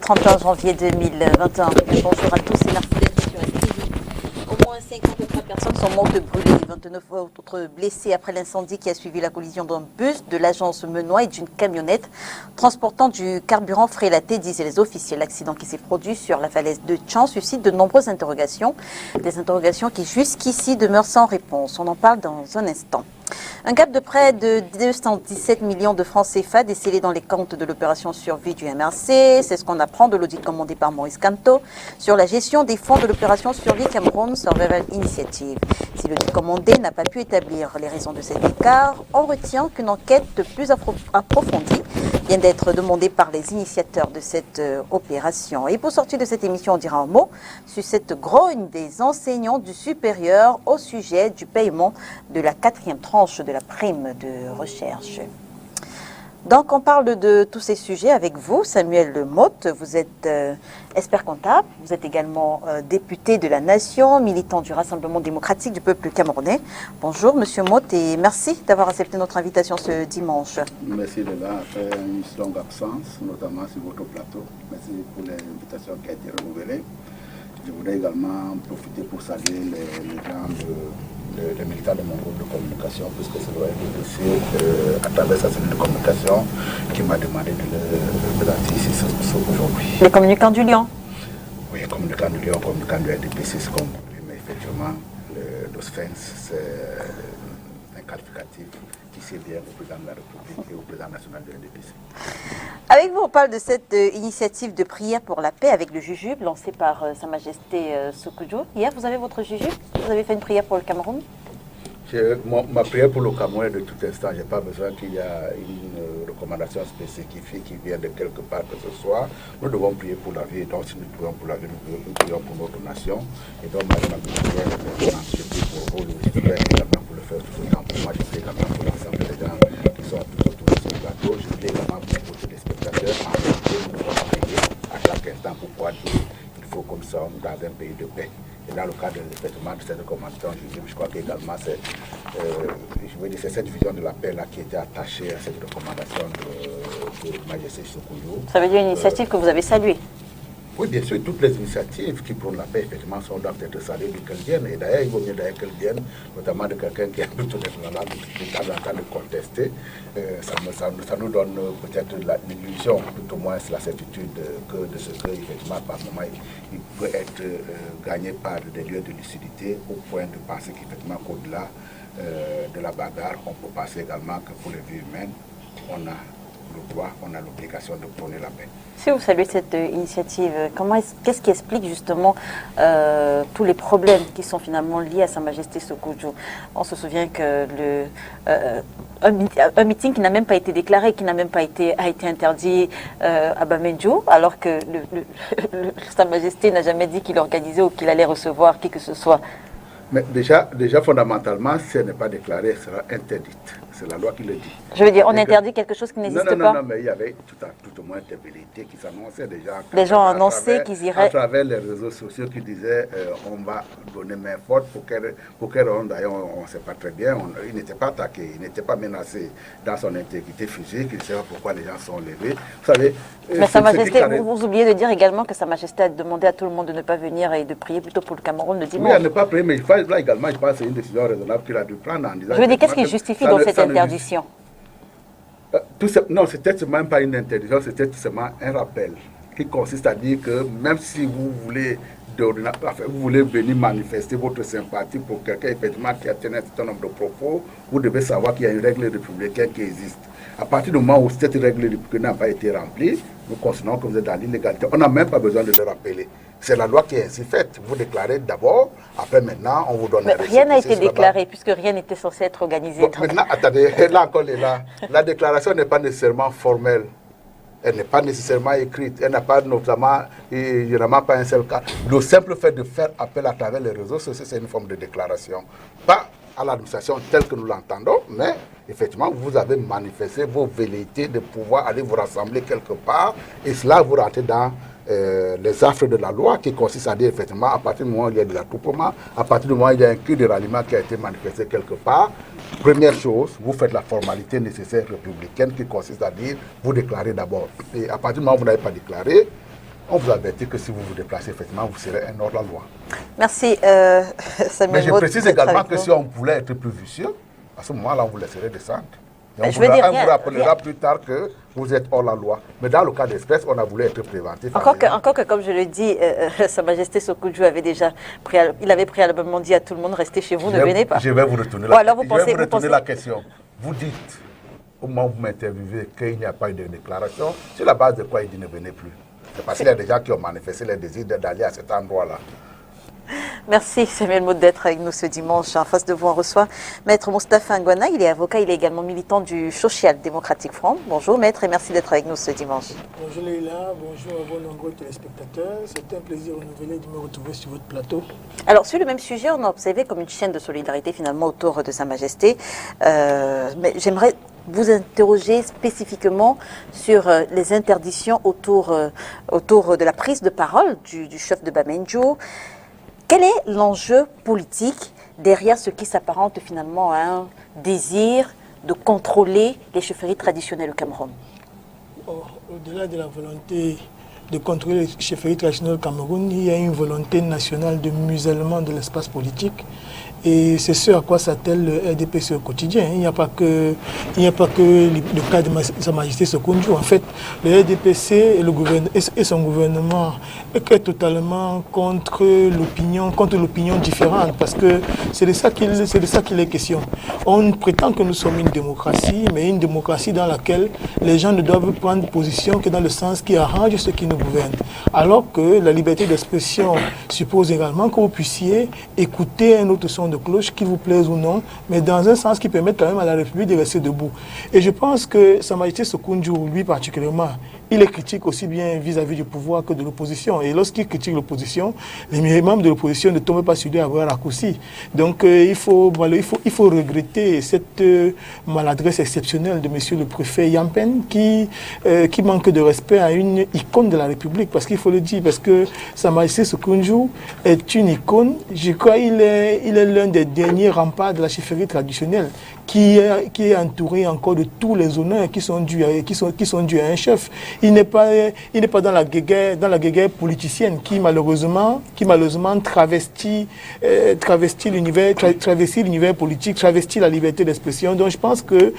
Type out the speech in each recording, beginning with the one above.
31 janvier 2021. Bonjour à tous et merci d'être sur STV. Au moins 53 personnes sont mortes brûlées et 29 autres blessées après l'incendie qui a suivi la collision d'un bus de l'agence Menois et d'une camionnette transportant du carburant frélaté, disaient les officiels. L'accident qui s'est produit sur la falaise de Tchan suscite de nombreuses interrogations. Des interrogations qui jusqu'ici demeurent sans réponse. On en parle dans un instant. Un gap de près de 217 millions de francs CFA décelé dans les comptes de l'opération Survie du MRC. C'est ce qu'on apprend de l'audit commandé par Maurice Kamto sur la gestion des fonds de l'opération Survie Cameroun Survival Initiative. Si l'audit commandé n'a pas pu établir les raisons de cet écart, on retient qu'une enquête plus approfondie vient d'être demandée par les initiateurs de cette opération. Et pour sortir de cette émission, on dira un mot sur cette grogne des enseignants du supérieur au sujet du paiement de la 4e tranche de la prime de recherche. Donc, on parle de tous ces sujets avec vous, Samuel Lemotte. Vous êtes expert comptable, vous êtes également député de la Nation, militant du Rassemblement démocratique du peuple camerounais. Bonjour, Monsieur Motte, et merci d'avoir accepté notre invitation ce dimanche. Merci de là, après une longue absence, notamment sur votre plateau. Merci pour l'invitation qui a été renouvelée. Je voudrais également profiter pour saluer les gens les militants de mon groupe de communication, puisque c'est vrai le dossier à travers sa cellule de communication qui m'a demandé de le présenter ici aujourd'hui. Les communicants du Lion? Oui, les communicants du Lion, communicants du RDPC, c'est comme mais effectivement, le SFENS, c'est un qualificatif qui sied bien au président de la République et au président national du RDPC. Avec vous, on parle de cette initiative de prière pour la paix avec le Jujube lancée par Sa Majesté Sékou. Hier, vous avez votre Jujube? Vous avez fait une prière pour le Cameroun? Ma prière pour le Cameroun, de tout instant, je n'ai pas besoin qu'il y ait une recommandation spécifique qui vienne de quelque part que ce soit. Nous devons prier pour la vie, donc si nous prions pour la vie, nous prions pour notre nation. Et donc, madame la prière, je prie pour vous, je prie également pour le faire tout le temps. Pour moi, je prie également pour l'ensemble des gens qui sont tout autour de ce plateau. Je prie également pour tous les spectateurs. En réalité, nous devons prier à chaque instant pour pouvoir dire qu'il faut que nous sommes dans un pays de paix. Et dans le cadre de l'effectivement de cette recommandation, je crois qu'également c'est cette vision de la paix là qui était attachée à cette recommandation de Majesté Sékou. Ça veut dire une initiative que vous avez saluée? Oui, bien sûr, toutes les initiatives qui prônent la paix, effectivement, doivent être saluées de qu'elles viennent. Et d'ailleurs, il vaut mieux qu'elles viennent, notamment de quelqu'un qui a plutôt d'être là, de temps en temps de contester. Ça nous donne peut-être l'illusion, tout au moins la certitude que de ce que, effectivement, par moment, il peut être gagné par des lieux de lucidité, au point de penser qu'effectivement, qu'au-delà de la bagarre, on peut penser également que pour les vies humaines, on a le droit, on a l'obligation de prôner la paix. Si vous saluez cette initiative, qu'est-ce qui explique justement tous les problèmes qui sont finalement liés à Sa Majesté Sékou? On se souvient que un meeting qui n'a même pas été déclaré, qui n'a même pas été interdit à Bamendjo, alors que Sa Majesté n'a jamais dit qu'il organisait ou qu'il allait recevoir qui que ce soit. Mais déjà fondamentalement, si elle n'est pas déclarée, elle sera interdite. C'est la loi qui le dit. Je veux dire, on interdit quelque chose qui n'existe pas. Non, mais il y avait tout au moins des velléités qui s'annonçaient déjà. Les gens annonçaient qu'ils iraient. À travers les réseaux sociaux qui disaient on va donner main forte pour quelle raison d'ailleurs on ne sait pas très bien. Il n'était pas attaqué, il n'était pas menacé dans son intégrité physique, il ne sait pas pourquoi les gens sont levés. Vous savez. Mais Sa Majesté, vous oubliez de dire également que Sa Majesté a demandé à tout le monde de ne pas venir et de prier plutôt pour le Cameroun le dimanche. Oui, elle ne pas prier, mais là également, je pense que c'est une décision raisonnable qu'il a dû prendre en disant. Je veux dire, qu'est-ce qui justifie dans cette interdiction? Non, c'était même pas une interdiction, c'était tout simplement un rappel qui consiste à dire que même si vous voulez venir manifester votre sympathie pour quelqu'un effectivement qui a tenu un certain nombre de propos, vous devez savoir qu'il y a une règle républicaine qui existe. À partir du moment où cette règle républicaine n'a pas été remplie, nous considérons que vous êtes dans l'illégalité. On n'a même pas besoin de le rappeler. C'est la loi qui est ainsi faite. Vous déclarez d'abord, après maintenant, on vous donne un rien n'a été déclaré, puisque rien n'était censé être organisé. Bon, maintenant, attendez, là encore, la déclaration n'est pas nécessairement formelle. Elle n'est pas nécessairement écrite. Elle n'a pas notamment, il n'y en a pas un seul cas. Le simple fait de faire appel à travers les réseaux sociaux, c'est une forme de déclaration. Pas à l'administration telle que nous l'entendons, mais effectivement, vous avez manifesté vos velléités de pouvoir aller vous rassembler quelque part, et cela vous rentrez dans les affres de la loi qui consiste à dire effectivement à partir du moment où il y a de l'attroupement, à partir du moment où il y a un cri de ralliement qui a été manifesté quelque part, première chose, vous faites la formalité nécessaire républicaine qui consiste à dire vous déclarez d'abord. Et à partir du moment où vous n'avez pas déclaré, On vous avertit que si vous vous déplacez, effectivement, vous serez un hors-la-loi. Merci, Samuel. Mais je Maud, précise d'être également avec que nous. si on voulait être plus vicieux, à ce moment-là, on vous laisserait descendre. Et Ben, on je veux dire, on vous rien- rappellera plus tard que vous êtes hors la loi. Mais dans le cas d'espèce, on a voulu être préventif. Encore que, comme je le dis, Sa Majesté Sokudju avait déjà il avait préalablement dit à tout le monde, restez chez vous, ne venez pas. Je vais vous retourner, Bon, alors vous je pensez- vais vous vous retourner pensez- la question. Vous dites, au moment où vous m'interviewez, qu'il n'y a pas eu de déclaration. Sur la base de quoi il dit ne venez plus? C'est parce qu'il y a des gens qui ont manifesté le désir d'aller à cet endroit-là. Merci Samuel Maud d'être avec nous ce dimanche. En face de vous, on reçoit Maître Moustapha Ngwana. Il est avocat, il est également militant du Social Democratic Front. Bonjour Maître et merci d'être avec nous ce dimanche. Bonjour Leïla, bonjour à vos nombreux téléspectateurs. C'est un plaisir renouvelé de me retrouver sur votre plateau. Alors sur le même sujet, on a observé comme une chaîne de solidarité finalement autour de Sa Majesté. Mais j'aimerais vous interroger spécifiquement sur les interdictions autour de la prise de parole du chef de Bamenjo. Quel est l'enjeu politique derrière ce qui s'apparente finalement à un désir de contrôler les chefferies traditionnelles au Cameroun? Au-delà de la volonté de contrôler les chefferies traditionnelles au Cameroun, il y a une volonté nationale de musellement de l'espace politique. Et c'est ce à quoi s'attelle le RDPC au quotidien. Il n'y a pas que le cas de Sa Majesté Sokudju. En fait, le RDPC et son gouvernement est totalement contre l'opinion différente, parce que c'est de ça qu'il est question. On prétend que nous sommes une démocratie, mais une démocratie dans laquelle les gens ne doivent prendre position que dans le sens qui arrange ceux qui nous gouvernent. Alors que la liberté d'expression suppose également que vous puissiez écouter un autre son de cloche, qui vous plaise ou non, mais dans un sens qui permette quand même à la République de rester debout. Et je pense que Sa Majesté Sokudju, lui particulièrement, il est critique aussi bien vis-à-vis du pouvoir que de l'opposition. Et lorsqu'il critique l'opposition, les membres de l'opposition ne tombent pas sur lui à avoir raccourci. Donc il faut regretter cette maladresse exceptionnelle de monsieur le préfet Yampen qui manque de respect à une icône de la République. Parce qu'il faut le dire, parce que Sa Majesté Sokudju est une icône. Je crois qu'il est l'un des derniers remparts de la chefferie traditionnelle qui est entouré encore de tous les honneurs qui sont dus à un chef. Il n'est pas dans la guéguerre politicienne qui malheureusement travestit l'univers politique, travestit la liberté d'expression. Donc je pense que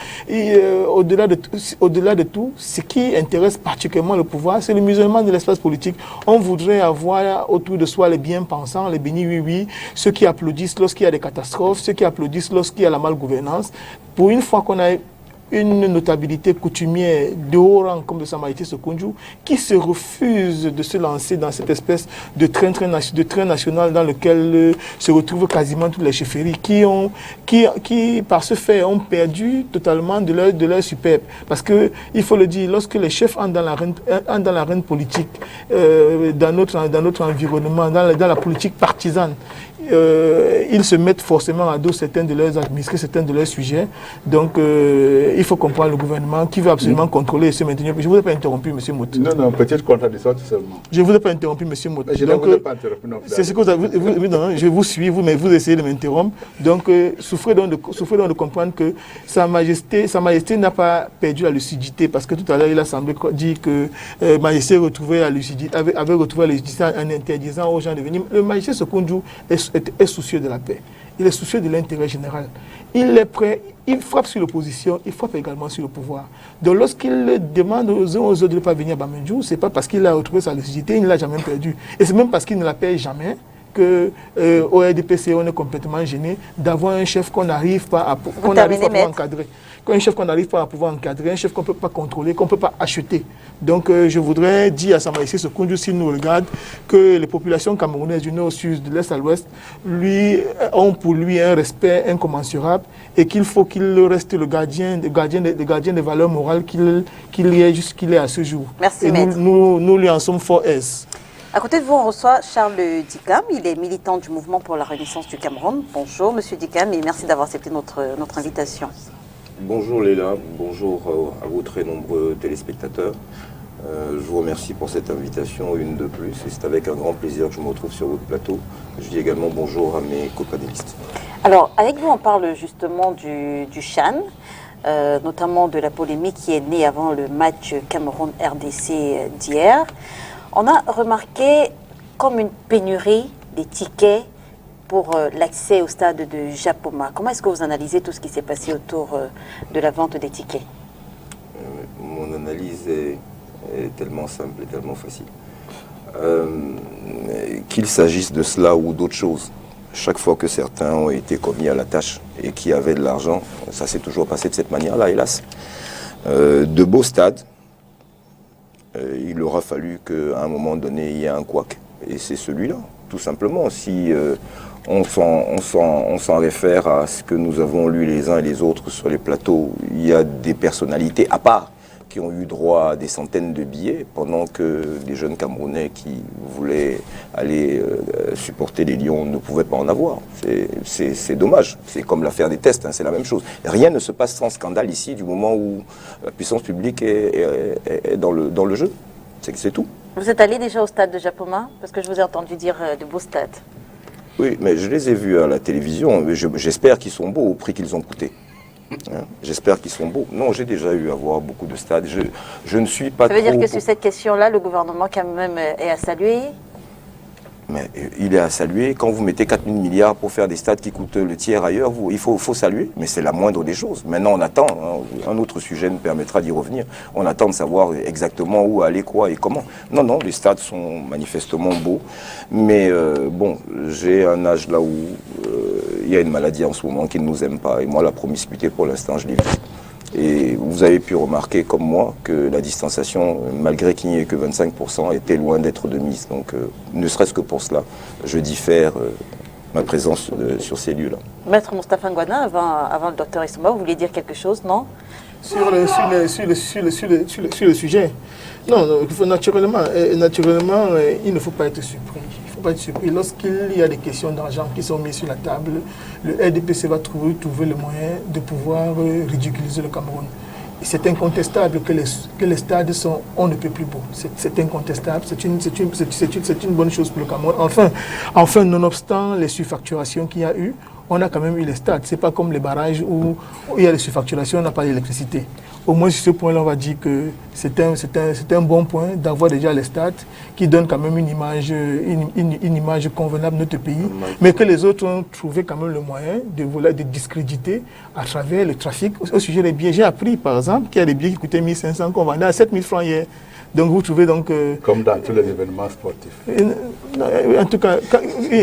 au-delà de tout, ce qui intéresse particulièrement le pouvoir, c'est le musellement de l'espace politique. On voudrait avoir autour de soi les bien-pensants, les bénis oui-oui, ceux qui applaudissent lorsqu'il y a des catastrophes, ceux qui applaudissent lorsqu'il y a la malgouvernance. Pour une fois qu'on a une notabilité coutumière de haut rang comme de Sa Majesté Sokudju, qui se refuse de se lancer dans cette espèce de train national dans lequel se retrouvent quasiment toutes les chefferies qui par ce fait ont perdu totalement de leur superbe. Parce que il faut le dire, lorsque les chefs entrent dans l'arène politique, dans notre environnement, dans la politique partisane, ils se mettent forcément à dos certains de leurs administrés, certains de leurs sujets. Donc, il faut comprendre le gouvernement qui veut absolument contrôler et se maintenir. Je ne vous ai pas interrompu, M. Mout. Non, petite contradiction tout seulement. Je ne vous ai pas interrompu, M. Mout. Je ne vous ai pas interrompu non plus. C'est ce que je vous suis, mais vous essayez de m'interrompre. Donc, souffrez donc de comprendre que Sa Majesté n'a pas perdu la lucidité, parce que tout à l'heure, il a semblé dire que Majesté avait retrouvé la lucidité en interdisant aux gens de venir. Le Majesté Sokudju est soucieux de la paix. Il est soucieux de l'intérêt général. Il est prêt, il frappe sur l'opposition, il frappe également sur le pouvoir. Donc lorsqu'il demande aux uns aux autres de ne pas venir à Bamenjo, ce n'est pas parce qu'il a retrouvé sa lucidité, il ne l'a jamais perdu. Et c'est même parce qu'il ne la perd jamais qu'au RDPC, on est complètement gêné d'avoir un chef qu'on n'arrive pas à pouvoir encadrer. Un chef qu'on n'arrive pas à pouvoir encadrer, un chef qu'on ne peut pas contrôler, qu'on ne peut pas acheter. Donc je voudrais dire à Sa Majesté Sokudju, s'il nous regarde, que les populations camerounaises du nord au sud, de l'est à l'ouest, ont pour lui un respect incommensurable et qu'il faut qu'il reste le gardien des valeurs morales qu'il est à ce jour. Merci, et maître. Nous lui en sommes fort aise. À côté de vous, on reçoit Charles Dikam. Il est militant du mouvement pour la renaissance du Cameroun. Bonjour, Monsieur Dikam, et merci d'avoir accepté notre invitation. Bonjour Léla, bonjour à vos très nombreux téléspectateurs. Je vous remercie pour cette invitation, une de plus, et c'est avec un grand plaisir que je me retrouve sur votre plateau. Je dis également bonjour à mes copanélistes. Alors, avec vous, on parle justement du CHAN, notamment de la polémique qui est née avant le match Cameroun-RDC d'hier. On a remarqué comme une pénurie des tickets pour l'accès au stade de Japoma. Comment est-ce que vous analysez tout ce qui s'est passé autour de la vente des tickets? Mon analyse est tellement simple et tellement facile. Qu'il s'agisse de cela ou d'autres choses, chaque fois que certains ont été commis à la tâche et qui avaient de l'argent, ça s'est toujours passé de cette manière-là, hélas. De beaux stades, il aura fallu qu'à un moment donné, il y ait un couac. Et c'est celui-là, tout simplement. Si on s'en réfère à ce que nous avons lu les uns et les autres sur les plateaux, il y a des personnalités à part qui ont eu droit à des centaines de billets, pendant que les jeunes Camerounais qui voulaient aller supporter les Lions ne pouvaient pas en avoir. C'est dommage. C'est comme l'affaire des tests, hein, c'est la même chose. Rien ne se passe sans scandale ici du moment où la puissance publique est dans le jeu. C'est tout. Vous êtes allé déjà au stade de Japoma? Parce que je vous ai entendu dire de beaux stades. Oui, mais je les ai vus à la télévision. J'espère qu'ils sont beaux au prix qu'ils ont coûté. Hein, j'espère qu'ils sont beaux. Non, j'ai déjà eu à voir beaucoup de stades. Je ne suis pas. Ça veut dire que sur cette question-là, le gouvernement quand même est à saluer? Mais il est à saluer. Quand vous mettez 4 000 milliards pour faire des stades qui coûtent le tiers ailleurs, il faut saluer. Mais c'est la moindre des choses. Maintenant, on attend. Hein, un autre sujet nous permettra d'y revenir. On attend de savoir exactement où aller, quoi et comment. Non, les stades sont manifestement beaux. Mais bon, j'ai un âge là où il y a une maladie en ce moment qui ne nous aime pas. Et moi, la promiscuité, pour l'instant, je l'ai vue. Et vous avez pu remarquer, comme moi, que la distanciation, malgré qu'il n'y ait que 25%, était loin d'être de mise. Donc, ne serait-ce que pour cela, je diffère ma présence sur ces lieux-là. Maître Moustapha Ngouana, avant le docteur Issouma, vous vouliez dire quelque chose, non? Sur le sujet, non, naturellement, il ne faut pas être surpris. Il ne faut pas être surpris. Lorsqu'il y a des questions d'argent qui sont mises sur la table, le RDPC va trouver le moyen de pouvoir ridiculiser le Cameroun. C'est incontestable que les stades sont on ne peut plus beaux. C'est incontestable. C'est une bonne chose pour le Cameroun. Enfin, nonobstant les surfacturations qu'il y a eu, on a quand même eu les stades. Ce n'est pas comme les barrages où il y a des surfacturations, on n'a pas d'électricité. Au moins, sur ce point-là, on va dire que c'est un bon point d'avoir déjà les stades qui donnent quand même une image convenable de notre pays, mais que les autres ont trouvé quand même le moyen de discréditer à travers le trafic. Au sujet des billets, j'ai appris, par exemple, qu'il y a des billets qui coûtaient 1 500 qu'on vendait à 7 000 francs hier. Donc vous trouvez donc... Comme dans tous les événements sportifs. En tout cas,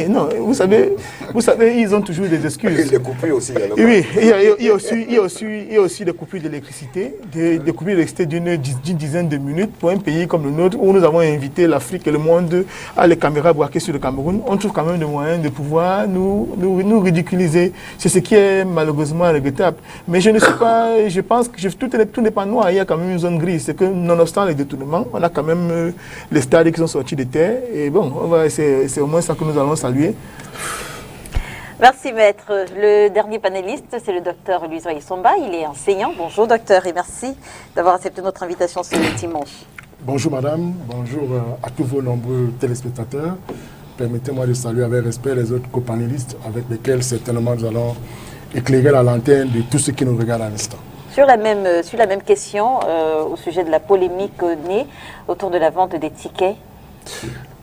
non, vous savez, ils ont toujours des excuses. Les coupures aussi. Oui, il y a aussi des coupures d'électricité, des coupures d'électricité d'une dizaine de minutes pour un pays comme le nôtre où nous avons invité l'Afrique et le monde à les caméras braquées sur le Cameroun. On trouve quand même des moyens de pouvoir nous ridiculiser. C'est ce qui est malheureusement regrettable. Mais je ne suis pas, je pense que tout n'est pas noir. Il y a quand même une zone grise. C'est que nonobstant les détournements, on a quand même les stades qui sont sortis de terre. Et bon, c'est au moins ça que nous allons saluer. Merci maître. Le dernier panéliste, c'est le docteur Louis-Oye Somba. Il est enseignant. Bonjour docteur et merci d'avoir accepté notre invitation ce dimanche. Bonjour madame, bonjour à tous vos nombreux téléspectateurs. Permettez-moi de saluer avec respect les autres copanélistes avec lesquels certainement nous allons éclairer la lanterne de tout ce qui nous regarde à l'instant. Sur la même question, au sujet de la polémique née autour de la vente des tickets.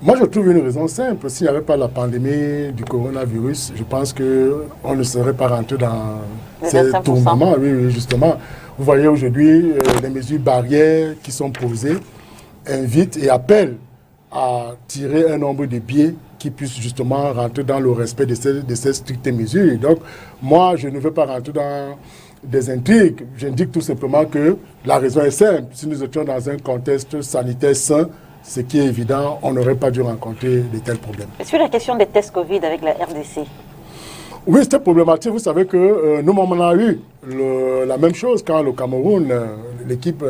Moi, je trouve une raison simple. S'il n'y avait pas la pandémie du coronavirus, je pense qu'on ne serait pas rentré dans ces tournements. Oui, justement. Vous voyez aujourd'hui, les mesures barrières qui sont posées invitent et appellent à tirer un nombre de billets qui puissent justement rentrer dans le respect de ces strictes mesures. Donc, moi, je ne veux pas rentrer dans des intrigues. J'indique tout simplement que la raison est simple. Si nous étions dans un contexte sanitaire sain, ce qui est évident, on n'aurait pas dû rencontrer de tels problèmes. Sur la question des tests Covid avec la RDC. Oui, c'était problématique. Vous savez que nous, on a eu la même chose quand le Cameroun, l'équipe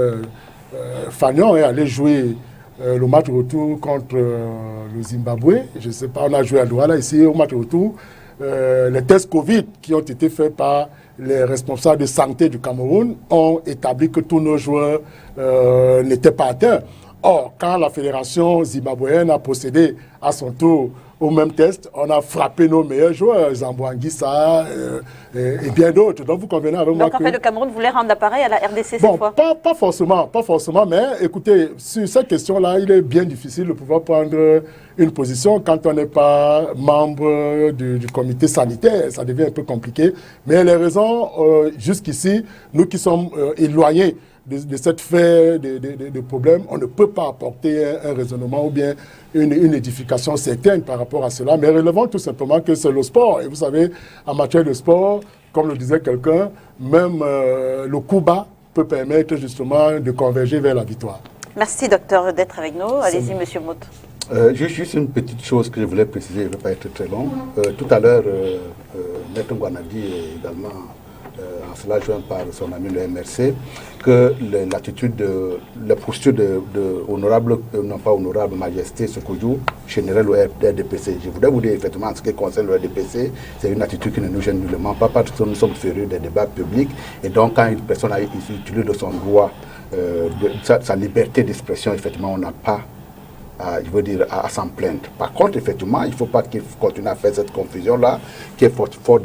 Fagnon est allée jouer le match retour contre le Zimbabwe. Je ne sais pas, on a joué à Douala ici au match retour. Les tests Covid qui ont été faits par les responsables de santé du Cameroun ont établi que tous nos joueurs n'étaient pas atteints. Or, quand la fédération zimbabwéenne a procédé à son tour au même test, on a frappé nos meilleurs joueurs, Zambo Anguissa et bien d'autres. Donc vous convenez avec moi que... Donc en fait, le Cameroun voulait rendre l'appareil à la RDC cette fois? Pas forcément, mais écoutez, sur cette question-là, il est bien difficile de pouvoir prendre une position quand on n'est pas membre du comité sanitaire. Ça devient un peu compliqué. Mais les raisons, jusqu'ici, nous qui sommes éloignés de cette fait de problèmes, on ne peut pas apporter un raisonnement ou bien une édification certaine par rapport à cela. Mais relevons tout simplement que c'est le sport. Et vous savez, en matière de sport, comme le disait quelqu'un, même le coup bas peut permettre justement de converger vers la victoire. Merci, docteur, d'être avec nous. Allez-y, monsieur Mout. Juste une petite chose que je voulais préciser, je ne vais pas être très long. Tout à l'heure, Maître Ngouanadi également, en cela joint par son ami le MRC, que l'attitude, la posture de honorable, non pas honorable, Majesté Sokoudjou, général au RDPC. Je voudrais vous dire effectivement, en ce qui concerne le RDPC, c'est une attitude qui ne nous gêne nullement pas parce que nous sommes férus des débats publics. Et donc, quand une personne a utilisé de son droit, sa liberté d'expression, effectivement, on n'a pas à s'en plaindre. Par contre, effectivement, il ne faut pas qu'il continue à faire cette confusion-là, qui est fort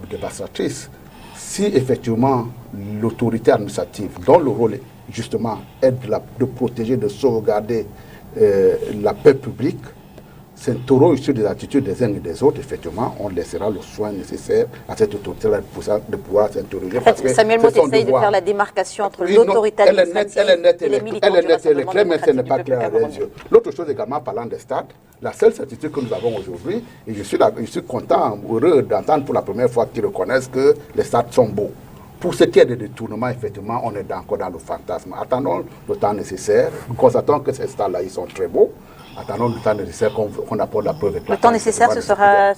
dévastatrice. Si effectivement l'autorité administrative, dont le rôle justement est de protéger, de sauvegarder la paix publique, s'interroge sur des attitudes des uns et des autres, effectivement, on laissera le soin nécessaire à cette autorité-là de pouvoir s'interroger. En fait, Samuel Mout essaye de faire la démarcation entre l'autorité administrative et les militants. Elle est nette, elle est claire, mais ce n'est pas clair à les yeux. L'autre chose également, parlant des stades, la seule certitude que nous avons aujourd'hui, et je suis content, heureux d'entendre pour la première fois qu'ils reconnaissent que les stades sont beaux. Pour ce qui est des détournements, effectivement, on est encore dans le fantasme. Attendons le temps nécessaire. Constatons que ces stades-là, ils sont très beaux. Attendons le temps nécessaire qu'on apporte la preuve. Le temps nécessaire, ce sera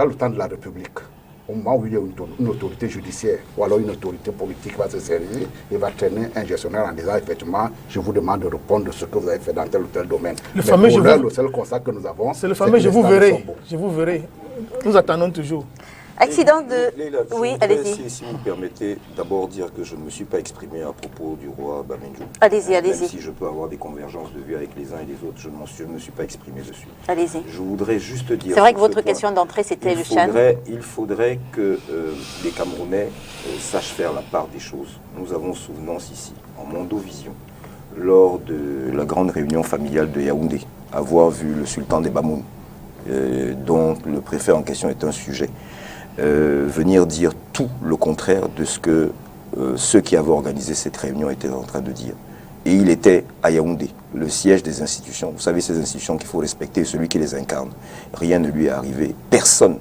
le temps de la République. Au moment où il y a une autorité judiciaire ou alors une autorité politique qui va se servir et va traîner un gestionnaire en disant effectivement, je vous demande de répondre de ce que vous avez fait dans tel ou tel domaine. Le seul constat que nous avons, c'est le fameux je vous verrai. Nous attendons toujours. Accident de... Leila, oui, allez-y. Si vous me permettez, d'abord dire que je ne me suis pas exprimé à propos du roi Bamenjo. Allez-y. Même si je peux avoir des convergences de vues avec les uns et les autres, je ne me suis pas exprimé dessus. Allez-y. Je voudrais juste dire... C'est vrai que votre question d'entrée, c'était le Chan. Il faudrait que les Camerounais sachent faire la part des choses. Nous avons souvenance ici, en Mondovision, lors de la grande réunion familiale de Yaoundé, avoir vu le sultan des Bamoun, dont le préfet en question est un sujet. Venir dire tout le contraire de ce que ceux qui avaient organisé cette réunion étaient en train de dire. Et il était à Yaoundé, le siège des institutions. Vous savez, ces institutions qu'il faut respecter, celui qui les incarne. Rien ne lui est arrivé. Personne.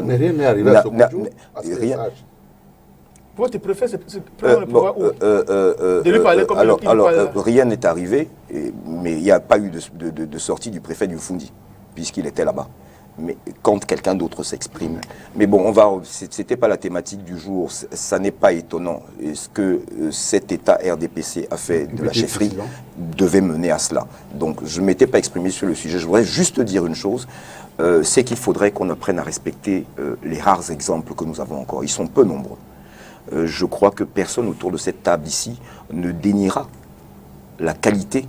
Mais rien n'est arrivé à Sokoudjou, à ce message. Votre préfet, c'est le pouvoir où de lui parler comme rien n'est arrivé, mais il n'y a pas eu de sortie du préfet du Fundi, puisqu'il était là-bas. Mais quand quelqu'un d'autre s'exprime. Mais bon, c'était pas la thématique du jour, ça n'est pas étonnant. Ce que cet État RDPC a fait de la chefferie devait mener à cela. Donc je ne m'étais pas exprimé sur le sujet. Je voudrais juste dire une chose, c'est qu'il faudrait qu'on apprenne à respecter les rares exemples que nous avons encore. Ils sont peu nombreux. Je crois que personne autour de cette table ici ne déniera la qualité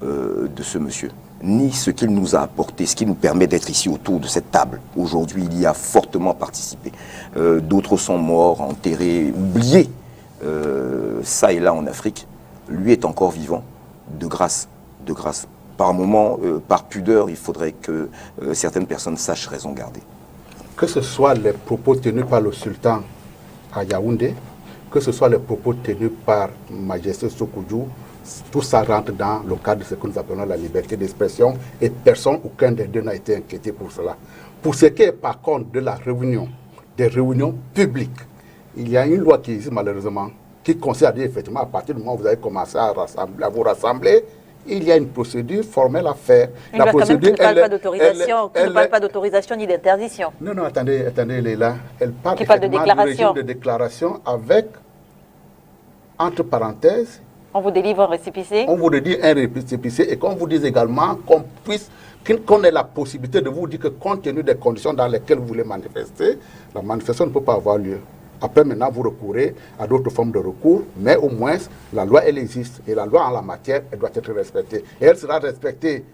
de ce monsieur, ni ce qu'il nous a apporté, ce qui nous permet d'être ici autour de cette table. Aujourd'hui, il y a fortement participé. D'autres sont morts, enterrés, oubliés, ça et là en Afrique. Lui est encore vivant, de grâce. Par moment, par pudeur, il faudrait que certaines personnes sachent raison garder. Que ce soit les propos tenus par le sultan à Yaoundé, que ce soit les propos tenus par Majesté Sokoudjou, tout ça rentre dans le cadre de ce que nous appelons la liberté d'expression et personne, aucun des deux n'a été inquiété pour cela. Pour ce qui est par contre de la réunion, des réunions publiques, il y a une loi qui existe malheureusement, qui consiste à dire effectivement à partir du moment où vous avez commencé à vous rassembler, il y a une procédure formelle à faire. La procédure, qui ne parle pas d'autorisation ni d'interdiction. Non, attendez, Leila. Elle parle de déclaration. Du régime de déclaration avec, entre parenthèses, on vous délivre un récépissé. On vous dit un récépissé et qu'on vous dise également qu'on ait la possibilité de vous dire que compte tenu des conditions dans lesquelles vous voulez manifester, la manifestation ne peut pas avoir lieu. Après, maintenant, vous recourez à d'autres formes de recours, mais au moins, la loi, elle existe. Et la loi en la matière, elle doit être respectée. Et elle sera respectée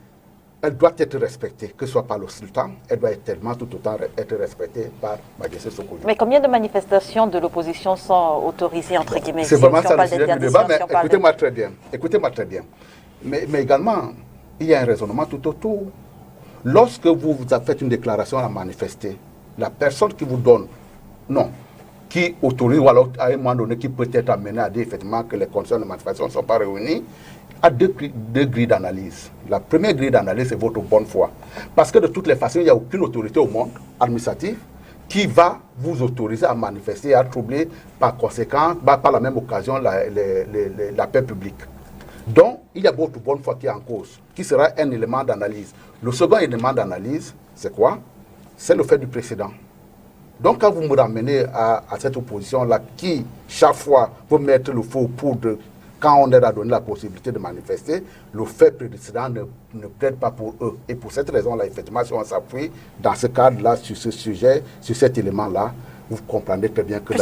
elle doit être respectée, que ce soit par le sultan, elle doit tellement tout autant être respectée par Majesté Sokoju. Mais combien de manifestations de l'opposition sont autorisées, entre guillemets? C'est vraiment ça le sujet du débat, mais écoutez-moi très bien. Mais également, il y a un raisonnement tout autour. Lorsque vous faites une déclaration à manifester, la personne qui vous donne, qui autorise, ou alors à un moment donné, qui peut être amené à dire effectivement que les conditions de manifestation ne sont pas réunies, a deux grilles d'analyse. La première grille d'analyse, c'est votre bonne foi. Parce que de toutes les façons, il n'y a aucune autorité au monde administrative qui va vous autoriser à manifester et à troubler par conséquent, par la même occasion, la paix publique. Donc, il y a votre bonne foi qui est en cause, qui sera un élément d'analyse. Le second élément d'analyse, c'est quoi? C'est le fait du précédent. Donc, quand vous me ramenez à cette opposition-là, qui, chaque fois, veut mettre le faux poudre, quand on leur a donné la possibilité de manifester, le fait précédent ne plaide pas pour eux. Et pour cette raison-là, effectivement, si on s'appuie dans ce cadre-là, sur ce sujet, sur cet élément-là, vous comprenez très bien que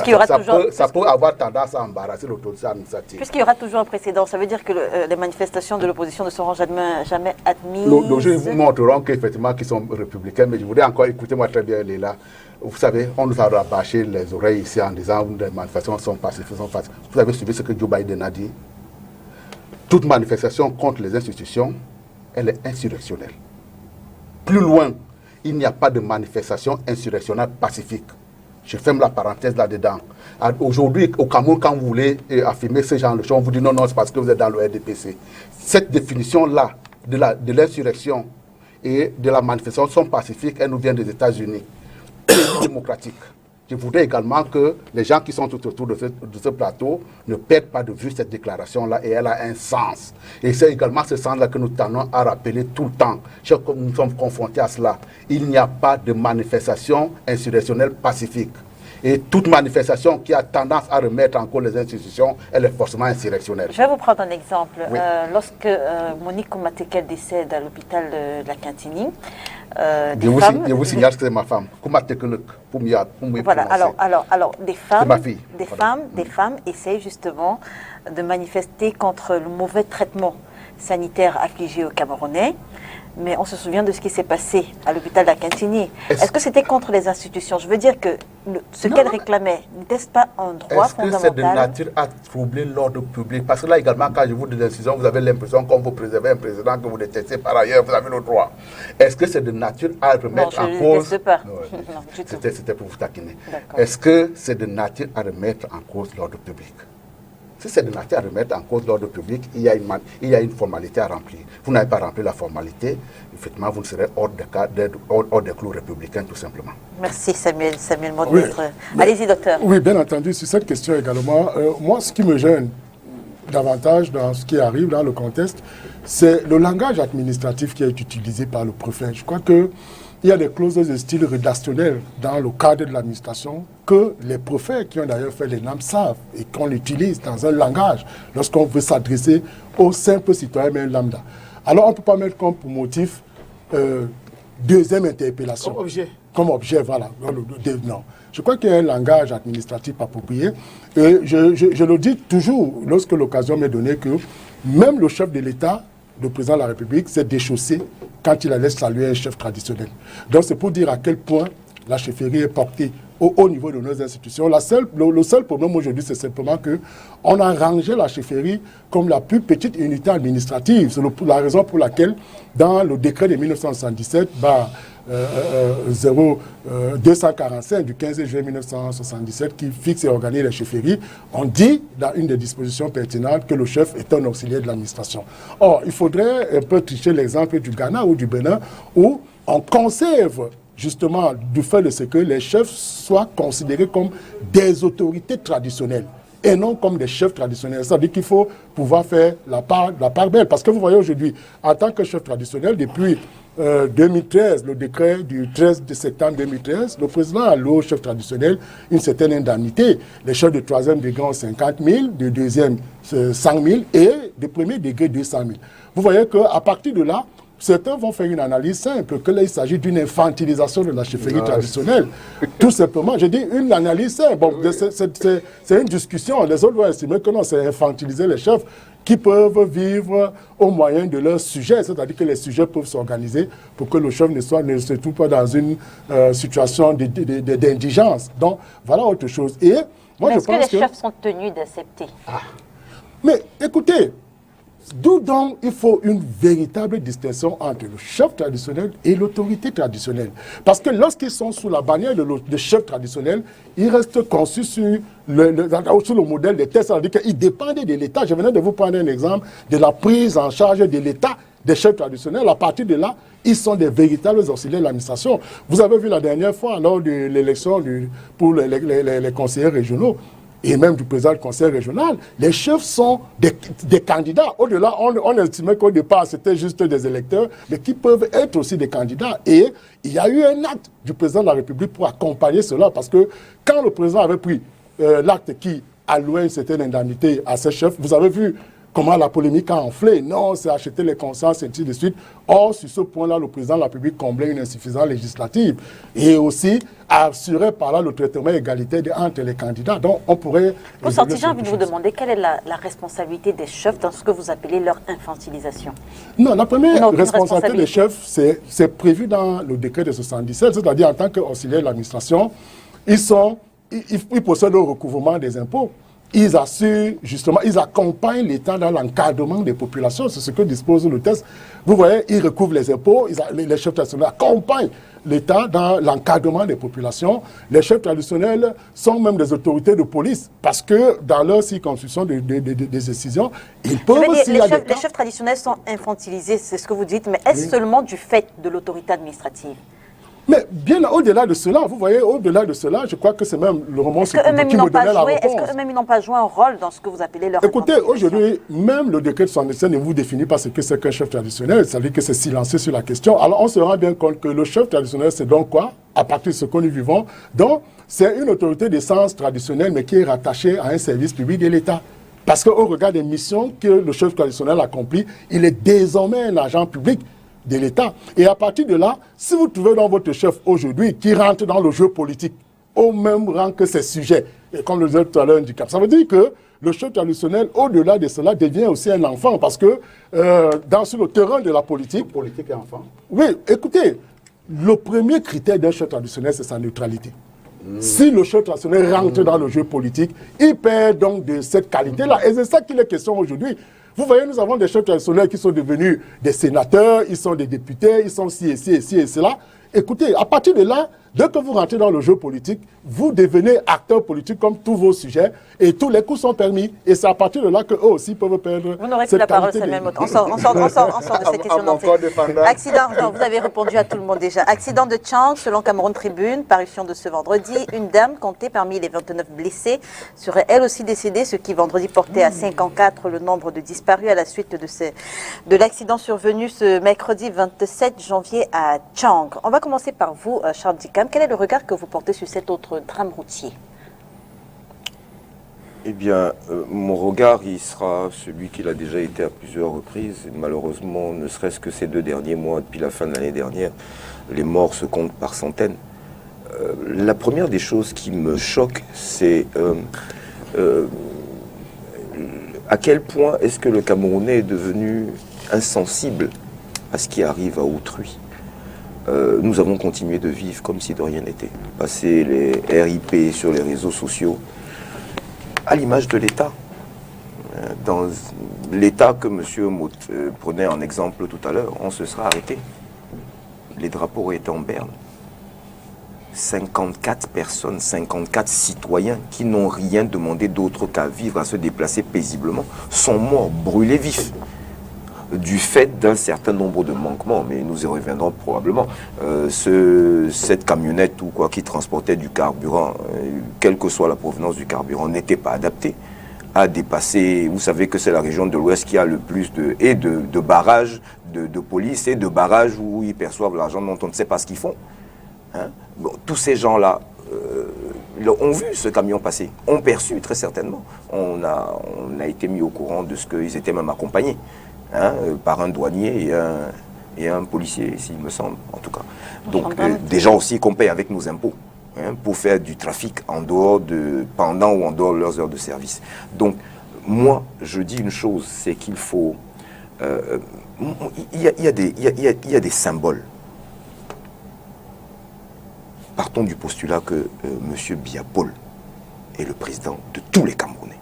ça peut avoir tendance à embarrasser l'autorité administrative. Puisqu'il y aura toujours un précédent, ça veut dire que les manifestations de l'opposition ne seront jamais admises. Donc, je vous montreront qu'effectivement, qu'ils sont républicains, mais je voudrais encore, écoutez-moi très bien, Léla. Vous savez, on nous a rabâché les oreilles ici en disant que les manifestations sont pacifiques. Vous avez suivi ce que Joe Biden a dit. Toute manifestation contre les institutions, elle est insurrectionnelle. Plus loin, il n'y a pas de manifestation insurrectionnelle pacifique. Je ferme la parenthèse là-dedans. Aujourd'hui, au Cameroun, quand vous voulez affirmer ce genre de choses, on vous dit non, c'est parce que vous êtes dans le RDPC. Cette définition-là de l'insurrection et de la manifestation pacifique, elle nous vient des États-Unis. Démocratique. Je voudrais également que les gens qui sont tout autour de ce plateau ne perdent pas de vue cette déclaration-là, et elle a un sens. Et c'est également ce sens-là que nous tenons à rappeler tout le temps. Nous sommes confrontés à cela. Il n'y a pas de manifestation insurrectionnelle pacifique. Et toute manifestation qui a tendance à remettre en cause les institutions, elle est forcément insurrectionnelle. Je vais vous prendre un exemple. Oui. Lorsque Monique Koumatekel décède à l'hôpital de la Cantini, je vous signale que c'est ma femme. Voilà, alors des femmes, c'est ma fille. Des femmes essayent justement de manifester contre le mauvais traitement sanitaire affligé aux Camerounais. Mais on se souvient de ce qui s'est passé à l'hôpital de la Cantini. Est-ce que c'était contre les institutions? Je veux dire que ce qu'elle réclamait, n'était-ce pas un droit fondamental? Est-ce que c'est de nature à troubler l'ordre public? Parce que là également, quand je vous dis l'institution, vous avez l'impression qu'on vous préserve un président que vous détestez par ailleurs, vous avez le droit. Est-ce que c'est de nature à remettre en cause... Non, je ne déteste pas. C'était pour vous taquiner. Est-ce que c'est de nature à remettre en cause l'ordre public? Si c'est de nature à remettre en cause l'ordre public, il y a une formalité à remplir. Vous n'avez pas rempli la formalité, effectivement, vous ne serez hors des clous républicains, tout simplement. Merci Samuel Maud. Oui. Allez-y, docteur. Oui, bien entendu, sur cette question également, moi, ce qui me gêne davantage dans ce qui arrive dans le contexte, c'est le langage administratif qui est utilisé par le préfet. Je crois que il y a des clauses de style rédactionnel dans le cadre de l'administration que les préfets qui ont d'ailleurs fait les NAM savent et qu'on l'utilise dans un langage lorsqu'on veut s'adresser aux simples citoyens, même lambda. Alors on ne peut pas mettre comme pour motif deuxième interpellation. Comme objet. Comme objet, voilà. Non. Je crois qu'il y a un langage administratif approprié. Et je le dis toujours lorsque l'occasion m'est donnée que même le chef de l'État, le président de la République, s'est déchaussé quand il allait saluer un chef traditionnel. Donc c'est pour dire à quel point la chefferie est portée au haut niveau de nos institutions. Le seul problème aujourd'hui, c'est simplement qu'on a rangé la chefferie comme la plus petite unité administrative. C'est la raison pour laquelle, dans le décret de 1977, 245 du 15 juillet 1977, qui fixe et organise les chefferies, on dit dans une des dispositions pertinentes que le chef est un auxiliaire de l'administration. Or, il faudrait un peu tricher l'exemple du Ghana ou du Bénin, où on conserve justement du fait de ce que les chefs soient considérés comme des autorités traditionnelles et non comme des chefs traditionnels. Ça veut dire qu'il faut pouvoir faire la part belle. Parce que vous voyez aujourd'hui, en tant que chef traditionnel, depuis 2013, le décret du 13 septembre 2013, le président a alloué au chef traditionnel une certaine indemnité. Les chefs de troisième degré ont 50 000, de deuxième 100 000 et de premier degré 200 000. Vous voyez qu'à partir de là, certains vont faire une analyse simple, que là, il s'agit d'une infantilisation de la chefferie traditionnelle. Tout simplement, je dis une analyse simple. Bon, c'est une discussion. Les autres vont estimer que non, c'est infantiliser les chefs qui peuvent vivre au moyen de leurs sujets. C'est-à-dire que les sujets peuvent s'organiser pour que le chef ne se trouve pas dans une situation d'indigence. Donc, voilà autre chose. Et moi, je pense que les chefs sont tenus d'accepter? Mais écoutez, d'où donc il faut une véritable distinction entre le chef traditionnel et l'autorité traditionnelle. Parce que lorsqu'ils sont sous la bannière de chef traditionnel, ils restent conçus sur le modèle des tests, c'est-à-dire qu'ils dépendent de l'État. Je venais de vous prendre un exemple de la prise en charge de l'État des chefs traditionnels. À partir de là, ils sont des véritables auxiliaires de l'administration. Vous avez vu la dernière fois, lors de l'élection pour les conseillers régionaux, et même du président du conseil régional, les chefs sont des candidats. Au-delà, on estimait qu'au départ, c'était juste des électeurs, mais qui peuvent être aussi des candidats. Et il y a eu un acte du président de la République pour accompagner cela, parce que quand le président avait pris l'acte qui allouait une certaine indemnité à ses chefs, vous avez vu comment la polémique a enflé. Non, c'est acheter les consciences, et ainsi de suite. Or, sur ce point-là, le président de la République comblait une insuffisance législative et aussi assurait par là le traitement égalitaire entre les candidats. Donc, on pourrait... Pour sortir, j'ai envie de vous demander quelle est la responsabilité des chefs dans ce que vous appelez leur infantilisation? Non, la première responsabilité des chefs, c'est prévu dans le décret de 77, c'est-à-dire en tant qu'auxiliaire de l'administration, ils procèdent au recouvrement des impôts. Ils assurent, justement, ils accompagnent l'État dans l'encadrement des populations. C'est ce que dispose le texte. Vous voyez, ils recouvrent les impôts, les chefs traditionnels accompagnent l'État dans l'encadrement des populations. Les chefs traditionnels sont même des autorités de police parce que dans leur circonscription des décisions, ils peuvent... Les chefs traditionnels sont infantilisés, c'est ce que vous dites, mais est-ce seulement du fait de l'autorité administrative? Mais bien au-delà de cela, vous voyez, au-delà de cela, je crois que c'est même le roman qui me donnait la réponse. Est-ce qu'eux-mêmes, ils n'ont pas joué un rôle dans ce que vous appelez leur... Écoutez, aujourd'hui, même le décret de 77 ne vous définit pas ce que c'est qu'un chef traditionnel, c'est-à-dire que c'est silencieux sur la question. Alors, on se rend bien compte que le chef traditionnel, c'est donc quoi? À partir de ce que nous vivons. Donc, c'est une autorité d'essence traditionnelle, mais qui est rattachée à un service public de l'État. Parce qu'au regard des missions que le chef traditionnel accomplit, il est désormais un agent public de l'État. Et à partir de là, si vous trouvez dans votre chef aujourd'hui qui rentre dans le jeu politique au même rang que ses sujets, et comme le disait tout à l'heure, handicap, ça veut dire que le chef traditionnel, au-delà de cela, devient aussi un enfant parce que sur le terrain de la politique... Politique et enfant. Oui, écoutez, le premier critère d'un chef traditionnel, c'est sa neutralité. Si le chef traditionnel rentre dans le jeu politique, il perd donc de cette qualité-là. Et c'est ça qu'il est question aujourd'hui. Vous voyez, nous avons des chefs traditionnels qui sont devenus des sénateurs, ils sont des députés, ils sont ci et ci et ci et cela. Écoutez, à partir de là, dès que vous rentrez dans le jeu politique, vous devenez acteur politique comme tous vos sujets et tous les coups sont permis. Et c'est à partir de là qu'eux aussi peuvent perdre. Vous n'aurez plus la parole, c'est même autre. On sort de cette question. Accident, non, vous avez répondu à tout le monde déjà. Accident de Tchang, selon Cameroun Tribune, parution de ce vendredi. Une dame comptée parmi les 29 blessés serait elle aussi décédée, ce qui vendredi portait à 54 le nombre de disparus à la suite de l'accident survenu ce mercredi 27 janvier à Tchang. On va commencer par vous, Charles Dikam. Quel est le regard que vous portez sur cet autre drame routier? Eh bien, mon regard, il sera celui qu'il a déjà été à plusieurs reprises. Et malheureusement, ne serait-ce que ces 2 derniers mois, depuis la fin de l'année dernière, les morts se comptent par centaines. La première des choses qui me choque, c'est à quel point est-ce que le Camerounais est devenu insensible à ce qui arrive à autrui. Nous avons continué de vivre comme si de rien n'était. Passer les RIP sur les réseaux sociaux, à l'image de l'État. Dans l'État que M. Mout prenait en exemple tout à l'heure, on se sera arrêté. Les drapeaux étaient en berne. 54 personnes, 54 citoyens qui n'ont rien demandé d'autre qu'à vivre, à se déplacer paisiblement, sont morts, brûlés vifs. Du fait d'un certain nombre de manquements, mais nous y reviendrons probablement. Cette camionnette ou quoi qui transportait du carburant, quelle que soit la provenance du carburant, n'était pas adaptée à dépasser. Vous savez que c'est la région de l'Ouest qui a le plus de barrages de police et de barrages où ils perçoivent l'argent dont on ne sait pas ce qu'ils font. Hein? Bon, tous ces gens-là ont vu ce camion passer, ont perçu très certainement. On a été mis au courant de ce qu'ils étaient même accompagnés. Par un douanier et un policier ici, il me semble, en tout cas. Donc, des gens aussi qu'on paye avec nos impôts pour faire du trafic en dehors pendant ou en dehors de leurs heures de service. Donc, moi, je dis une chose, c'est qu'il faut... Il y a des symboles. Partons du postulat que M. Biya Paul est le président de tous les Camerounais.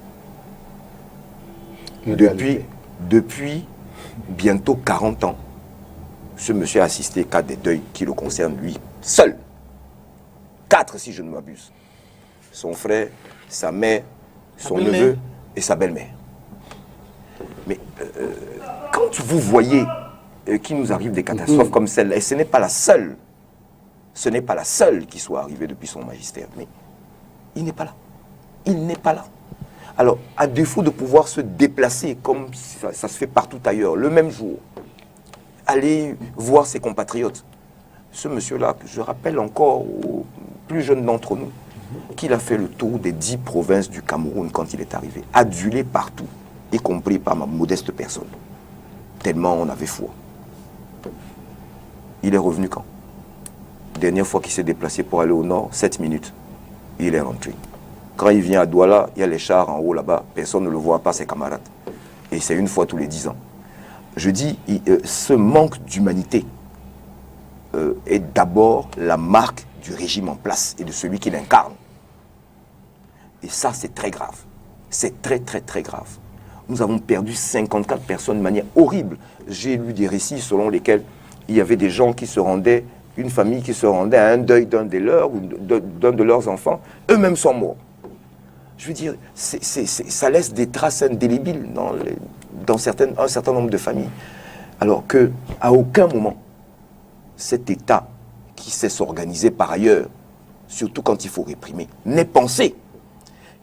Depuis bientôt 40 ans, ce monsieur a assisté qu'à des deuils qui le concernent lui seul. 4 si je ne m'abuse. Son frère, sa mère, son neveu et sa belle-mère. Mais quand vous voyez qu'il nous arrive des catastrophes comme celle-là, et ce n'est pas la seule, qui soit arrivée depuis son magistère, mais il n'est pas là. Il n'est pas là. Alors, à défaut de pouvoir se déplacer comme ça se fait partout ailleurs, le même jour, aller voir ses compatriotes, ce monsieur-là, je rappelle encore aux plus jeunes d'entre nous, qu'il a fait le tour des 10 provinces du Cameroun quand il est arrivé, adulé partout, y compris par ma modeste personne, tellement on avait foi. Il est revenu quand? Dernière fois qu'il s'est déplacé pour aller au nord, 7 minutes, il est rentré. Quand il vient à Douala, il y a les chars en haut là-bas, personne ne le voit, pas ses camarades. Et c'est une fois tous les 10 ans. Je dis, ce manque d'humanité est d'abord la marque du régime en place et de celui qui l'incarne. Et ça, c'est très grave. C'est très, très, très grave. Nous avons perdu 54 personnes de manière horrible. J'ai lu des récits selon lesquels il y avait des gens qui se rendaient, une famille qui se rendait à un deuil d'un des leurs ou d'un de leurs enfants, eux-mêmes sont morts. Je veux dire, ça laisse des traces indélébiles dans un certain nombre de familles. Alors qu'à aucun moment, cet État qui sait s'organiser par ailleurs, surtout quand il faut réprimer, n'est pensé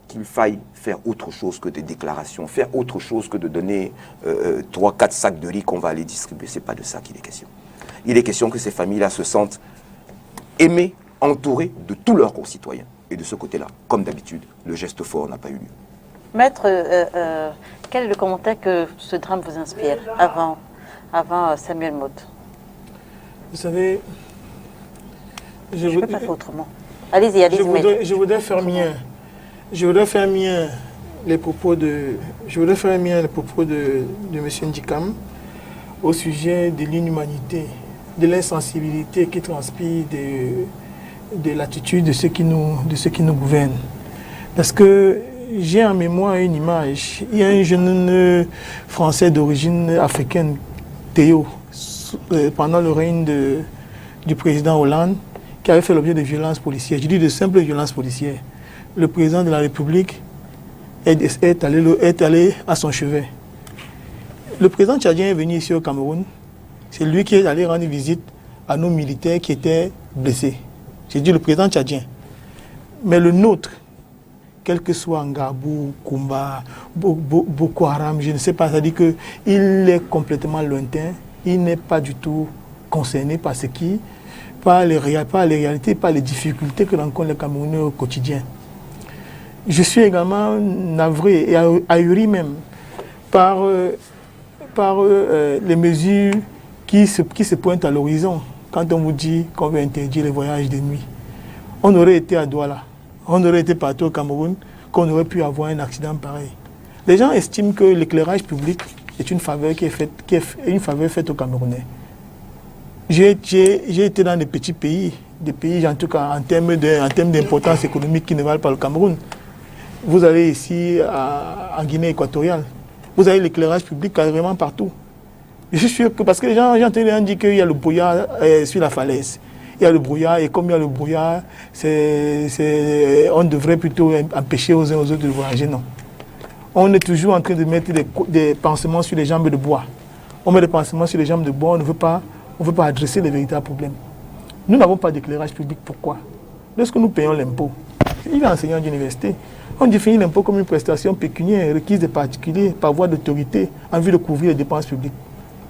qu'il faille faire autre chose que des déclarations, faire autre chose que de donner 3-4 sacs de riz qu'on va aller distribuer. Ce n'est pas de ça qu'il est question. Il est question que ces familles-là se sentent aimées, entourées de tous leurs concitoyens. Et de ce côté-là, comme d'habitude, le geste fort n'a pas eu lieu. Maître, quel est le commentaire que ce drame vous inspire avant Samuel Motte? Vous savez, je ne peux pas faire autrement. Allez-y, allez-y. Je voudrais faire mien. Je voudrais faire mien les propos de M. Ndikam au sujet de l'inhumanité, de l'insensibilité qui transpire de l'attitude de ceux qui nous gouvernent. Parce que j'ai en mémoire une image. Il y a un jeune Français d'origine africaine, Théo, pendant le règne du président Hollande, qui avait fait l'objet de violences policières. Je dis de simples violences policières. Le président de la République est allé à son chevet. Le président tchadien est venu ici au Cameroun. C'est lui qui est allé rendre visite à nos militaires qui étaient blessés. J'ai dit le président tchadien. Mais le nôtre, quel que soit Ngabou, Koumba, Boko Haram, je ne sais pas, ça dit qu'il est complètement lointain, il n'est pas du tout concerné par par les réalités, par les difficultés que rencontrent les Camerounais au quotidien. Je suis également navré et ahuri même par les mesures qui se pointent à l'horizon. Quand on vous dit qu'on veut interdire les voyages de nuit, on aurait été à Douala, on aurait été partout au Cameroun, qu'on aurait pu avoir un accident pareil. Les gens estiment que l'éclairage public est une faveur faite aux Camerounais. J'ai été dans des petits pays, en tout cas en termes d'importance économique qui ne valent pas le Cameroun. Vous allez ici en Guinée équatoriale, vous avez l'éclairage public carrément partout. Je suis sûr que, parce que les gens disent qu'il y a le brouillard sur la falaise. Il y a le brouillard, et comme il y a le brouillard, on devrait plutôt empêcher aux uns aux autres de voyager. Non. On est toujours en train de mettre des pansements sur les jambes de bois. On met des pansements sur les jambes de bois, on ne veut pas adresser les véritables problèmes. Nous n'avons pas d'éclairage public. Pourquoi? Lorsque nous payons l'impôt, il est enseignant d'université. On définit l'impôt comme une prestation pécuniaire requise des particuliers par voie d'autorité en vue de couvrir les dépenses publiques.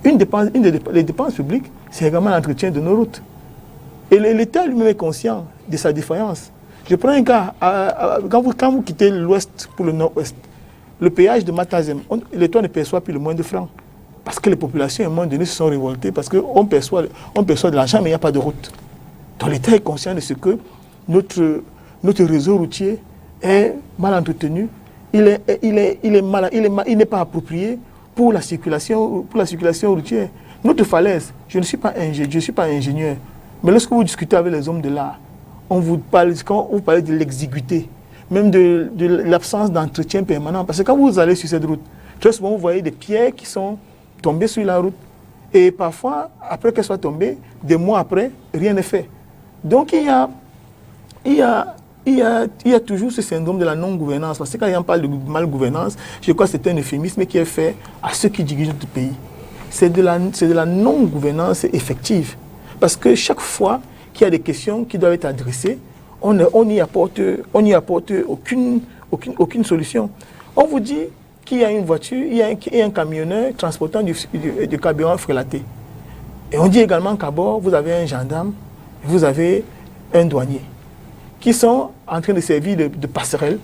Les dépenses publiques, c'est également l'entretien de nos routes. Et l'État lui-même est conscient de sa défaillance. Je prends un cas, quand vous quittez l'ouest pour le nord-ouest, le péage de Matazem, l'État ne perçoit plus le moins de francs. Parce que les populations, à un moment donné, se sont révoltées parce qu'on perçoit de l'argent, mais il n'y a pas de route. Donc l'État est conscient de ce que notre réseau routier est mal entretenu, il n'est pas approprié pour la circulation routière. Notre falaise, je ne suis pas ingénieur, mais lorsque vous discutez avec les hommes de l'art, quand vous parlez de l'exiguïté, même de l'absence d'entretien permanent, parce que quand vous allez sur cette route, très souvent vous voyez des pierres qui sont tombées sur la route, et parfois, après qu'elles soient tombées, des mois après, rien n'est fait. Donc il y a toujours ce syndrome de la non-gouvernance, parce que quand on parle de mal-gouvernance, je crois que c'est un euphémisme qui est fait à ceux qui dirigent notre pays. C'est de la non-gouvernance effective. Parce que chaque fois qu'il y a des questions qui doivent être adressées, on n'y apporte aucune solution. On vous dit qu'il y a une voiture, il y a un camionneur transportant du carburant frélaté. Et on dit également qu'à bord, vous avez un gendarme, vous avez un douanier, qui sont en train de servir de passerelle,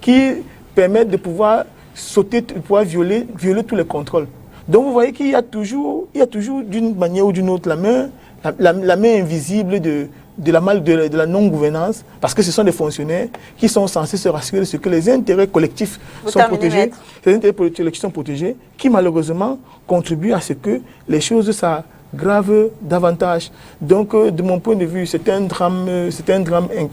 qui permettent de pouvoir sauter, de pouvoir violer tous les contrôles. Donc vous voyez qu'il y a toujours d'une manière ou d'une autre la main invisible de la non-gouvernance, parce que ce sont des fonctionnaires qui sont censés se rassurer de ce que les intérêts collectifs sont protégés, les intérêts collectifs sont protégés, qui malheureusement contribuent à ce que les choses s'aggravent davantage. Donc de mon point de vue, c'est un drame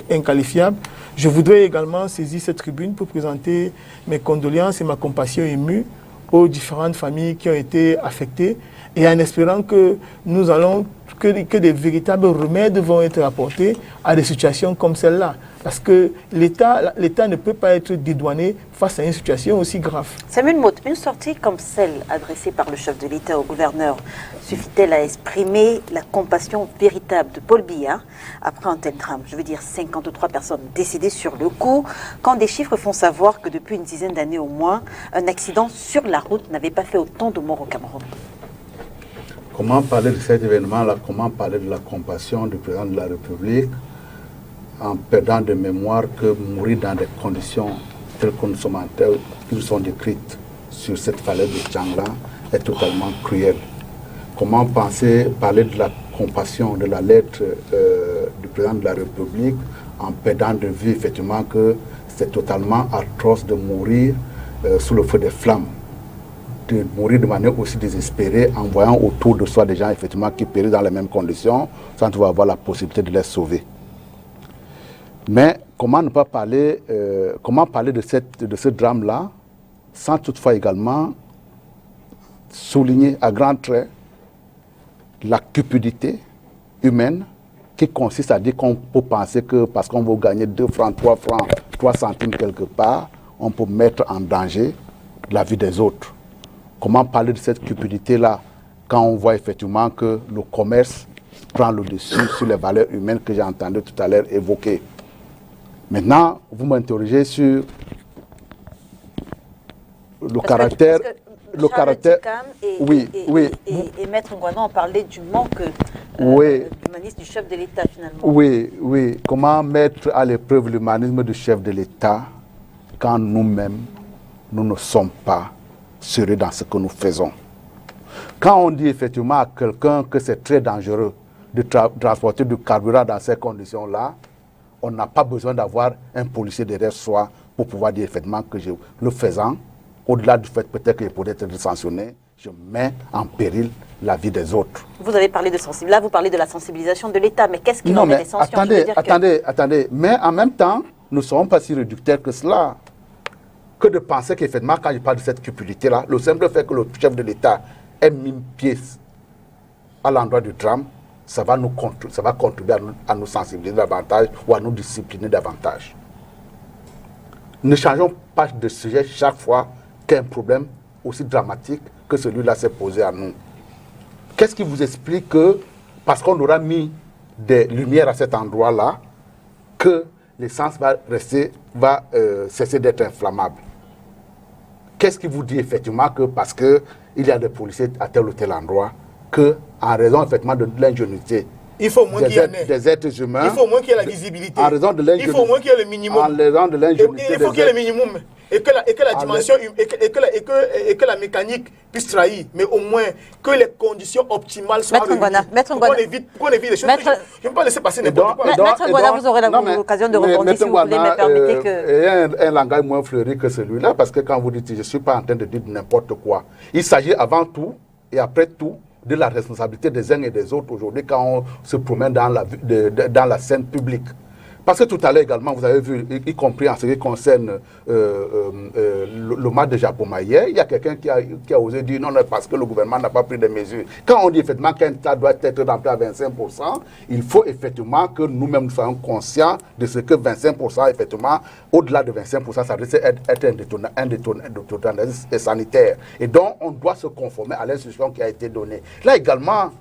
inqualifiable. Je voudrais également saisir cette tribune pour présenter mes condoléances et ma compassion émue aux différentes familles qui ont été affectées, et en espérant que nous allons, que des véritables remèdes vont être apportés à des situations comme celle-là. Parce que l'État ne peut pas être dédouané face à une situation aussi grave. Samuel Motte, une sortie comme celle adressée par le chef de l'État au gouverneur suffit-elle à exprimer la compassion véritable de Paul Biya après un tel drame? Je veux dire 53 personnes décédées sur le coup, quand des chiffres font savoir que depuis une dizaine d'années au moins, un accident sur la route n'avait pas fait autant de morts au Cameroun. Comment parler de cet événement-là? Comment parler de la compassion du président de la République en perdant de mémoire que mourir dans des conditions telles que nous sont décrites sur cette falaise de Tchangla est totalement cruel? Comment parler de la compassion de la lettre du président de la République en perdant de vue effectivement que c'est totalement atroce de mourir sous le feu des flammes, de mourir de manière aussi désespérée en voyant autour de soi des gens effectivement qui périssent dans les mêmes conditions sans pouvoir avoir la possibilité de les sauver. Mais comment ne pas parler, de ce drame-là sans toutefois également souligner à grands traits la cupidité humaine qui consiste à dire qu'on peut penser que parce qu'on veut gagner 2 francs, 3 centimes quelque part, on peut mettre en danger la vie des autres. Comment parler de cette cupidité-là quand on voit effectivement que le commerce prend le dessus sur les valeurs humaines que j'ai entendu tout à l'heure évoquer? Maintenant, vous m'interrogez sur le caractère... Oui. Et Maître Ngouano ont parlé du manque d'humanisme du chef de l'État finalement. Oui. Comment mettre à l'épreuve l'humanisme du chef de l'État quand nous-mêmes, nous ne sommes pas sérieux dans ce que nous faisons? Quand on dit effectivement à quelqu'un que c'est très dangereux de transporter du carburant dans ces conditions-là, on n'a pas besoin d'avoir un policier derrière soi pour pouvoir dire effectivement que le faisant, au-delà du fait peut-être qu'il pourrait être sanctionné, je mets en péril la vie des autres. Vous avez parlé de sensibilisation. Là, vous parlez de la sensibilisation de l'État, mais qu'est-ce qui en est les sanctions? Attendez. Mais en même temps, nous ne serons pas si réducteurs que cela. Que de penser qu'effectivement, quand je parle de cette cupidité-là, le simple fait que le chef de l'État ait mis pied à l'endroit du drame, ça va contribuer à nous sensibiliser davantage ou à nous discipliner davantage. Ne changeons pas de sujet chaque fois qu'un problème aussi dramatique que celui-là s'est posé à nous. Qu'est-ce qui vous explique que, parce qu'on aura mis des lumières à cet endroit-là, que l'essence va cesser d'être inflammable? Qu'est-ce qui vous dit effectivement que parce qu'il y a des policiers à tel ou tel endroit, que en raison effectivement de l'ingénuité il faut au moins qu'il y ait des êtres humains, il faut au moins qu'il y ait la visibilité, en raison de l'ingénuité, il faut au moins qu'il y ait le minimum, en raison de l'ingénuité, il faut qu'il y ait le minimum. et que la dimension et que la mécanique puisse trahir, mais au moins que les conditions optimales soient Maître Ngwana, qu'on évite les choses. Je ne vais pas laisser passer n'importe quoi. Maître Ngwana, vous aurez l'occasion de répondre si vous voulez, mais permettez que... Il y a un langage moins fleuri que celui-là, parce que quand vous dites, je ne suis pas en train de dire n'importe quoi, il s'agit avant tout et après tout de la responsabilité des uns et des autres aujourd'hui quand on se promène dans la scène publique. Parce que tout à l'heure également, vous avez vu, y compris en ce qui concerne le match de Japoma hier, il y a quelqu'un qui a osé dire non, parce que le gouvernement n'a pas pris de mesures. Quand on dit effectivement qu'un tas doit être rempli à 25%, il faut effectivement que nous-mêmes nous soyons conscients de ce que 25%, effectivement, au-delà de 25%, ça risque d'être un détonateur sanitaire. Et donc, on doit se conformer à l'instruction qui a été donnée. Là également,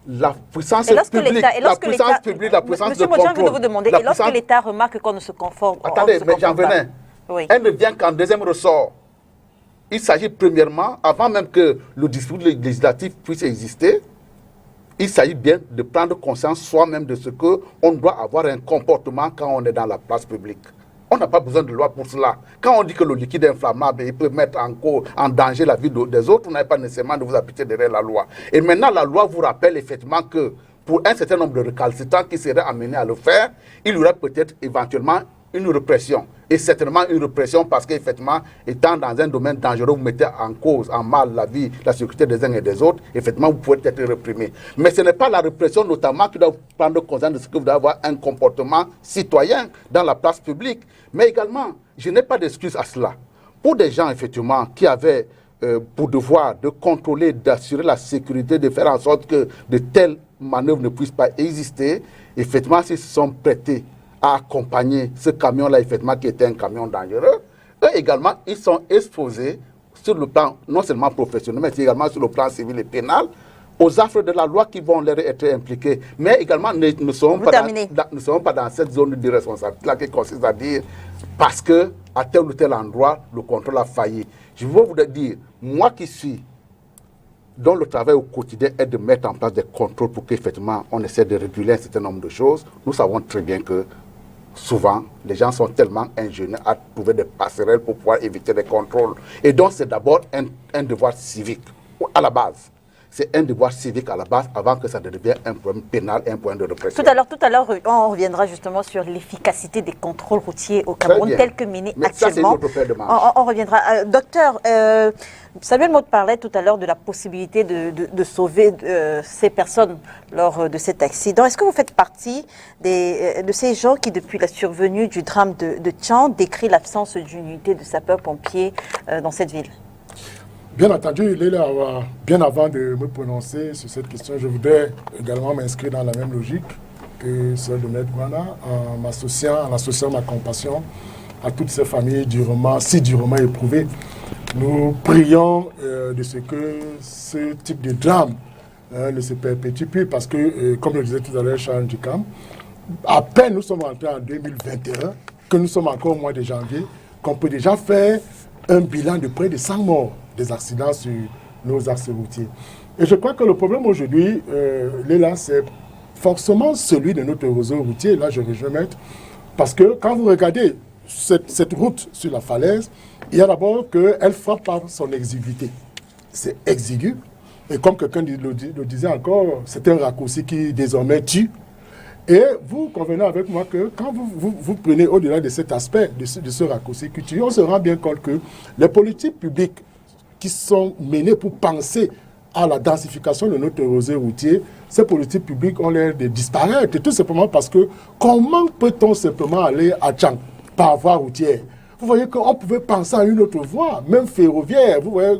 la puissance publique, la puissance de contrôle. Monsieur Modjan, je vous demander, et lorsque l'État remarque qu'on ne se conforme pas... Attendez, mais j'en venais. Oui. Elle ne vient qu'en deuxième ressort. Il s'agit premièrement, avant même que le dispositif législatif puisse exister, il s'agit bien de prendre conscience soi-même de ce qu'on doit avoir un comportement quand on est dans la place publique. On n'a pas besoin de loi pour cela. Quand on dit que le liquide inflammable il peut mettre en danger la vie des autres, on n'a pas nécessairement de vous appliquer derrière la loi. Et maintenant, la loi vous rappelle effectivement que pour un certain nombre de récalcitrants qui seraient amenés à le faire, il y aurait peut-être éventuellement une répression. Et certainement une répression parce qu'effectivement, étant dans un domaine dangereux, vous mettez en cause, en mal la vie, la sécurité des uns et des autres, effectivement, vous pouvez être réprimé. Mais ce n'est pas la répression notamment qui doit prendre conscience de ce que vous devez avoir un comportement citoyen dans la place publique. Mais également, je n'ai pas d'excuse à cela. Pour des gens, effectivement, qui avaient pour devoir de contrôler, d'assurer la sécurité, de faire en sorte que de telles manœuvres ne puissent pas exister, effectivement, s'ils se sont prêtés à accompagner ce camion-là, effectivement, qui était un camion dangereux, eux également, ils sont exposés sur le plan non seulement professionnel, mais également sur le plan civil et pénal, aux affres de la loi qui vont leur être impliquées. Mais également, ne seront pas dans cette zone de responsabilité-là qui consiste à dire parce que à tel ou tel endroit, le contrôle a failli. Je veux vous dire, moi qui suis, dont le travail au quotidien est de mettre en place des contrôles pour qu'effectivement on essaie de réguler un certain nombre de choses, nous savons très bien que souvent, les gens sont tellement ingénieux à trouver des passerelles pour pouvoir éviter les contrôles. Et donc, c'est d'abord un devoir civique, à la base. C'est un devoir civique à la base avant que ça devienne un problème pénal et un point de répression. Tout à l'heure, on reviendra justement sur l'efficacité des contrôles routiers au Cameroun, tel que mené actuellement. On reviendra. Docteur, Samuel Motte parlait tout à l'heure de la possibilité de sauver ces personnes lors de cet accident. Est-ce que vous faites partie de ces gens qui, depuis la survenue du drame de Tchan, décrit l'absence d'une unité de sapeurs-pompiers dans cette ville? Bien entendu, Léla, bien avant de me prononcer sur cette question, je voudrais également m'inscrire dans la même logique que celle de Maître Ngwana, en associant ma compassion à toutes ces familles si durement éprouvées. Nous prions de ce que ce type de drame ne se perpétue plus, parce que, comme le disait tout à l'heure Charles Dukam, à peine nous sommes entrés en 2021, que nous sommes encore au mois de janvier, qu'on peut déjà faire un bilan de près de 100 morts des accidents sur nos axes routiers. Et je crois que le problème aujourd'hui, Léla, c'est forcément celui de notre réseau routier. Là, je rejoins Maître, parce que quand vous regardez cette route sur la falaise, il y a d'abord qu'elle frappe par son exiguïté. C'est exigu. Et comme quelqu'un le disait encore, c'est un raccourci qui désormais tue. Et vous convenez avec moi que quand vous prenez au-delà de cet aspect, de ce raccourci qui tue, on se rend bien compte que les politiques publiques qui sont menées pour penser à la densification de notre réseau routier, ces politiques publiques ont l'air de disparaître. Tout simplement parce que comment peut-on simplement aller à Tchang par voie routière? Vous voyez qu'on pouvait penser à une autre voie, même ferroviaire, vous voyez,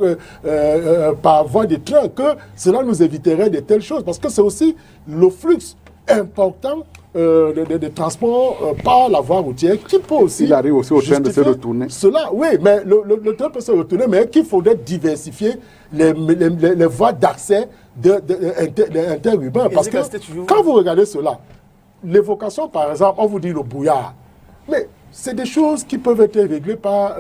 par voie de train, que cela nous éviterait de telles choses. Parce que c'est aussi le flux important de transport par la voie routière qui peut aussi... Il arrive aussi au train de se retourner. Cela, oui, mais le train peut se retourner, mais qu'il faudrait diversifier les voies d'accès interurbains. Parce que quand vous regardez cela, l'évocation, par exemple, on vous dit le brouillard, mais c'est des choses qui peuvent être réglées par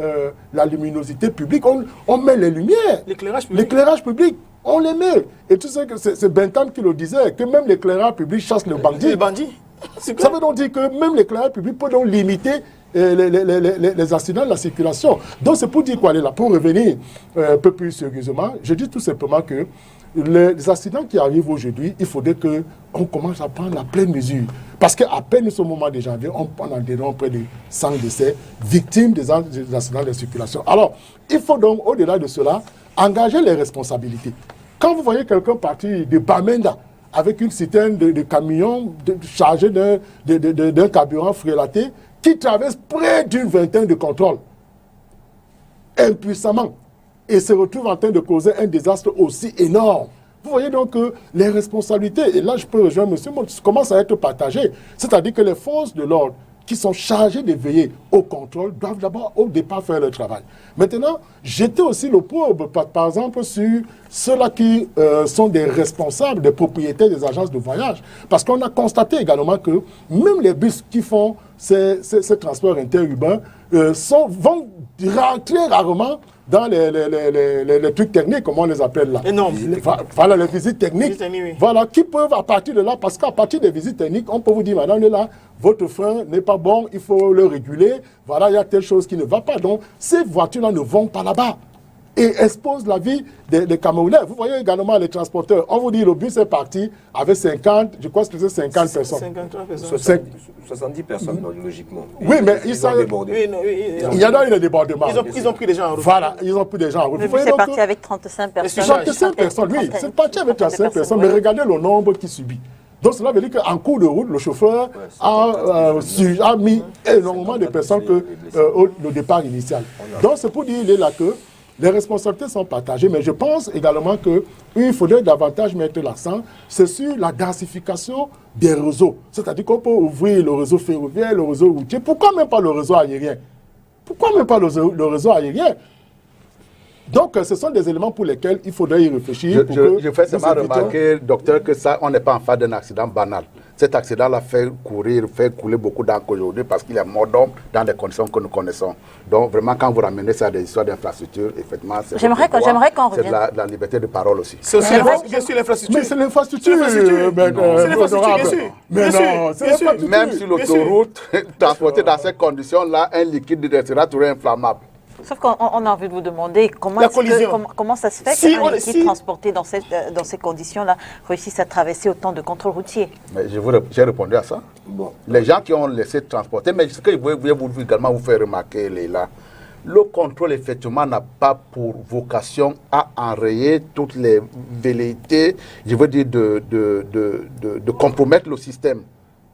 la luminosité publique. On met les lumières. L'éclairage public. On les met. Et tu sais que c'est Bentham qui le disait, que même l'éclairage public chasse le bandit. Les bandits. Ça veut donc dire que même l'éclairage public peut donc limiter les accidents de la circulation. Donc c'est pour dire quoi, là, pour revenir un peu plus sérieusement, je dis tout simplement que les accidents qui arrivent aujourd'hui, il faudrait qu'on commence à prendre la pleine mesure. Parce qu'à peine ce moment de janvier, on prend environ près de 100 décès victimes des accidents de circulation. Alors, il faut donc, au-delà de cela, engager les responsabilités. Quand vous voyez quelqu'un partir de Bamenda avec une citerne de camions chargés d'un carburant frélaté qui traverse près d'une vingtaine de contrôles, impuissamment, et se retrouve en train de causer un désastre aussi énorme. Vous voyez donc que les responsabilités, et là je peux rejoindre M. Mott, commencent à être partagées. C'est-à-dire que les forces de l'ordre qui sont chargées de veiller au contrôle doivent d'abord au départ faire leur travail. Maintenant, jeter aussi l'opprobre, par exemple, sur ceux-là qui sont des responsables, des propriétaires des agences de voyage. Parce qu'on a constaté également que même les bus qui font ces transports interurbains vont rentrer rarement dans les trucs techniques, comme on les appelle là. Énorme. Voilà, les visites techniques. Oui. Voilà, qui peuvent à partir de là, parce qu'à partir des visites techniques, on peut vous dire, madame, là, votre frein n'est pas bon, il faut le réguler. Voilà, il y a telle chose qui ne va pas. Donc, ces voitures-là ne vont pas là-bas et exposent la vie des Camerounais. Vous voyez également les transporteurs. On vous dit, le bus est parti avec 50, je crois que c'est 50 personnes. 53 personnes. 70 personnes, logiquement. Oui, mais il y en a eu des débordements. Ils ont pris des gens en route. Voilà, ils ont pris des gens en route. Le bus est parti avec 35 personnes. 35 personnes, oui. C'est parti avec 35 personnes, mais regardez le nombre qui subit. Donc cela veut dire qu'en cours de route, le chauffeur a mis énormément de personnes au départ initial. Donc c'est pour dire là que les responsabilités sont partagées, mais je pense également qu'il faudrait davantage mettre l'accent, c'est sur la densification des réseaux. C'est-à-dire qu'on peut ouvrir le réseau ferroviaire, le réseau routier. Pourquoi même pas le réseau aérien? Pourquoi même pas le réseau aérien? Donc, ce sont des éléments pour lesquels il faudrait y réfléchir. Je fais seulement remarquer, docteur, que ça, on n'est pas en face d'un accident banal. Cet accident-là fait couler beaucoup d'encre aujourd'hui parce qu'il y a mort d'hommes dans des conditions que nous connaissons. Donc, vraiment, quand vous ramenez ça à des histoires d'infrastructure, effectivement, c'est j'aimerais qu'on revienne. C'est la liberté de parole aussi. C'est aussi bien sûr l'infrastructure. Mais c'est l'infrastructure. C'est l'infrastructure, bien sûr. Mais non, c'est l'infrastructure. Même sur l'autoroute, transporter dans ces conditions-là, un liquide restera toujours inflammable. Sauf qu'on a envie de vous demander comment ça se fait qu'un liquide transporté dans ces conditions-là réussisse à traverser autant de contrôles routiers. Mais j'ai répondu à ça. Bon. Les gens qui ont laissé transporter, mais ce que je voulais également vous faire remarquer, Léla, le contrôle, effectivement, n'a pas pour vocation à enrayer toutes les velléités, je veux dire, de compromettre le système.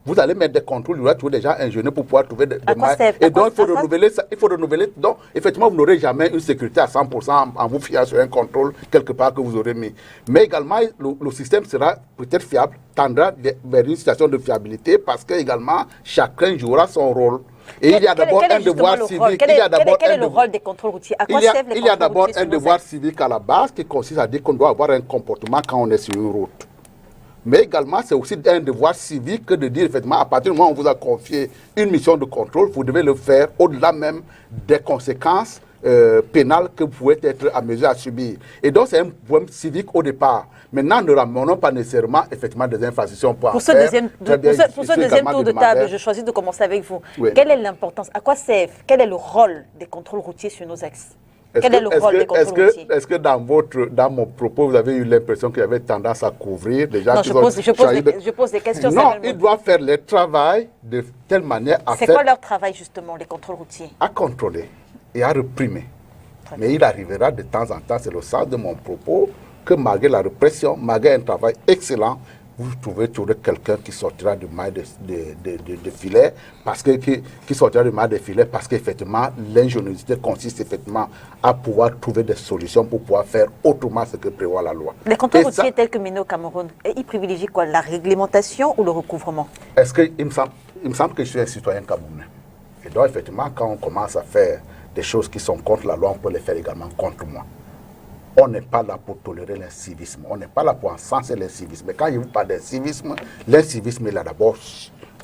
Vous allez mettre des contrôles, il y aura toujours des gens ingénieux pour pouvoir trouver des mailles. Et donc, il faut renouveler. Donc, effectivement, vous n'aurez jamais une sécurité à 100% en vous fiant sur un contrôle quelque part que vous aurez mis. Mais également, le système sera peut-être fiable, tendra vers une situation de fiabilité parce que également, chacun jouera son rôle. Et il y a d'abord un devoir civique. Quel est le rôle des contrôles routiers? À quoi servent les contrôles routiers? Il y a d'abord un devoir civique à la base qui consiste à dire qu'on doit avoir un comportement quand on est sur une route. Mais également, c'est aussi un devoir civique que de dire, effectivement, à partir du moment où on vous a confié une mission de contrôle, vous devez le faire au-delà même des conséquences pénales que vous pouvez être à mesure à subir. Et donc, c'est un problème civique au départ. Maintenant, ne ramenons pas nécessairement, effectivement, des infractions pour ce deuxième tour de table, je choisis de commencer avec vous. Oui. Quelle est l'importance? À quoi servent? Quel est le rôle des contrôles routiers sur nos axes? Quel est le rôle des contrôles routiers? Est-ce que dans mon propos, vous avez eu l'impression qu'il y avait tendance à couvrir des gens qui je pose des questions. Non, ils doivent faire leur travail de telle manière à faire... C'est quoi leur travail, justement, les contrôles routiers? À contrôler et à réprimer. Mais il arrivera de temps en temps, c'est le sens de mon propos, que malgré la répression, malgré un travail excellent, vous trouvez toujours quelqu'un qui sortira du maille de filet, parce que qui sortira du maille de filet parce qu'effectivement, l'ingéniosité consiste effectivement à pouvoir trouver des solutions pour pouvoir faire autrement ce que prévoit la loi. Les contrôles routiers tels que menés au Cameroun, ils privilégient quoi? La réglementation ou le recouvrement? Il me semble que je suis un citoyen camerounais. Et donc, effectivement, quand on commence à faire des choses qui sont contre la loi, on peut les faire également contre moi. On n'est pas là pour tolérer l'incivisme. On n'est pas là pour encenser l'incivisme. Mais quand je vous parle d'incivisme, l'incivisme est là d'abord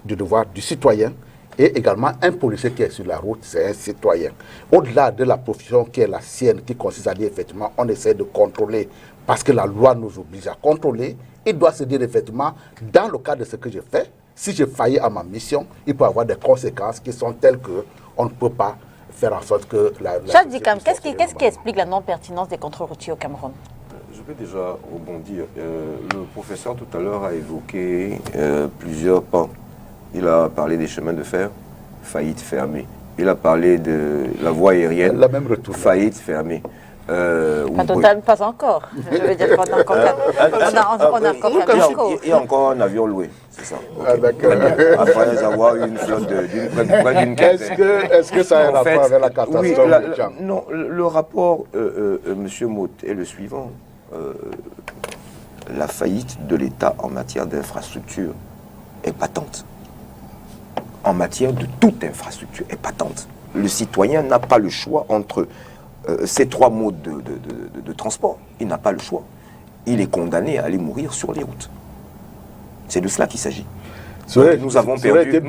du devoir du citoyen et également un policier qui est sur la route, c'est un citoyen. Au-delà de la profession qui est la sienne, qui consiste à dire effectivement, on essaie de contrôler parce que la loi nous oblige à contrôler, il doit se dire effectivement, dans le cadre de ce que je fais, si je faillis à ma mission, il peut y avoir des conséquences qui sont telles que on ne peut pas faire en sorte que la... Charles Dikam, qu'est-ce qui explique la non-pertinence des contrôles routiers au Cameroun? Je vais déjà rebondir. Le professeur tout à l'heure a évoqué plusieurs pans. Il a parlé des chemins de fer, faillite fermée. Il a parlé de la voie aérienne, faillite fermée. Pas encore. Je veux dire qu'on a encore il y a encore un avion loué, c'est ça. Okay. Après avoir une flotte d'une Est-ce que ça a un rapport avec la catastrophe? Non, le rapport, Monsieur Mot, est le suivant. La faillite de l'État en matière d'infrastructure est patente. En matière de toute infrastructure est patente. Le citoyen n'a pas le choix entre ces trois modes de transport. Il n'a pas le choix. Il est condamné à aller mourir sur les routes. C'est de cela qu'il s'agit. Nous avons perdu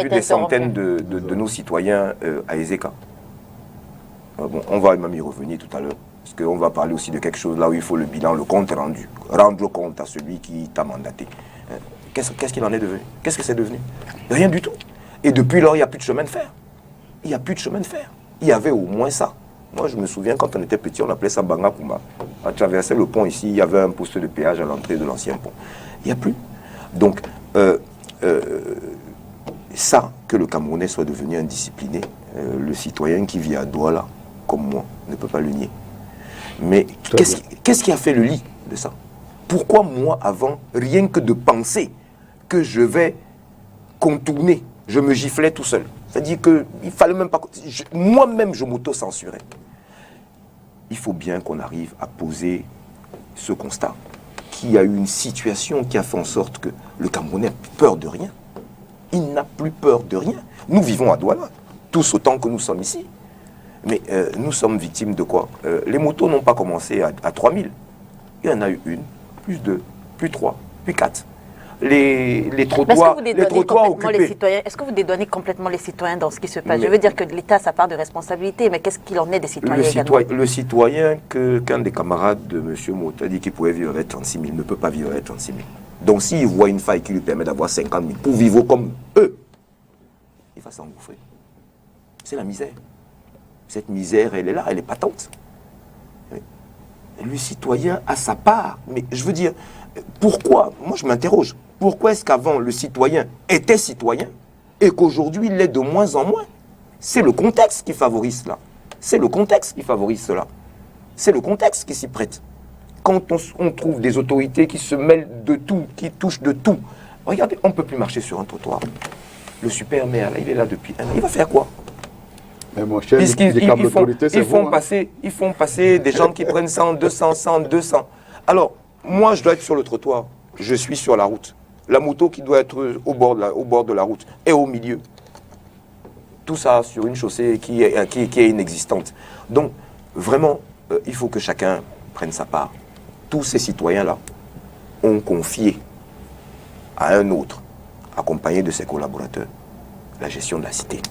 des centaines de nos citoyens à Ezeka. Bon, on va même y revenir tout à l'heure, parce qu'on va parler aussi de quelque chose là où il faut le bilan, le compte rendu. Rendre compte à celui qui t'a mandaté. Qu'est-ce qu'il en est devenu? Qu'est-ce que c'est devenu? Rien du tout. Et depuis lors, il n'y a plus de chemin de fer. Il n'y a plus de chemin de fer. Il y avait au moins ça. Moi, je me souviens, quand on était petit, on appelait ça Banga Kumba. On traversait le pont ici, il y avait un poste de péage à l'entrée de l'ancien pont. Il n'y a plus. Donc, ça, que le Camerounais soit devenu indiscipliné, le citoyen qui vit à Douala, comme moi, ne peut pas le nier. Mais qu'est-ce qui a fait le lit de ça? Pourquoi moi, avant, rien que de penser que je vais contourner, je me giflais tout seul? C'est-à-dire qu'il ne fallait même pas... Moi-même, je m'auto-censurais. Il faut bien qu'on arrive à poser ce constat, qu'il y a eu une situation qui a fait en sorte que le Camerounais n'a plus peur de rien. Il n'a plus peur de rien. Nous vivons à Douala, tous autant que nous sommes ici. Mais nous sommes victimes de quoi? Les motos n'ont pas commencé à 3000. Il y en a eu une, plus deux, plus trois, puis quatre. Les trottoirs occupés. Est-ce que vous dédouanez complètement les citoyens dans ce qui se passe? Je veux dire que l'État a sa part de responsabilité, mais qu'est-ce qu'il en est des citoyens également? Le citoyen qu'un des camarades de M. Mot a dit qu'il pouvait vivre avec 36 000 ne peut pas vivre avec 36 000. Donc s'il voit une faille qui lui permet d'avoir 50 000 pour vivre comme eux, il va s'engouffrer. C'est la misère. Cette misère, elle est là, elle est patente. Le citoyen a sa part. Mais je veux dire, pourquoi? Moi, je m'interroge. Pourquoi est-ce qu'avant, le citoyen était citoyen et qu'aujourd'hui, il l'est de moins en moins? C'est le contexte qui favorise cela. C'est le contexte qui favorise cela. C'est le contexte qui s'y prête. Quand on trouve des autorités qui se mêlent de tout, qui touchent de tout. Regardez, on ne peut plus marcher sur un trottoir. Le super maire, là, il est là depuis un an. Il va faire quoi? Mais mon cher, ils font passer des gens qui prennent 100, 200, 100, 200. Alors, moi, je dois être sur le trottoir. Je suis sur la route. La moto qui doit être au bord de la route est au milieu. Tout ça sur une chaussée qui est inexistante. Donc, vraiment, il faut que chacun prenne sa part. Tous ces citoyens-là ont confié à un autre, accompagné de ses collaborateurs, la gestion de la cité.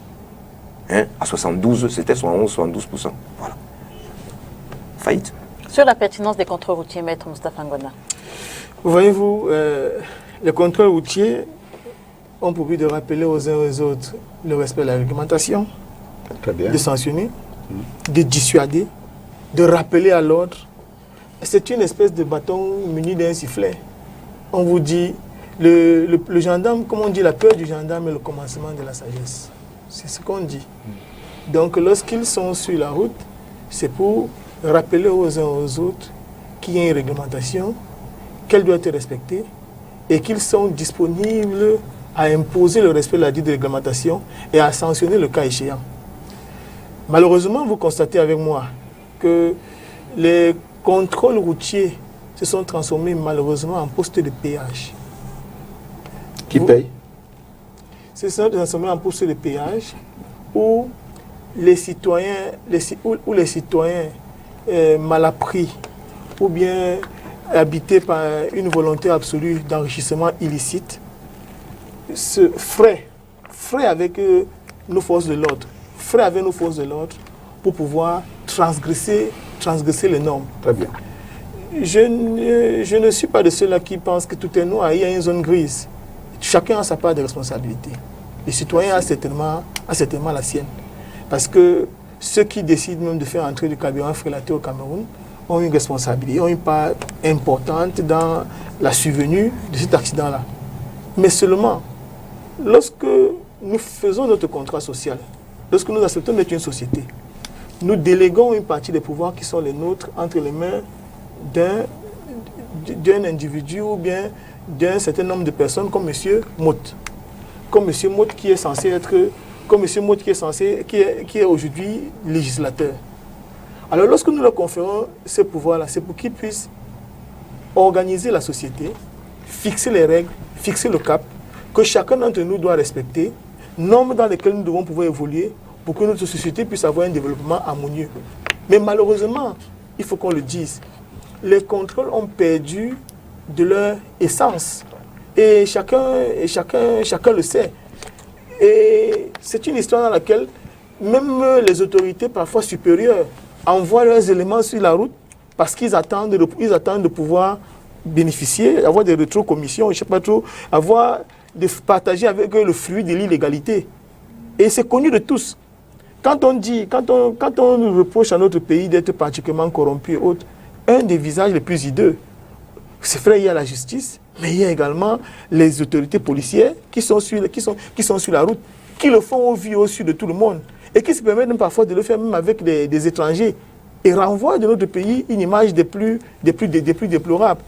À 72, c'était 71-72%. Voilà. Faillite. Sur la pertinence des contrôles routiers, Maître Moustapha Ngona. Voyez-vous, les contrôles routiers ont pour but de rappeler aux uns et aux autres le respect de la réglementation, de sanctionner, de dissuader, de rappeler à l'ordre. C'est une espèce de bâton muni d'un sifflet. On vous dit, le gendarme, comme on dit, la peur du gendarme est le commencement de la sagesse. C'est ce qu'on dit. Donc lorsqu'ils sont sur la route, c'est pour rappeler aux uns aux autres qu'il y a une réglementation, qu'elle doit être respectée et qu'ils sont disponibles à imposer le respect de la dite réglementation et à sanctionner le cas échéant. Malheureusement, vous constatez avec moi que les contrôles routiers se sont transformés malheureusement en postes de péage. Qui paye? Se sont transformés en postes de péage où les citoyens, mal appris ou bien habités par une volonté absolue d'enrichissement illicite se fraient avec nos forces de l'ordre, pour pouvoir transgresser les normes. Très bien. Je ne suis pas de ceux-là qui pensent que tout est noir. Il y a une zone grise. chacun a sa part de responsabilité. Le citoyen a certainement la sienne. Parce que ceux qui décident même de faire entrer du carburant frélaté au Cameroun ont une responsabilité, ont une part importante dans la survenue de cet accident-là. Mais seulement, lorsque nous faisons notre contrat social, lorsque nous acceptons d'être une société, nous déléguons une partie des pouvoirs qui sont les nôtres entre les mains d'un individu ou bien d'un certain nombre de personnes comme M. Motte. Comme M. Motte qui est censé être, comme M. Motte qui est aujourd'hui législateur. Alors lorsque nous leur conférons ces pouvoirs-là, c'est pour qu'ils puissent organiser la société, fixer les règles, fixer le cap, que chacun d'entre nous doit respecter, normes dans lesquelles nous devons pouvoir évoluer pour que notre société puisse avoir un développement harmonieux. Mais malheureusement, il faut qu'on le dise, les contrôles ont perdu de leur essence. Et chacun le sait. Et c'est une histoire dans laquelle même les autorités parfois supérieures envoient leurs éléments sur la route parce qu'ils attendent de pouvoir bénéficier, avoir des rétrocommissions, je ne sais pas trop, de partager avec eux le fruit de l'illégalité. Et c'est connu de tous. Quand on reproche à notre pays d'être particulièrement corrompu et autres, un des visages les plus hideux, c'est vrai, il y a la justice, mais il y a également les autorités policières qui sont sur la route, qui le font au vu et au su de tout le monde, et qui se permettent même parfois de le faire même avec des étrangers, et renvoient de notre pays une image des plus déplorables.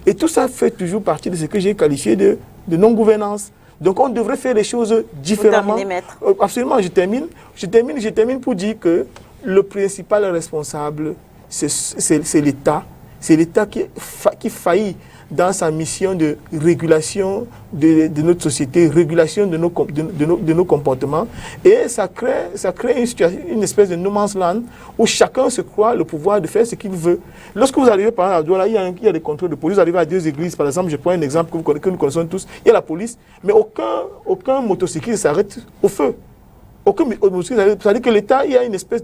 Et tout ça fait toujours partie de ce que j'ai qualifié de non-gouvernance. Donc on devrait faire les choses différemment. Vous terminez, maître. Absolument, je termine pour dire que le principal responsable, c'est l'État. C'est l'État qui faillit dans sa mission de régulation de notre société, régulation de nos comportements. Et ça crée une espèce de no man's land où chacun se croit le pouvoir de faire ce qu'il veut. Lorsque vous arrivez par exemple à Douala, il y a des contrôles de police. Vous arrivez à 2 églises, par exemple, je prends un exemple que nous connaissons tous. Il y a la police, mais aucun motocycliste s'arrête au feu. C'est-à-dire que l'État, il y a une espèce,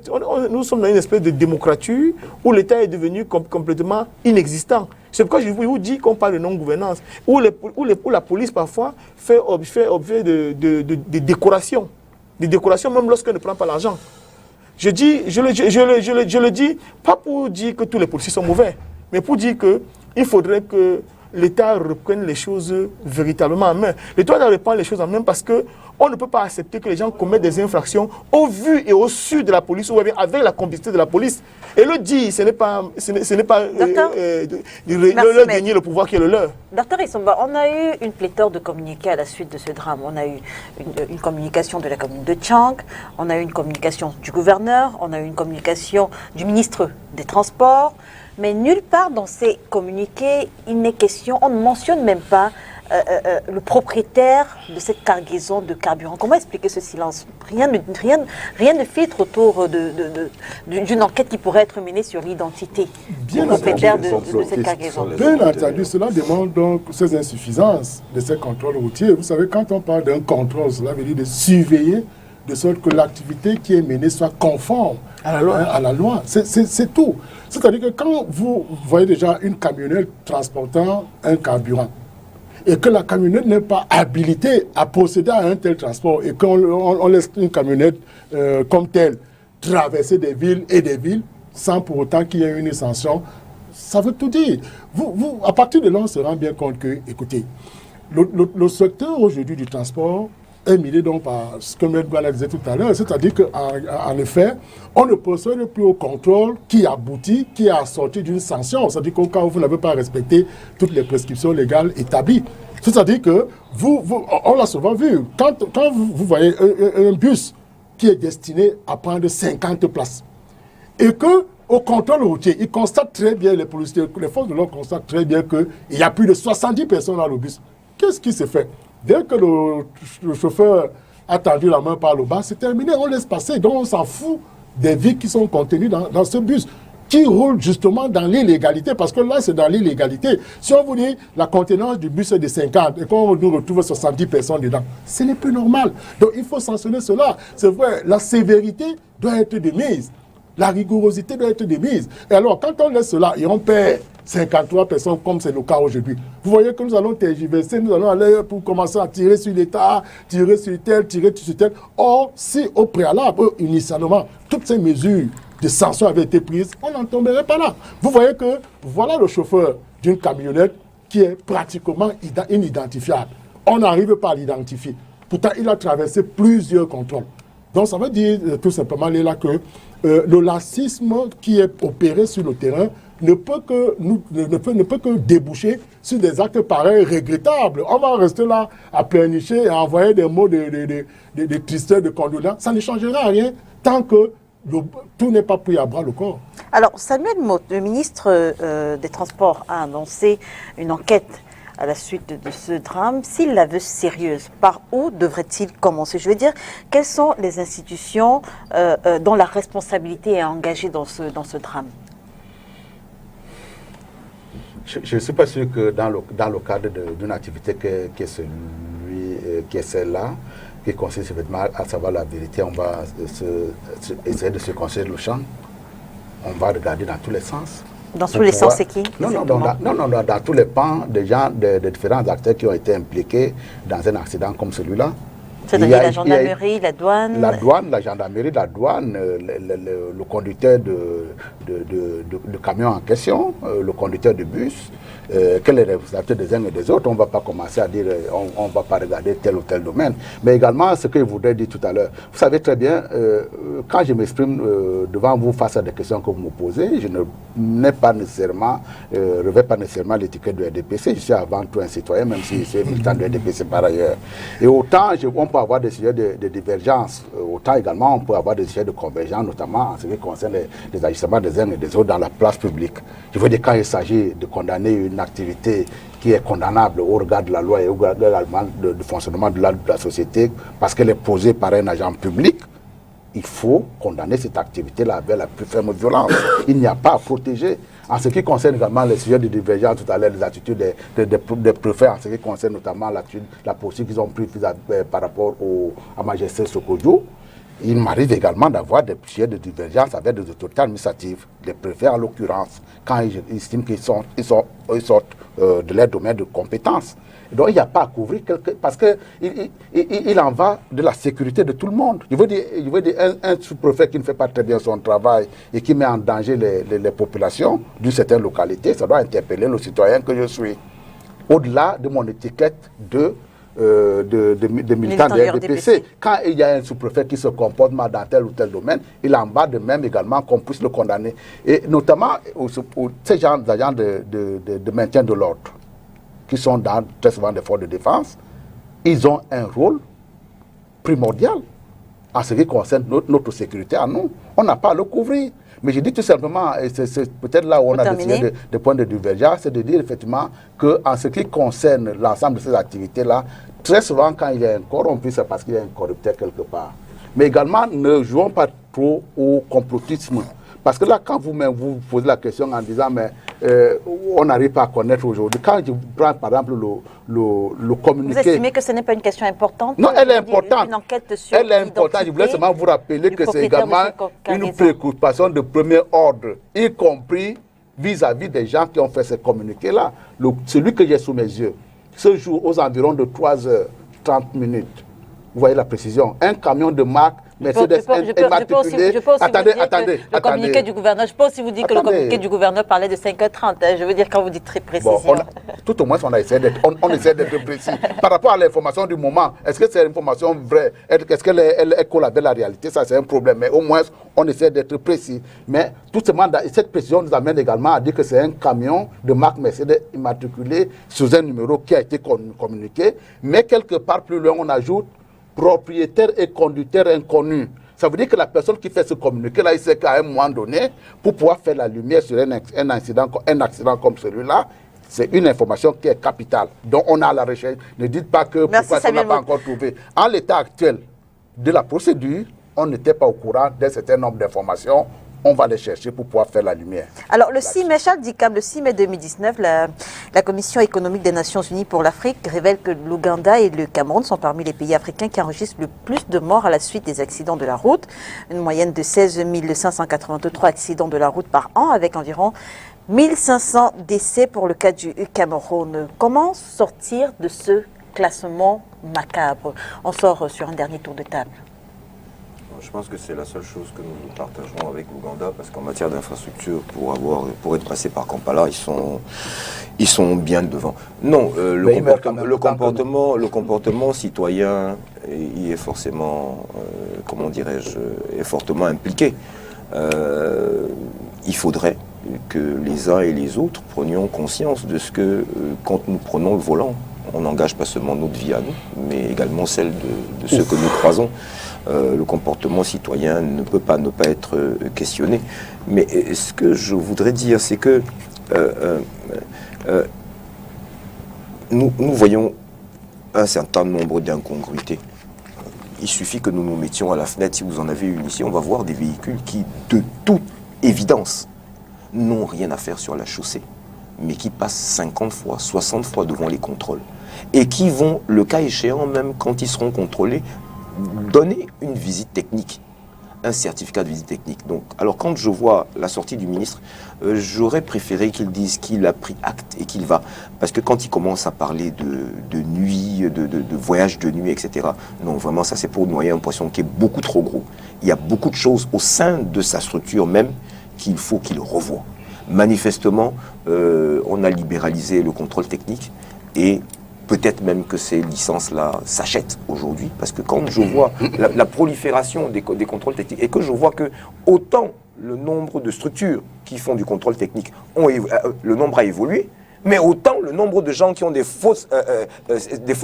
nous sommes dans une espèce de démocrature où l'État est devenu complètement inexistant. C'est pourquoi je vous dis qu'on parle de non-gouvernance, où la police parfois fait objet de décoration. Des décorations même lorsqu'elle ne prend pas l'argent. Je le dis, pas pour dire que tous les policiers sont mauvais, mais pour dire qu'il faudrait que l'État reprenne les choses véritablement en main. L'État doit reprendre les choses en main parce qu'on ne peut pas accepter que les gens commettent des infractions au vu et au su de la police ou bien avec la complicité de la police. Et le dire, ce n'est pas leur gagner le pouvoir qui est le leur. Docteur Issomba, on a eu une pléthore de communiqués à la suite de ce drame. On a eu une communication de la commune de Tchang, on a eu une communication du gouverneur, on a eu une communication du ministre des Transports. Mais nulle part dans ces communiqués, il n'est question, on ne mentionne même pas le propriétaire de cette cargaison de carburant. Comment expliquer ce silence? Rien ne filtre autour d'une enquête qui pourrait être menée sur l'identité du propriétaire de cette cargaison. Bien entendu, cela demande donc ces insuffisances de ces contrôles routiers. Vous savez, quand on parle d'un contrôle, cela veut dire de surveiller de sorte que l'activité qui est menée soit conforme à la loi. C'est tout. C'est-à-dire que quand vous voyez déjà une camionnette transportant un carburant et que la camionnette n'est pas habilitée à procéder à un tel transport et qu'on laisse une camionnette comme telle traverser des villes et des villes sans pour autant qu'il y ait une sanction, ça veut tout dire. À partir de là, on se rend bien compte que, écoutez, le secteur aujourd'hui du transport est miné donc par ce que M. Douala disait tout à l'heure, c'est-à-dire qu'en effet, on ne procède plus au contrôle qui aboutit, qui est assorti d'une sanction. C'est-à-dire qu'au cas où vous n'avez pas respecté toutes les prescriptions légales établies. C'est-à-dire que on l'a souvent vu, quand vous voyez un bus qui est destiné à prendre 50 places et que au contrôle routier, ils constatent très bien, les policiers, les forces de l'ordre constatent très bien qu'il y a plus de 70 personnes dans le bus. Qu'est-ce qui se fait? Dès que le chauffeur a tendu la main par le bas, c'est terminé, on laisse passer. Donc on s'en fout des vies qui sont contenues dans ce bus, qui roule justement dans l'illégalité, parce que là c'est dans l'illégalité. Si on vous dit la contenance du bus est de 50 et qu'on nous retrouve 70 personnes dedans, ce n'est plus normal. Donc il faut sanctionner cela. C'est vrai, la sévérité doit être de mise. La rigorosité doit être démise. Et alors, quand on laisse cela et on perd 53 personnes comme c'est le cas aujourd'hui, vous voyez que nous allons tergiverser, nous allons aller pour commencer à tirer sur l'État, tirer sur tel, tirer sur tel. Or, si au préalable, initialement, toutes ces mesures de sanctions avaient été prises, on n'en tomberait pas là. Vous voyez que voilà le chauffeur d'une camionnette qui est pratiquement inidentifiable. On n'arrive pas à l'identifier. Pourtant, il a traversé plusieurs contrôles. Donc, ça veut dire tout simplement là que le lacisme qui est opéré sur le terrain ne peut que déboucher sur des actes pareils regrettables. On va rester là à pleurnicher et à envoyer des mots de tristesse, de condolence. Ça ne changera rien tant que tout n'est pas pris à bras le corps. Alors, Samuel Motte, le ministre des Transports, a annoncé une enquête à la suite de ce drame. S'il la veut sérieuse, par où devrait-il commencer? Je veux dire, quelles sont les institutions dont la responsabilité est engagée dans ce drame? Je ne suis pas sûr que dans le cadre d'une activité qui est celle-là, qui consiste effectivement à savoir la vérité, on va essayer de se construire le champ. On va regarder dans tous les sens. Dans tous les sens, c'est qui? Non, dans tous les pans des gens, des différents acteurs qui ont été impliqués dans un accident comme celui-là. C'est-à-dire la gendarmerie, la douane. La douane, la gendarmerie, la douane, le conducteur de camion en question, le conducteur de bus, quel est le responsabilité des uns et des autres. On ne va pas commencer à dire, on ne va pas regarder tel ou tel domaine. Mais également, ce que je voudrais dire tout à l'heure, vous savez très bien, quand je m'exprime devant vous face à des questions que vous me posez, je ne revêt pas nécessairement l'étiquette du RDPC. Je suis avant tout un citoyen, même si je suis militant du RDPC par ailleurs. Et autant, on peut avoir des sujets de divergence, autant également on peut avoir des sujets de convergence, notamment en ce qui concerne les agissements des uns et des autres dans la place publique. Je veux dire, quand il s'agit de condamner une activité qui est condamnable au regard de la loi et au regard du fonctionnement de la société, parce qu'elle est posée par un agent public, il faut condamner cette activité-là avec la plus ferme violence. Il n'y a pas à protéger. En ce qui concerne également les sujets de divergence, tout à l'heure, les attitudes des préfets, en ce qui concerne notamment la poursuite qu'ils ont prise par rapport à Majesté Sokodjo, il m'arrive également d'avoir des sujets de divergence avec des autorités administratives, les préfets en l'occurrence, quand ils estiment qu'ils sortent de leur domaine de compétences. Donc il n'y a pas à couvrir, parce qu'il en va de la sécurité de tout le monde. Je veux dire un sous-préfet qui ne fait pas très bien son travail et qui met en danger les populations d'une certaine localité, ça doit interpeller le citoyen que je suis. Au-delà de mon étiquette de militant de RDPC. Quand il y a un sous-préfet qui se comporte mal dans tel ou tel domaine, il en va de même également qu'on puisse le condamner. Et notamment, ces gens d'agents de maintien de l'ordre, qui sont très souvent des forces de défense, ils ont un rôle primordial en ce qui concerne notre sécurité à nous. On n'a pas à le couvrir. Mais je dis tout simplement, et c'est peut-être là où on a des points de divergence, c'est de dire effectivement qu'en ce qui concerne l'ensemble de ces activités-là, très souvent quand il y a un corrompu, c'est parce qu'il y a un corrupteur quelque part. Mais également, ne jouons pas trop au complotisme. Parce que là, quand vous posez la question en disant, mais on n'arrive pas à connaître aujourd'hui. Quand je prends par exemple le communiqué. Vous estimez que ce n'est pas une question importante? Non, elle est importante. Une enquête sur elle est importante. Je voulais seulement vous rappeler que c'est également une préoccupation de premier ordre, y compris vis-à-vis des gens qui ont fait ce communiqué-là. Celui que j'ai sous mes yeux, ce jour, aux environs de 3h30, vous voyez la précision, un camion de marque Mercedes immatriculé. Attendez. Le communiqué du gouverneur, je peux aussi vous dire que le communiqué du gouverneur parlait de 5h30. Je veux dire, quand vous dites très précision. Bon, tout au moins, on essaie d'être précis. Par rapport à l'information du moment, est-ce que c'est une information vraie? Est-ce qu'elle colle avec la réalité? Ça, c'est un problème. Mais au moins, on essaie d'être précis. Mais tout simplement, cette précision nous amène également à dire que c'est un camion de marque Mercedes immatriculé sous un numéro qui a été communiqué. Mais quelque part plus loin, on ajoute propriétaire et conducteur inconnu. Ça veut dire que la personne qui fait ce communiqué-là, il sait qu'à un moment donné, pour pouvoir faire la lumière sur un accident comme celui-là, c'est une information qui est capitale. Donc on a à la recherche. Ne dites pas que pourquoi on n'a pas encore trouvé. En l'état actuel de la procédure, on n'était pas au courant d'un certain nombre d'informations on va les chercher pour pouvoir faire la lumière. Alors, le 6 mai, Charles Dicam, le 6 mai 2019, la Commission économique des Nations Unies pour l'Afrique révèle que l'Ouganda et le Cameroun sont parmi les pays africains qui enregistrent le plus de morts à la suite des accidents de la route. Une moyenne de 16 583 accidents de la route par an, avec environ 1500 décès pour le cas du Cameroun. Comment sortir de ce classement macabre? On sort sur un dernier tour de table. Je pense que c'est la seule chose que nous partagerons avec l'Ouganda, parce qu'en matière d'infrastructure, pour être passé par Kampala, ils sont bien devant. Non, le comportement citoyen il est forcément, comment dirais-je, est fortement impliqué. Il faudrait que les uns et les autres prenions conscience de ce que, quand nous prenons le volant, on n'engage pas seulement notre vie à nous, mais également celle de ceux que nous croisons. Le comportement citoyen ne peut pas ne pas être questionné. Mais ce que je voudrais dire, c'est que nous voyons un certain nombre d'incongruités. Il suffit que nous nous mettions à la fenêtre, si vous en avez une ici, on va voir des véhicules qui, de toute évidence, n'ont rien à faire sur la chaussée, mais qui passent 50 fois, 60 fois devant les contrôles, et qui vont, le cas échéant, même quand ils seront contrôlés, donner une visite technique, un certificat de visite technique. Donc, alors quand je vois la sortie du ministre, j'aurais préféré qu'il dise qu'il a pris acte et qu'il va. Parce que quand il commence à parler de nuit, de voyage de nuit, etc., non, vraiment, ça c'est pour noyer un poisson qui est beaucoup trop gros. Il y a beaucoup de choses au sein de sa structure même qu'il faut qu'il revoie. Manifestement, on a libéralisé le contrôle technique et peut-être même que ces licences-là s'achètent aujourd'hui, parce que quand je vois la prolifération des contrôles techniques, et que je vois que autant le nombre de structures qui font du contrôle technique, le nombre a évolué, mais autant le nombre de gens qui ont des faux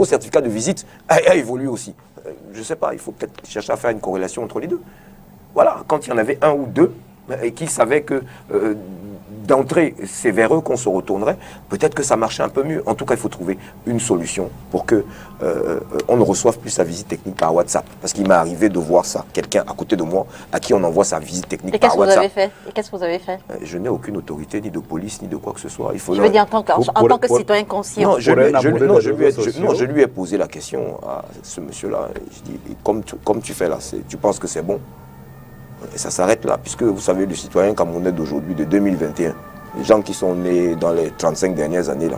certificats de visite a évolué aussi. Je ne sais pas, il faut peut-être chercher à faire une corrélation entre les deux. Voilà, quand il y en avait un ou deux, et qui savaient que d'entrée, c'est vers eux qu'on se retournerait, peut-être que ça marchait un peu mieux. En tout cas, il faut trouver une solution pour que on ne reçoive plus sa visite technique par WhatsApp. Parce qu'il m'est arrivé de voir ça, quelqu'un à côté de moi, à qui on envoie sa visite technique par WhatsApp. Et qu'est-ce que vous avez fait? Je n'ai aucune autorité, ni de police, ni de quoi que ce soit. Je veux dire en tant que citoyen conscient. Non, je lui ai posé la question à ce monsieur-là. Je dis, comme tu fais là, tu penses que c'est bon? Et ça s'arrête là, puisque vous savez, le citoyen camerounais d'aujourd'hui, de 2021, les gens qui sont nés dans les 35 dernières années là,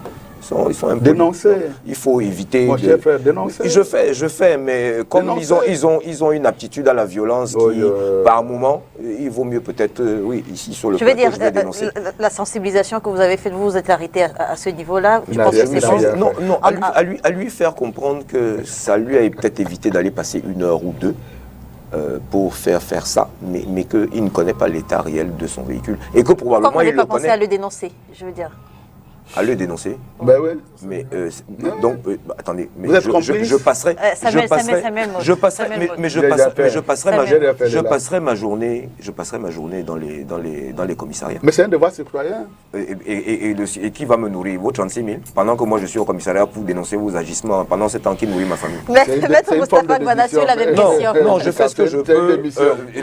ils sont un peu... Dénoncer. Il faut éviter... Mon cher frère, dénoncer. Je fais, mais comme ils ont une aptitude à la violence qui, par moment, il vaut mieux peut-être, oui, ici sur le plateau, je vais dénoncer. La sensibilisation que vous avez faite, vous vous êtes arrêté à ce niveau-là. Tu penses que c'est juste... Non, à lui faire comprendre que ça lui a peut-être évité d'aller passer 1 heure ou 2, pour faire ça, mais qu'il ne connaît pas l'état réel de son véhicule. Et que probablement Pourquoi il le connaît. Pourquoi on n'est pas pensé à le dénoncer, je veux dire? À le dénoncer? Ben oui. Mais donc, attendez, mais vous êtes complice? je passerai ma journée dans les commissariats. Mais c'est un devoir citoyen. Et qui va me nourrir? Vos 36 000, pendant que moi je suis au commissariat pour dénoncer vos agissements, pendant ce temps qui nourrit ma famille. Maître Moustapha Ngouana sur la même question. Non, je fais ce que je peux.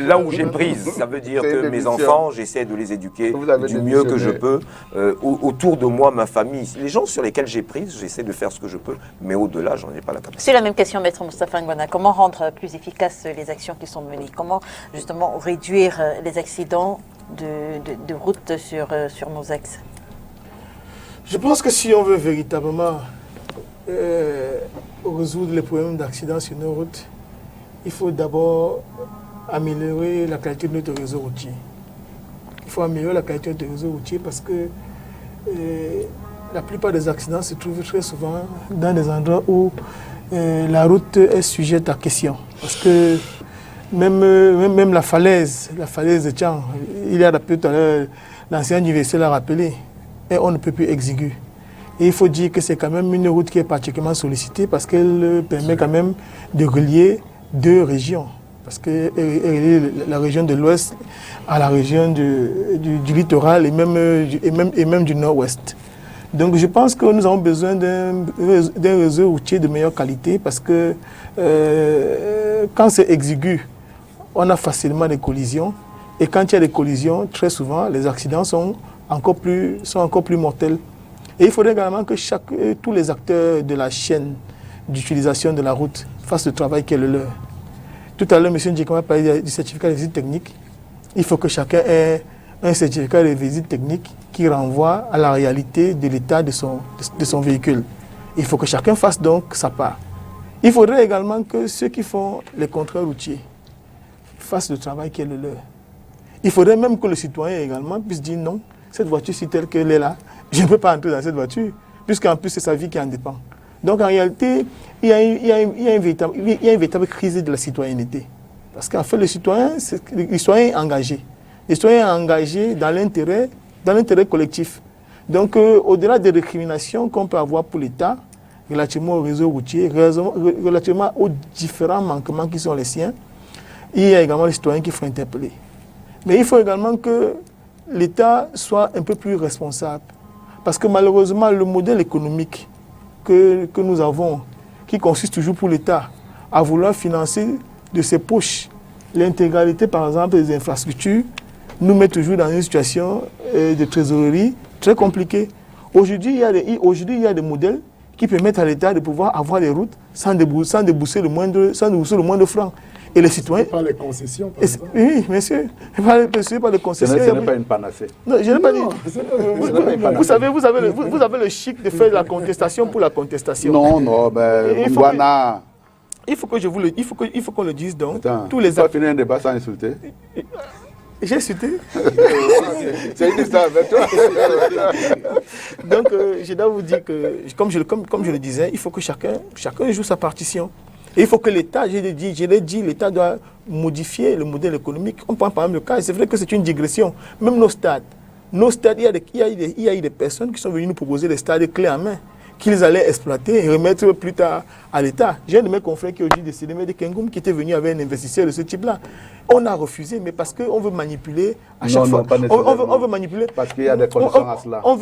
Là où j'ai prise, ça veut dire que mes enfants, j'essaie de les éduquer du mieux que je peux. Autour de moi, ma famille, les gens sur lesquels j'ai prise, j'essaie de faire ce que je peux, mais au-delà, j'en ai pas la capacité. C'est la même question, Maître Moustapha Ngouana. Comment rendre plus efficaces les actions qui sont menées? Comment justement réduire les accidents de route sur nos axes? Je pense que si on veut véritablement résoudre les problèmes d'accidents sur nos routes, il faut d'abord améliorer la qualité de notre réseau routier. Il faut améliorer la qualité de notre réseau routier parce que la plupart des accidents se trouvent très souvent dans des endroits où la route est sujette à question. Parce que même la falaise de Tchang, il y a rappelé tout à l'heure, l'ancien université l'a rappelé, et on ne peut plus exigu. Et il faut dire que c'est quand même une route qui est particulièrement sollicitée parce qu'elle permet quand même de relier 2 régions. Parce que la région de l'Ouest à la région du littoral et même du Nord-Ouest. Donc je pense que nous avons besoin d'un réseau routier de meilleure qualité parce que quand c'est exigu, on a facilement des collisions. Et quand il y a des collisions, très souvent, les accidents sont encore plus mortels. Et il faudrait également que tous les acteurs de la chaîne d'utilisation de la route fassent le travail qui est le leur. Tout à l'heure, M. Ndjikama parlait du certificat de visite technique. Il faut que chacun ait un certificat de visite technique qui renvoie à la réalité de l'état de son véhicule. Il faut que chacun fasse donc sa part. Il faudrait également que ceux qui font les contrôles routiers fassent le travail qui est le leur. Il faudrait même que le citoyen également puisse dire non, cette voiture, si telle qu'elle est là, je ne peux pas entrer dans cette voiture, puisqu'en plus c'est sa vie qui en dépend. Donc en réalité, il y a une véritable crise de la citoyenneté. Parce qu'en fait, le citoyen est engagé. Le citoyen est engagé dans l'intérêt collectif. Donc au-delà des récriminations qu'on peut avoir pour l'État, relativement au réseau routier, relativement aux différents manquements qui sont les siens, il y a également les citoyens qu'il faut interpeller. Mais il faut également que l'État soit un peu plus responsable. Parce que malheureusement, le modèle économique que nous avons, qui consiste toujours pour l'État à vouloir financer de ses poches l'intégralité, par exemple, des infrastructures, nous met toujours dans une situation de trésorerie très compliquée. Aujourd'hui, il y a des modèles qui permettent à l'État de pouvoir avoir des routes sans débourser le moindre franc. Et les citoyens... Par les concessions, par exemple. Oui, monsieur. Par les concessions. Ce n'est pas une panacée. Non, je n'ai pas dit. Vous avez le chic de faire la contestation pour la contestation. Non, mais il faut qu'on le dise donc. Attends, tous les pas finir un débat sans insulter. J'ai insulté. C'est une histoire avec toi. Donc, je dois vous dire que, comme je le disais, il faut que chacun joue sa partition. Et il faut que l'État, je l'ai dit, l'État doit modifier le modèle économique. On prend par exemple le cas, c'est vrai que c'est une digression. Même nos stades, il y a eu des personnes qui sont venues nous proposer des stades clés en main, qu'ils allaient exploiter et remettre plus tard à l'État. J'ai un de mes confrères qui est aujourd'hui décédé de Kengoum, qui était venu avec un investisseur de ce type-là. On a refusé, mais parce qu'on veut manipuler à chaque fois. On veut manipuler. Parce qu'il y a des conditions à cela. On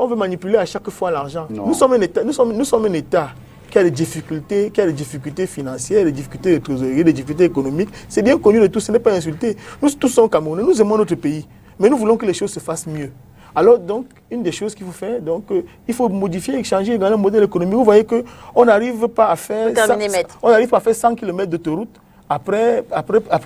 veut manipuler à chaque fois l'argent. Nous sommes un État qui a des difficultés financières, des difficultés de trésorerie, des difficultés économiques. C'est bien connu de tous, ce n'est pas insulté. Nous tous sommes Camerounais, nous aimons notre pays, mais nous voulons que les choses se fassent mieux. Alors donc, une des choses qu'il faut faire, donc, il faut modifier et changer dans le modèle économique. Vous voyez qu'on n'arrive pas à faire 100 km d'autoroute après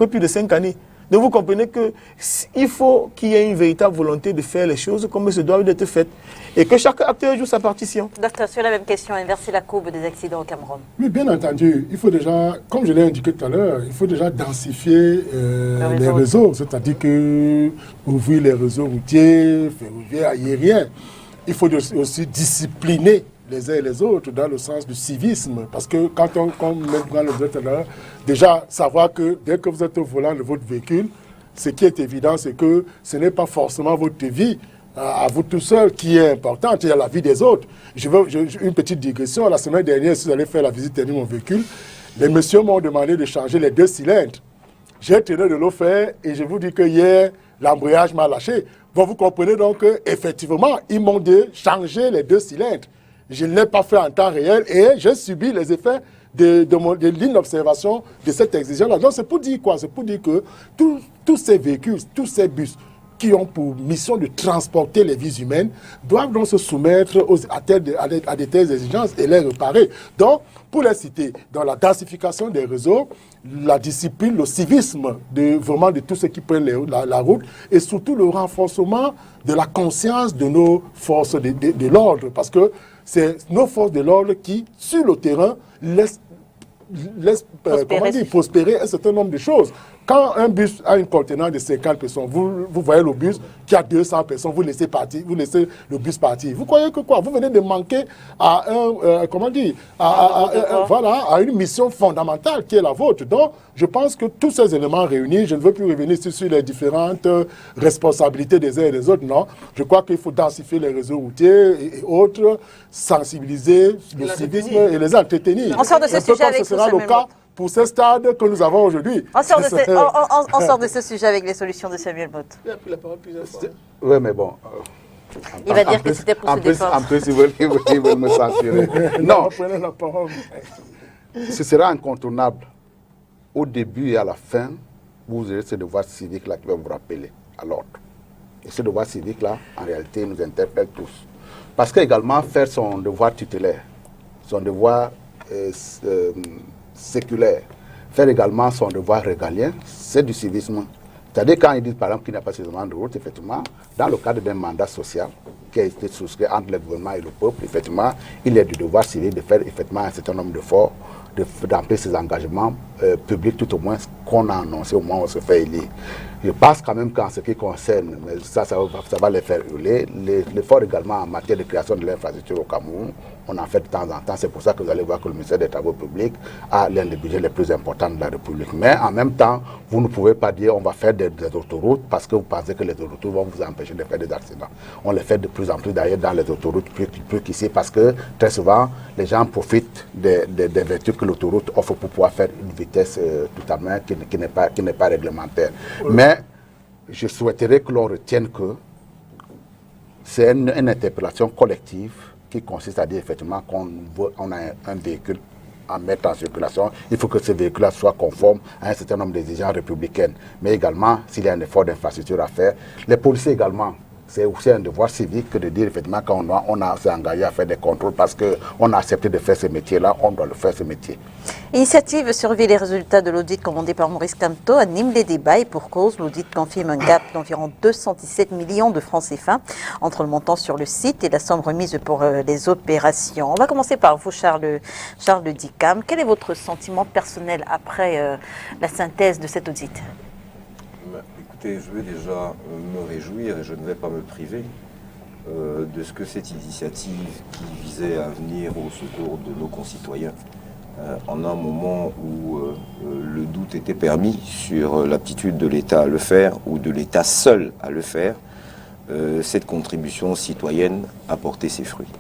plus de 5 années. Donc vous comprenez qu'il faut qu'il y ait une véritable volonté de faire les choses comme elles se doivent d'être faites et que chaque acteur joue sa partition. Docteur, sur la même question, inverser la courbe des accidents au Cameroun. Oui, bien entendu. Il faut déjà, comme je l'ai indiqué tout à l'heure, il faut déjà densifier les réseaux, c'est-à-dire que ouvrir les réseaux routiers, ferroviaires, aériens. Il faut aussi discipliner les uns et les autres dans le sens du civisme. Parce que quand on prend le tout à l'heure, déjà savoir que dès que vous êtes au volant de votre véhicule, ce qui est évident, c'est que ce n'est pas forcément votre vie à vous tout seul qui est importante, il y a la vie des autres. Une petite digression. La semaine dernière, si vous allez faire la visite technique de mon véhicule, les messieurs m'ont demandé de changer les 2 cylindres. J'ai tenu de le faire et je vous dis que hier, l'embrayage m'a lâché. Bon, vous comprenez donc qu'effectivement, ils m'ont dit changer les 2 cylindres. Je ne l'ai pas fait en temps réel et j'ai subi les effets de l'inobservation de cette exigence-là. Donc c'est pour dire quoi? C'est pour dire que tous ces véhicules, tous ces bus qui ont pour mission de transporter les vies humaines doivent donc se soumettre à de telles exigences et les réparer. Donc, pour les citer, dans la densification des réseaux, la discipline, le civisme vraiment de tous ceux qui prennent la route et surtout le renforcement de la conscience de nos forces de l'ordre. Parce que c'est nos forces de l'ordre qui, sur le terrain, laissent prospérer un certain nombre de choses. Quand un bus a une contenance de 50 personnes, vous voyez le bus qui a 200 personnes, vous laissez le bus partir. Vous croyez que quoi? Vous venez de manquer à à une mission fondamentale qui est la vôtre. Donc, je pense que tous ces éléments réunis, je ne veux plus revenir sur les différentes responsabilités des uns et des autres, non. Je crois qu'il faut densifier les réseaux routiers et autres, sensibiliser le civisme et les entretenir. On sort de ce sujet avec ce sera le cas pour ce stade que nous avons aujourd'hui. On sort de ce sujet avec les solutions de Samuel Motte. Il a pris la parole plusieurs fois. Oui, mais bon. Il va dire que c'était pour se défendre. En plus, ils veulent me censurer. Non, prenez la parole. Ce sera incontournable au début et à la fin vous avez ce devoir civique-là qui va vous rappeler à l'ordre. Et ce devoir civique-là, en réalité, nous interpelle tous. Parce qu'également, faire son devoir tutélaire, son devoir séculaire, faire également son devoir régalien, c'est du civisme. C'est-à-dire quand ils disent par exemple qu'il n'y a pas suffisamment de route, effectivement, dans le cadre d'un mandat social qui a été souscrit entre le gouvernement et le peuple, effectivement, il est du devoir civique de faire effectivement un certain nombre d'efforts, d'emplir ses engagements publics, tout au moins qu'on a annoncé au moment où on se fait élire. Je pense quand même qu'en ce qui concerne, mais ça va les faire hurler, l'effort également en matière de création de l'infrastructure au Cameroun, on en fait de temps en temps. C'est pour ça que vous allez voir que le ministère des Travaux publics a l'un des budgets les plus importants de la République. Mais en même temps, vous ne pouvez pas dire on va faire des autoroutes parce que vous pensez que les autoroutes vont vous empêcher de faire des accidents. On les fait de plus en plus d'ailleurs dans les autoroutes plus qu'ici parce que très souvent, les gens profitent des vertus que l'autoroute offre pour pouvoir faire une vitesse totalement qui n'est pas réglementaire. Mais je souhaiterais que l'on retienne que c'est une interpellation collective qui consiste à dire effectivement qu'on a un véhicule à mettre en circulation. Il faut que ce véhicule-là soit conforme à un certain nombre d'exigences républicaines. Mais également, s'il y a un effort d'infrastructure à faire, les policiers également, c'est aussi un devoir civique que de dire effectivement quand on s'est engagé à faire des contrôles parce qu'on a accepté de faire ce métier-là, on doit le faire ce métier. Initiative surveiller les résultats de l'audit commandé par Maurice Kamto anime les débats et pour cause, l'audit confirme un gap d'environ 217 millions de francs CFA entre le montant sur le site et la somme remise pour les opérations. On va commencer par vous, Charles Dicam. Quel est votre sentiment personnel après la synthèse de cet audit ? Écoutez, je vais déjà me réjouir et je ne vais pas me priver de ce que cette initiative qui visait à venir au secours de nos concitoyens en un moment où le doute était permis sur l'aptitude de l'État à le faire ou de l'État seul à le faire, cette contribution citoyenne a porté ses fruits.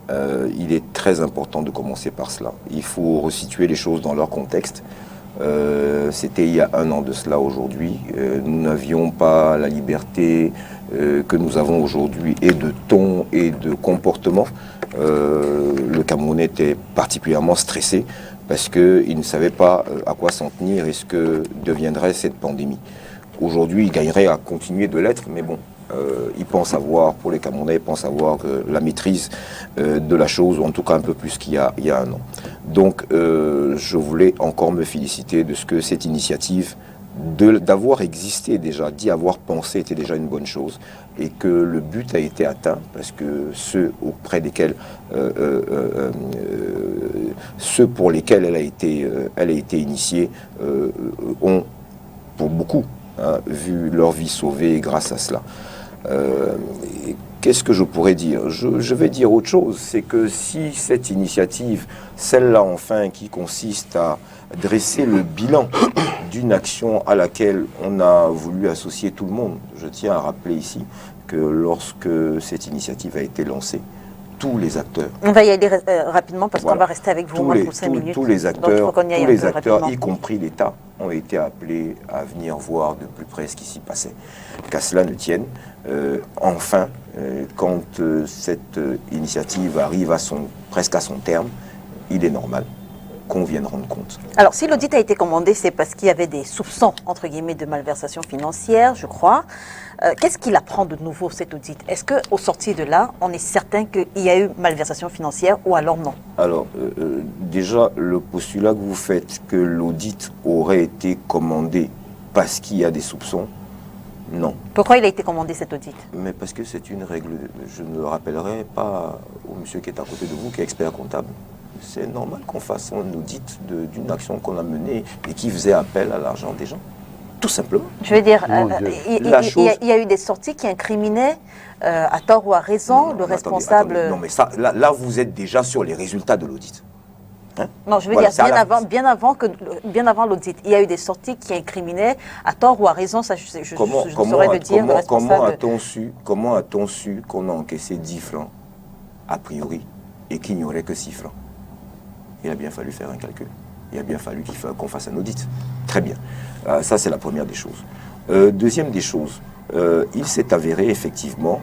Il est très important de commencer par cela. Il faut resituer les choses dans leur contexte. C'était il y a 1 an de cela aujourd'hui. Nous n'avions pas la liberté que nous avons aujourd'hui et de ton et de comportement. Le Camerounais était particulièrement stressé parce qu'il ne savait pas à quoi s'en tenir et ce que deviendrait cette pandémie. Aujourd'hui, il gagnerait à continuer de l'être, mais bon, ils pensent avoir, pour les Camerounais, ils pensent avoir la maîtrise de la chose, ou en tout cas un peu plus qu'il y a 1 an. Donc, je voulais encore me féliciter de ce que cette initiative, d'avoir existé déjà, d'y avoir pensé, était déjà une bonne chose, et que le but a été atteint, parce que ceux auprès desquels, ceux pour lesquels elle a été initiée, ont, pour beaucoup, vu leur vie sauvée grâce à cela. Qu'est-ce que je pourrais dire ? Je vais dire autre chose, c'est que si cette initiative, celle-là enfin qui consiste à dresser le bilan d'une action à laquelle on a voulu associer tout le monde, je tiens à rappeler ici que lorsque cette initiative a été lancée, tous les acteurs... On va y aller rapidement parce qu'on va rester avec vous pour 5 minutes. Tous les acteurs, y compris l'État, ont été appelés à venir voir de plus près ce qui s'y passait. Qu'à cela ne tienne, enfin, quand cette initiative arrive presque à son terme, il est normal qu'on vienne rendre compte. Alors, si l'audit a été commandé, c'est parce qu'il y avait des soupçons, entre guillemets, de malversation financière, je crois. Qu'est-ce qu'il apprend de nouveau, cet audit ? Est-ce qu'au sortir de là, on est certain qu'il y a eu malversation financière ou alors non ? Alors, déjà, le postulat que vous faites, que l'audit aurait été commandé parce qu'il y a des soupçons, non. Pourquoi il a été commandé, cet audit ? Mais parce que c'est une règle. Je ne le rappellerai pas au monsieur qui est à côté de vous, qui est expert comptable. C'est normal qu'on fasse un audit d'une action qu'on a menée et qui faisait appel à l'argent des gens. Tout simplement. Je veux dire, il y a eu des sorties qui incriminaient, à tort ou à raison, le responsable... Attendez. Non, mais ça, là, vous êtes déjà sur les résultats de l'audit. Hein? Non, je veux dire, bien avant l'audit, il y a eu des sorties qui incriminaient, à tort ou à raison, ça je saurais le dire, le responsable... Comment a-t-on su qu'on a encaissé 10 francs, a priori, et qu'il n'y aurait que 6 francs? Il a bien fallu faire un calcul. Il a bien fallu qu'on fasse un audit. Très bien. Ça, c'est la première des choses. Deuxième des choses, il s'est avéré effectivement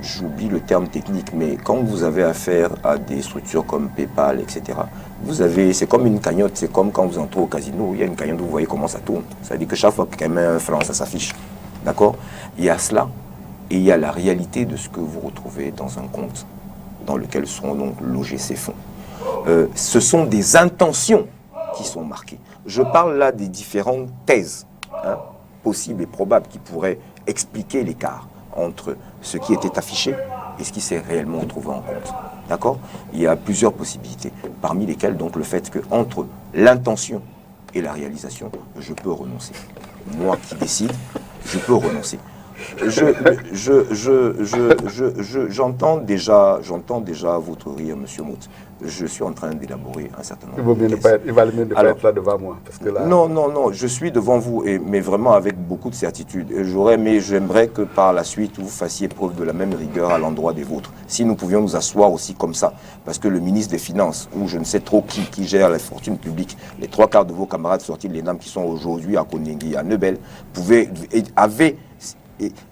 j'oublie le terme technique, mais quand vous avez affaire à des structures comme PayPal, etc., c'est comme une cagnotte, c'est comme quand vous entrez au casino, il y a une cagnotte, vous voyez comment ça tourne. Ça veut dire que chaque fois que quelqu'un met un franc, ça s'affiche. D'accord? Il y a cela, et il y a la réalité de ce que vous retrouvez dans un compte dans lequel seront donc logés ces fonds. Ce sont des intentions qui sont marquées. Je parle là des différentes thèses possibles et probables qui pourraient expliquer l'écart entre ce qui était affiché et ce qui s'est réellement trouvé en compte. D'accord? Il y a plusieurs possibilités, parmi lesquelles donc le fait qu'entre l'intention et la réalisation, je peux renoncer. Moi qui décide, je peux renoncer. J'entends déjà votre rire, monsieur Mout. Je suis en train d'élaborer un certain nombre de thèses. Il va mieux ne pas être là devant moi. Parce que là... Non, je suis devant vous, mais vraiment avec beaucoup de certitude. J'aimerais que par la suite, vous fassiez preuve de la même rigueur à l'endroit des vôtres. Si nous pouvions nous asseoir aussi comme ça, parce que le ministre des Finances, ou je ne sais trop qui gère la fortune publique, les 3/4 de vos camarades sortis de l'ENAM qui sont aujourd'hui à Koningui, à Neubel,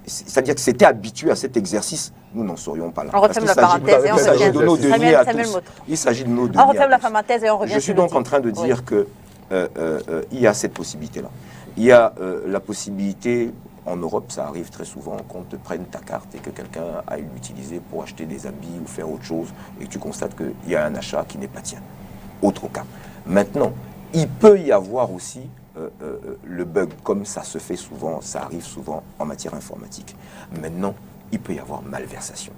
c'est-à-dire que c'était habitué à cet exercice, nous n'en serions pas là. On referme la parenthèse et on revient. De nos deniers à tous. Il s'agit de nos deniers. On referme la parenthèse et on revient. Je suis donc en train de dire que il y a cette possibilité-là. Il y a la possibilité, en Europe, ça arrive très souvent, qu'on te prenne ta carte et que quelqu'un aille l'utiliser pour acheter des habits ou faire autre chose et que tu constates qu'il y a un achat qui n'est pas tien. Autre cas. Maintenant, il peut y avoir aussi le bug, comme ça se fait souvent, ça arrive souvent en matière informatique. Maintenant, il peut y avoir malversation.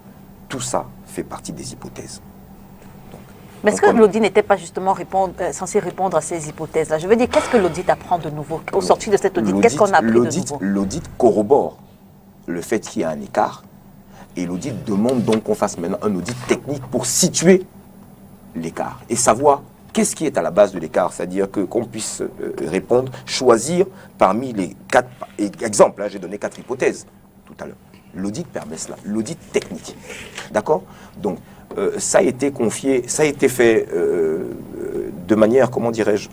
Tout ça fait partie des hypothèses. Mais est-ce que l'audit n'était pas justement censé répondre à ces hypothèses-là? Je veux dire, qu'est-ce que l'audit apprend de nouveau au sorti de cet audit? Qu'est-ce qu'on a appris de nouveau? L'audit corrobore le fait qu'il y a un écart et l'audit demande donc qu'on fasse maintenant un audit technique pour situer l'écart et savoir qu'est-ce qui est à la base de l'écart, c'est-à-dire qu'on puisse répondre, choisir parmi les 4 exemples. J'ai donné 4 hypothèses tout à l'heure. L'audit permet cela, l'audit technique. D'accord? Donc, ça a été confié, ça a été fait de manière, comment dirais-je,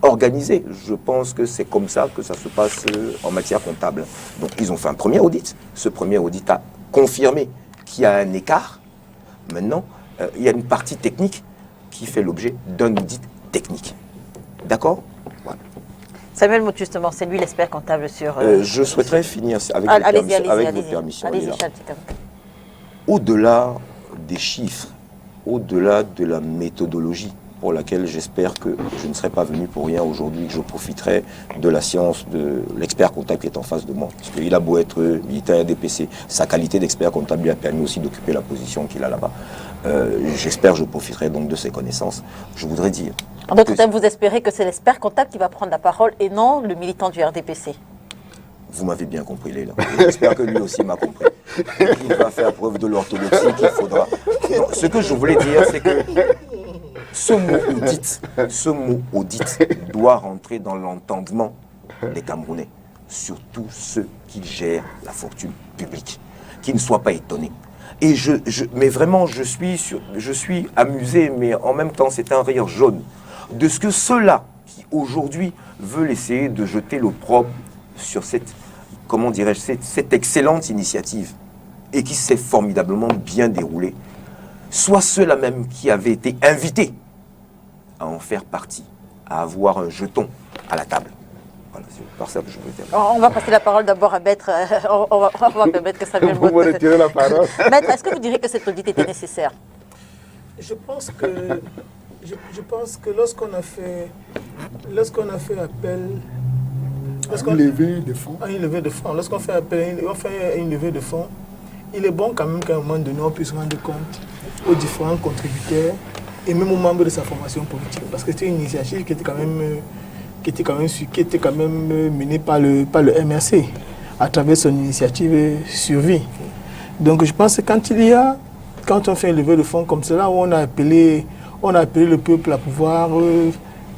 organisée. Je pense que c'est comme ça que ça se passe en matière comptable. Donc, ils ont fait un premier audit. Ce premier audit a confirmé qu'il y a un écart. Maintenant, il y a une partie technique qui fait l'objet d'un audit technique. D'accord? Voilà. Samuel Mout, justement, c'est lui l'expert comptable sur... je souhaiterais finir avec votre permission. Allez-y, Au-delà des chiffres, au-delà de la méthodologie pour laquelle j'espère que je ne serai pas venu pour rien aujourd'hui, que je profiterai de la science de l'expert comptable qui est en face de moi. Parce qu'il a beau être militaire RDPC, sa qualité d'expert comptable lui a permis aussi d'occuper la position qu'il a là-bas. J'espère que je profiterai donc de ses connaissances. Je voudrais dire... En d'autres termes, vous espérez que c'est l'expert comptable qui va prendre la parole et non le militant du RDPC? Vous m'avez bien compris, Léla. J'espère que lui aussi m'a compris. Il va faire preuve de l'orthodoxie qu'il faudra. Non, ce que je voulais dire, c'est que ce mot audit doit rentrer dans l'entendement des Camerounais, surtout ceux qui gèrent la fortune publique, qui ne soient pas étonnés. Et mais vraiment, je suis amusé, mais en même temps, c'est un rire jaune de ce que ceux-là qui aujourd'hui veulent essayer de jeter l'opprobre sur cette excellente initiative et qui s'est formidablement bien déroulée, soit ceux-là même qui avaient été invités à en faire partie, à avoir un jeton à la table. Voilà, c'est par ça que je veux dire. On va passer la parole d'abord à Maître. On va permettre que Samuel Mout... Vous me retirez la parole. Maître, est-ce que vous diriez que cet audit était nécessaire? Je pense que lorsqu'on a fait appel une levée de fonds. Lorsqu'on fait appel, on fait une levée de fonds, il est bon quand même qu'à un moment donné, on puisse rendre compte aux différents contributeurs et même aux membres de sa formation politique. Parce que c'était une initiative qui était quand même menée par le MRC à travers son initiative Survie. Donc je pense que quand on fait une levée de fonds comme cela, où on a appelé le peuple à pouvoir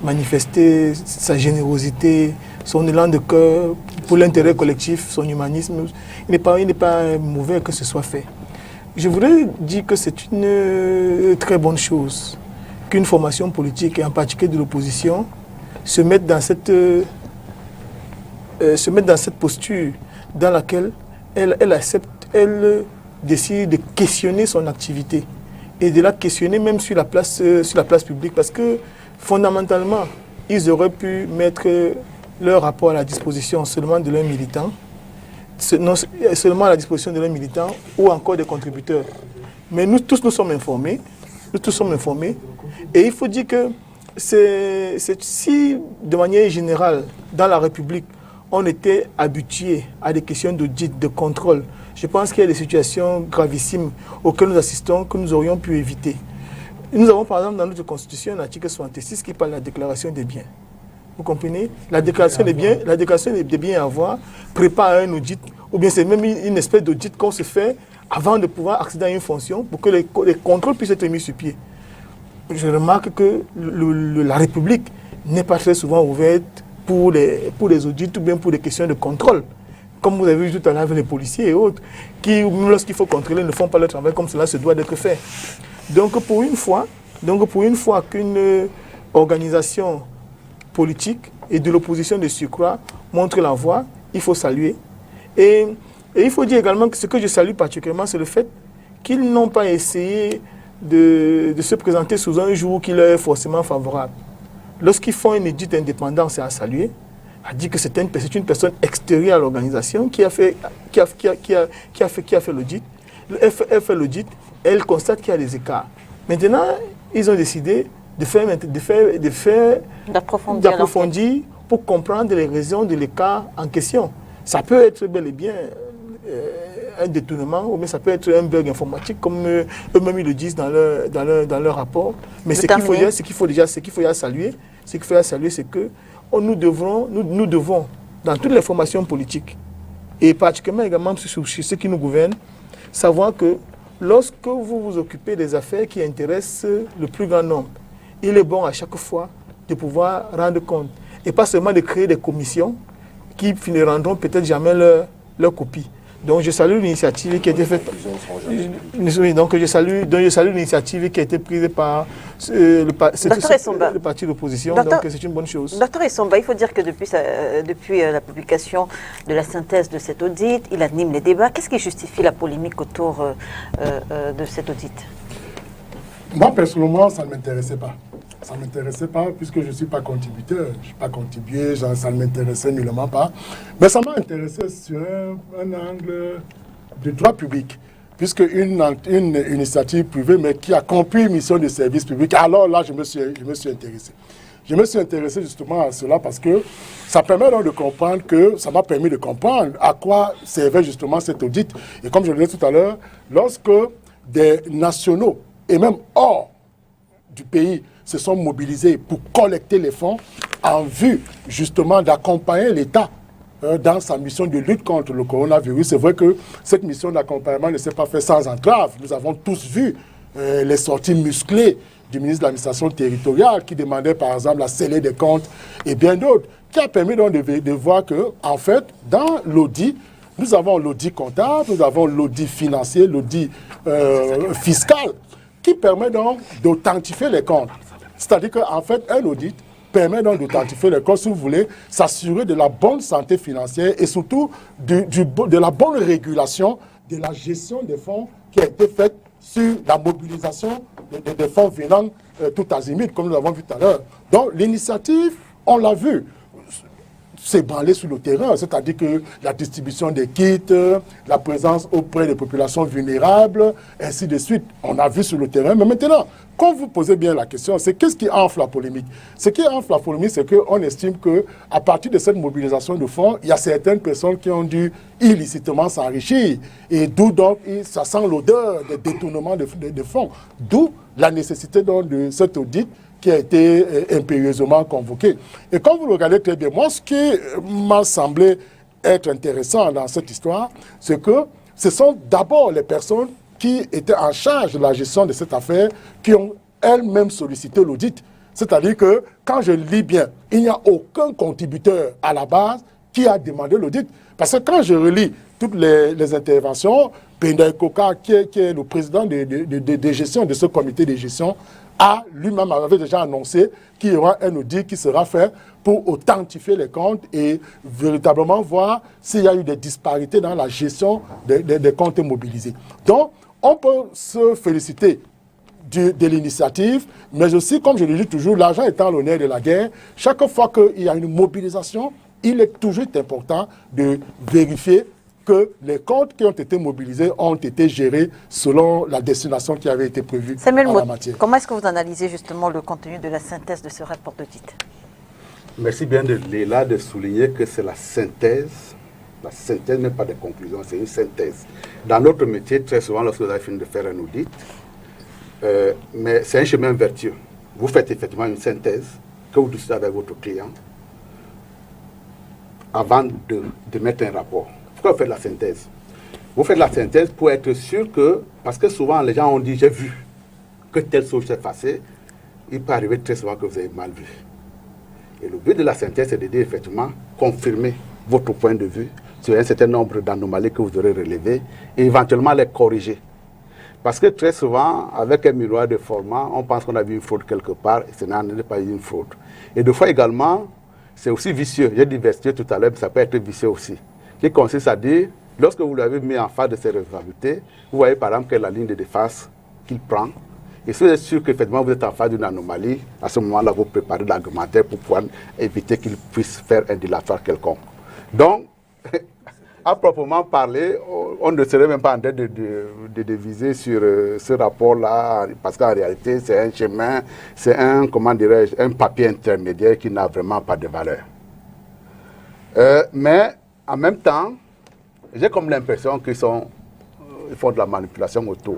manifester sa générosité, son élan de cœur pour l'intérêt collectif, son humanisme, il n'est pas mauvais que ce soit fait. Je voudrais dire que c'est une très bonne chose qu'une formation politique, et en particulier de l'opposition, se mette dans cette posture dans laquelle elle accepte, elle d'essayer de questionner son activité et de la questionner même sur la place publique, parce que fondamentalement, ils auraient pu mettre leur rapport à la disposition seulement de leurs militants, seulement à la disposition de leurs militants ou encore des contributeurs. Mais nous tous nous sommes informés, et il faut dire que si de manière générale, dans la République, on était habitué à des questions d'audit, de contrôle, je pense qu'il y a des situations gravissimes auxquelles nous assistons que nous aurions pu éviter. Nous avons par exemple dans notre Constitution un article 66 qui parle de la déclaration des biens. Vous comprenez? La déclaration des biens à avoir prépare un audit, ou bien c'est même une espèce d'audit qu'on se fait avant de pouvoir accéder à une fonction pour que les contrôles puissent être mis sur pied. Je remarque que la République n'est pas très souvent ouverte pour les audits ou bien pour des questions de contrôle. Comme vous avez vu tout à l'heure avec les policiers et autres, qui, lorsqu'il faut contrôler, ne font pas leur travail comme cela se doit d'être fait. Donc pour une fois qu'une organisation politique et de l'opposition de surcroît montre la voie, il faut saluer. Et il faut dire également que ce que je salue particulièrement, c'est le fait qu'ils n'ont pas essayé de se présenter sous un jour qui leur est forcément favorable. Lorsqu'ils font une édite indépendante, c'est à saluer. A dit que c'est une personne extérieure à l'organisation qui a fait l'audit. Elle fait l'audit, elle constate qu'il y a des écarts. Maintenant, ils ont décidé d'approfondir pour comprendre les raisons de l'écart en question. Ça peut être bel et bien un détournement, ou bien ça peut être un bug informatique, comme eux-mêmes ils le disent dans leur rapport. Mais ce qu'il faut saluer, c'est que nous devons, dans toutes les formations politiques, et particulièrement également sur ceux qui nous gouvernent, savoir que lorsque vous vous occupez des affaires qui intéressent le plus grand nombre, il est bon à chaque fois de pouvoir rendre compte. Et pas seulement de créer des commissions qui ne rendront peut-être jamais leur copie. Donc je salue l'initiative qui a été faite. Donc je salue l'initiative qui a été prise par le parti d'opposition. Donc c'est une bonne chose. Docteur Essomba, il faut dire que depuis la publication de la synthèse de cet audit, il anime les débats. Qu'est-ce qui justifie la polémique autour de cet audit? Moi personnellement, ça ne m'intéressait pas. Ça ne m'intéressait pas puisque je ne suis pas contributeur. Je ne suis pas contribué, ça ne m'intéressait nullement pas. Mais ça m'a intéressé sur un angle de droit public. Puisque une initiative privée, mais qui accomplit une mission de service public, alors là, je me suis intéressé. Je me suis intéressé justement à cela parce que ça permet donc de comprendre ça m'a permis de comprendre à quoi servait justement cet audit. Et comme je le disais tout à l'heure, lorsque des nationaux, et même hors du pays, se sont mobilisés pour collecter les fonds en vue justement d'accompagner l'État dans sa mission de lutte contre le coronavirus. C'est vrai que cette mission d'accompagnement ne s'est pas faite sans entrave. Nous avons tous vu les sorties musclées du ministre de l'administration territoriale qui demandait par exemple la scellée des comptes et bien d'autres, qui a permis donc de voir que, en fait, dans l'audit, nous avons l'audit comptable, nous avons l'audit financier, l'audit fiscal, qui permet donc d'authentifier les comptes. C'est-à-dire qu'en fait, un audit permet donc d'authentifier les comptes, si vous voulez, s'assurer de la bonne santé financière et surtout de la bonne régulation de la gestion des fonds qui a été faite sur la mobilisation des fonds venant tout azimut, comme nous l'avons vu tout à l'heure. Donc l'initiative, on l'a vu, s'est branlée sur le terrain, c'est-à-dire que la distribution des kits, la présence auprès des populations vulnérables, ainsi de suite, on a vu sur le terrain. Mais maintenant, quand vous posez bien la question, c'est qu'est-ce qui enfle la polémique? Ce qui enfle la polémique, c'est qu'on estime qu'à partir de cette mobilisation de fonds, il y a certaines personnes qui ont dû illicitement s'enrichir. Et d'où donc, ça sent l'odeur des détournements de fonds. D'où la nécessité donc de cet audit qui a été impérieusement convoqué. Et quand vous le regardez très bien, moi, ce qui m'a semblé être intéressant dans cette histoire, c'est que ce sont d'abord les personnes qui étaient en charge de la gestion de cette affaire qui ont elles-mêmes sollicité l'audit. C'est-à-dire que, quand je lis bien, il n'y a aucun contributeur à la base qui a demandé l'audit. Parce que quand je relis toutes les interventions, Penda Koka, qui est le président de gestion de ce comité de gestion, lui-même avait déjà annoncé qu'il y aura un audit qui sera fait pour authentifier les comptes et véritablement voir s'il y a eu des disparités dans la gestion des comptes mobilisés. Donc, on peut se féliciter de l'initiative, mais aussi, comme je le dis toujours, l'argent étant l'honneur de la guerre, chaque fois qu'il y a une mobilisation, il est toujours important de vérifier que les comptes qui ont été mobilisés ont été gérés selon la destination qui avait été prévue Samuel en la matière. Comment est-ce que vous analysez justement le contenu de la synthèse de ce rapport d'audit? Merci bien de Léla de souligner que c'est la synthèse n'est pas des conclusions, c'est une synthèse. Dans notre métier, très souvent, lorsque vous avez fini de faire un audit, mais c'est un chemin vertueux. Vous faites effectivement une synthèse que vous discutez avec votre client avant de mettre un rapport. Pourquoi vous faites la synthèse? Vous faites la synthèse pour être sûr que, parce que souvent les gens ont dit j'ai vu que telle chose s'est passée, il peut arriver très souvent que vous avez mal vu. Et le but de la synthèse, c'est de dire effectivement confirmer votre point de vue sur un certain nombre d'anomalies que vous aurez relevées et éventuellement les corriger. Parce que très souvent, avec un miroir de format, on pense qu'on a vu une fraude quelque part et ce n'est pas une fraude. Et des fois également, c'est aussi vicieux. J'ai dit vicieux tout à l'heure, mais ça peut être vicieux aussi. Qui consiste à dire, lorsque vous l'avez mis en face de ses responsabilités, vous voyez par exemple quelle est la ligne de défense qu'il prend. Et si vous êtes sûr qu'effectivement vous êtes en face d'une anomalie, à ce moment-là, vous préparez l'argumentaire pour pouvoir éviter qu'il puisse faire un dilatoire quelconque. Donc, à proprement parler, on ne serait même pas en train de viser sur ce rapport-là, parce qu'en réalité, c'est un chemin, c'est un, comment dirais-je, un papier intermédiaire qui n'a vraiment pas de valeur. Mais en même temps, j'ai comme l'impression qu'ils font de la manipulation autour.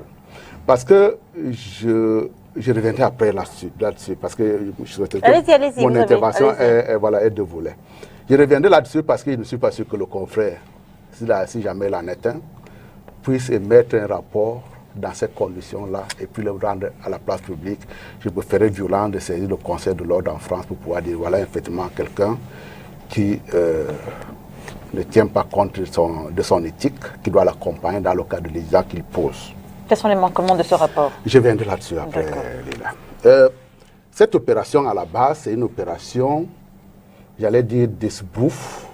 Parce que je reviendrai après là-dessus, parce que je souhaitais que mon intervention est de volet. Je reviendrai là-dessus parce que je ne suis pas sûr que le confrère, si jamais il en est un, puisse émettre un rapport dans ces conditions-là et puis le rendre à la place publique. Je préférerais violent de saisir le Conseil de l'ordre en France pour pouvoir dire voilà effectivement quelqu'un qui ne tient pas compte de son éthique, qui doit l'accompagner dans le cas de l'examen qu'il pose. Quels sont les manquements de ce rapport? Je viendrai là-dessus après, Léla. Cette opération, à la base, c'est une opération, j'allais dire, d'esbrouf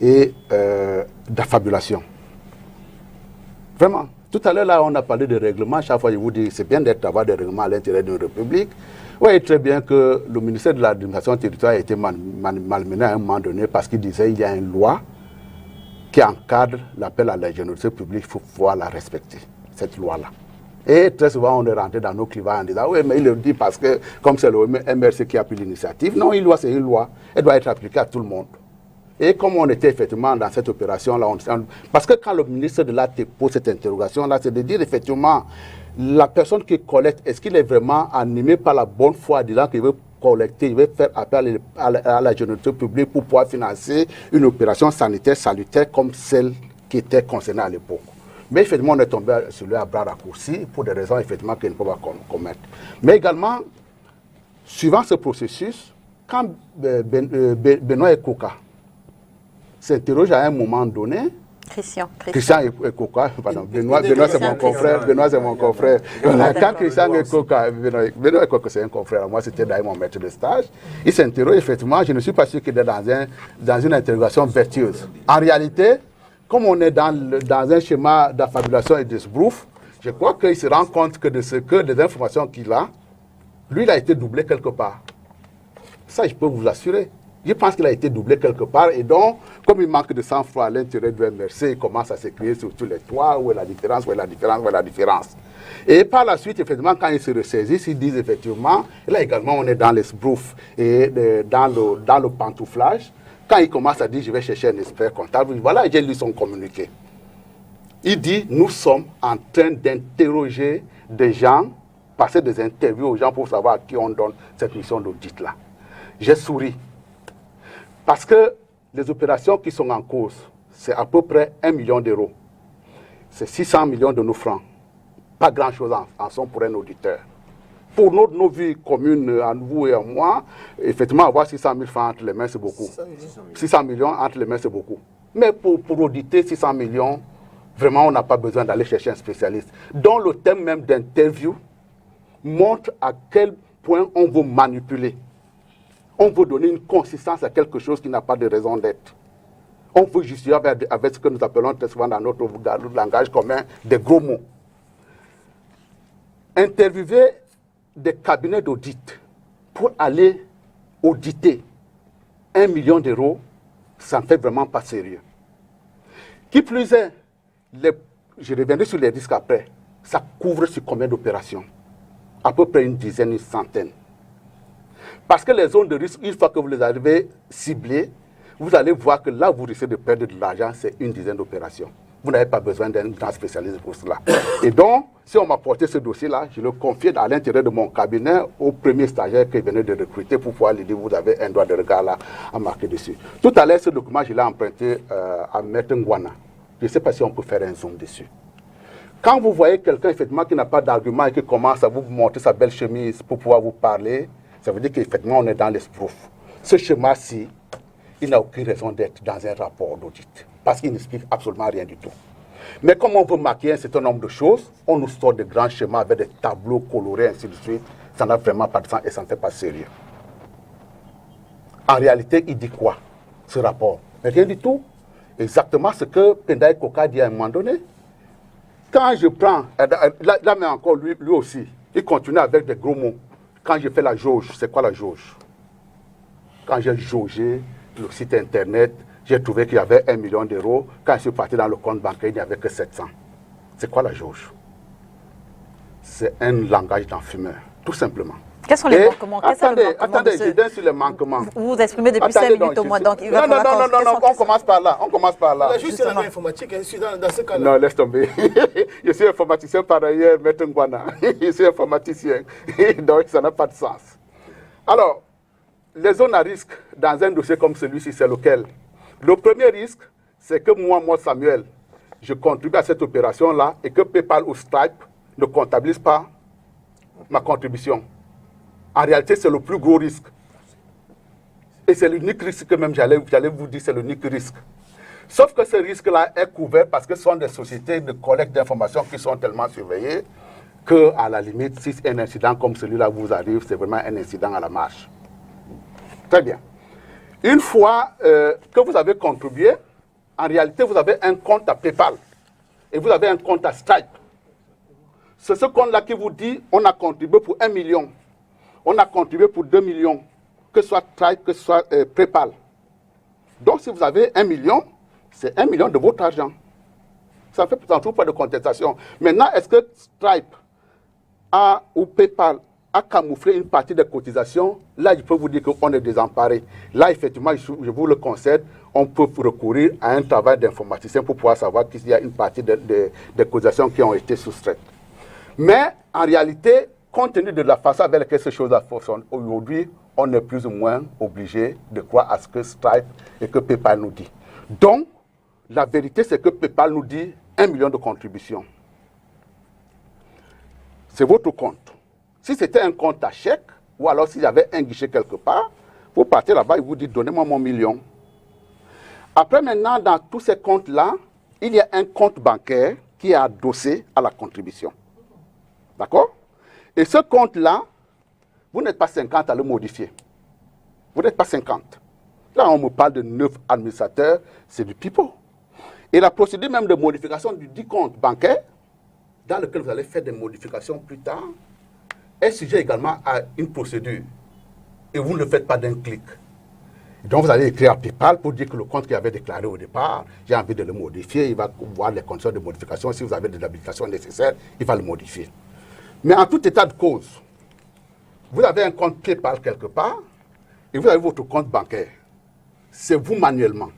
et d'affabulation. Vraiment. Tout à l'heure, là, on a parlé de règlement. Chaque fois, je vous dis, c'est bien d'avoir des règlements à l'intérieur d'une république. Vous voyez très bien que le ministère de l'administration territoriale a été malmené à un moment donné parce qu'il disait qu'il y a une loi qui encadre l'appel à la générosité publique, il faut pouvoir la respecter, cette loi-là. Et très souvent, on est rentré dans nos clivages en disant, oui, mais il le dit parce que, comme c'est le MRC qui a pris l'initiative, non, une loi, c'est une loi. Elle doit être appliquée à tout le monde. Et comme on était effectivement dans cette opération-là, parce que quand le ministre de l'Art pose cette interrogation-là, c'est de dire effectivement, la personne qui collecte, est-ce qu'il est vraiment animé par la bonne foi, disant qu'il veut collecter, il veut faire appel à la générosité publique pour pouvoir financer une opération sanitaire salutaire comme celle qui était concernée à l'époque. Mais effectivement, on est tombé sur lui à bras raccourcis pour des raisons effectivement qu'il ne peut pas commettre. Mais également, suivant ce processus, quand Benoît Ekoka s'interroge à un moment donné, Christian Ekoka, pardon, Benoît c'est mon confrère, Benoît c'est mon confrère. Quand Christian Ekoka, Benoît Ekoka c'est un confrère, moi c'était d'ailleurs mon maître de stage, il s'interroge effectivement, je ne suis pas sûr qu'il est dans une interrogation vertueuse. En réalité, comme on est dans un schéma d'affabulation et de sbrouf, je crois qu'il se rend compte que des informations qu'il a, lui il a été doublé quelque part. Ça je peux vous assurer. Je pense qu'il a été doublé quelque part et donc, comme il manque de sang-froid à l'intérieur du MRC, il commence à s'écrire sur tous les toits, où est la différence, où est la différence, où est la différence. Et par la suite, effectivement, quand ils se ressaisissent, ils disent effectivement, et là également on est dans l'esbrouf et dans le pantouflage, quand il commence à dire je vais chercher un expert comptable, voilà, j'ai lu son communiqué. Il dit, nous sommes en train d'interroger des gens, passer des interviews aux gens pour savoir à qui on donne cette mission d'audit-là. J'ai souri. Parce que les opérations qui sont en cause, c'est à peu près 1 million d'euros. C'est 600 millions de nos francs. Pas grand-chose en somme pour un auditeur. Pour nos vies communes, à vous et à moi, effectivement, avoir 600 000 francs entre les mains, c'est beaucoup. 600 millions entre les mains, c'est beaucoup. Mais pour auditer 600 millions, vraiment, on n'a pas besoin d'aller chercher un spécialiste. Dans le thème même d'interview, montre à quel point on veut manipuler. On veut donner une consistance à quelque chose qui n'a pas de raison d'être. On veut justifier avec ce que nous appelons très souvent dans notre langage commun des gros mots. Interviewer des cabinets d'audit pour aller auditer 1 million d'euros, ça ne fait vraiment pas sérieux. Qui plus est, je reviendrai sur les risques après, ça couvre sur combien d'opérations? À peu près une dizaine, une centaine. Parce que les zones de risque, une fois que vous les avez ciblées, vous allez voir que là, vous risquez de perdre de l'argent, c'est une dizaine d'opérations. Vous n'avez pas besoin d'un grand spécialiste pour cela. Et donc, si on m'a porté ce dossier-là, je le confie à l'intérieur de mon cabinet au premier stagiaire que je venais de recruter pour pouvoir lui dire, vous avez un droit de regard là à marquer dessus. Tout à l'heure, ce document, je l'ai emprunté à Maître Ngwana. Je ne sais pas si on peut faire un zoom dessus. Quand vous voyez quelqu'un, effectivement, qui n'a pas d'argument et qui commence à vous montrer sa belle chemise pour pouvoir vous parler, ça veut dire qu'effectivement, on est dans l'esprouf. Ce schéma-ci, il n'a aucune raison d'être dans un rapport d'audit, parce qu'il n'explique absolument rien du tout. Mais comme on veut marquer un certain nombre de choses, on nous sort de grands schémas avec des tableaux colorés, ainsi de suite. Ça n'a vraiment pas de sens et ça ne fait pas sérieux. En réalité, il dit quoi, ce rapport? Rien du tout. Exactement ce que Pendaï Koka dit à un moment donné. Quand je prends, là mais encore lui aussi, il continue avec des gros mots. Quand je fais la jauge, c'est quoi la jauge? Quand j'ai jaugé le site internet, j'ai trouvé qu'il y avait 1 million d'euros. Quand je suis parti dans le compte bancaire, il n'y avait que 700. C'est quoi la jauge? C'est un langage d'enfumeur, tout simplement. Quels sont les manquements? Attendez, je donne sur les manquements. Vous vous exprimez depuis 5 minutes au moins. Donc il va non, on commence par là. Il a juste la informatique, dans ce cas-là. Non, laisse tomber. Je suis informaticien par ailleurs, Maître Ngwana. Je suis informaticien. Donc ça n'a pas de sens. Alors, les zones à risque dans un dossier comme celui-ci, c'est lequel? Le premier risque, c'est que moi, Samuel, je contribue à cette opération-là et que PayPal ou Stripe ne comptabilisent pas ma contribution. En réalité, c'est le plus gros risque. Et c'est l'unique risque que même j'allais vous dire, c'est l'unique risque. Sauf que ce risque-là est couvert parce que ce sont des sociétés de collecte d'informations qui sont tellement surveillées qu'à la limite, si un incident comme celui-là vous arrive, c'est vraiment un incident à la marche. Très bien. Une fois que vous avez contribué, en réalité, vous avez un compte à PayPal et vous avez un compte à Stripe. C'est ce compte-là qui vous dit on a contribué pour 1 million, on a contribué pour 2 millions, que ce soit Stripe, que ce soit PayPal. Donc, si vous avez 1 million, c'est 1 million de votre argent. Ça ne fait toujours pas de contestation. Maintenant, est-ce que Stripe ou PayPal a camouflé une partie des cotisations? Là, je peux vous dire qu'on est désemparé. Là, effectivement, je vous le concède, on peut recourir à un travail d'informaticien pour pouvoir savoir qu'il y a une partie des cotisations qui ont été soustraites. Mais, en réalité, compte tenu de la façon avec laquelle ces choses fonctionnent, aujourd'hui, on est plus ou moins obligé de croire à ce que Stripe et que PayPal nous dit. Donc, la vérité, c'est que PayPal nous dit 1 million de contributions. C'est votre compte. Si c'était un compte à chèque, ou alors s'il y avait un guichet quelque part, vous partez là-bas et vous dites, donnez-moi mon million. Après, maintenant, dans tous ces comptes-là, il y a un compte bancaire qui est adossé à la contribution. D'accord? Et ce compte-là, vous n'êtes pas 50 à le modifier. Vous n'êtes pas 50. Là, on me parle de 9 administrateurs, c'est du pipeau. Et la procédure même de modification du dit compte bancaire, dans lequel vous allez faire des modifications plus tard, est sujet également à une procédure. Et vous ne le faites pas d'un clic. Donc vous allez écrire à PayPal pour dire que le compte qu'il avait déclaré au départ, j'ai envie de le modifier, il va voir les conditions de modification. Si vous avez des habilitations nécessaires, il va le modifier. Mais en tout état de cause, vous avez un compte PayPal quelque part et vous avez votre compte bancaire. C'est vous manuellement,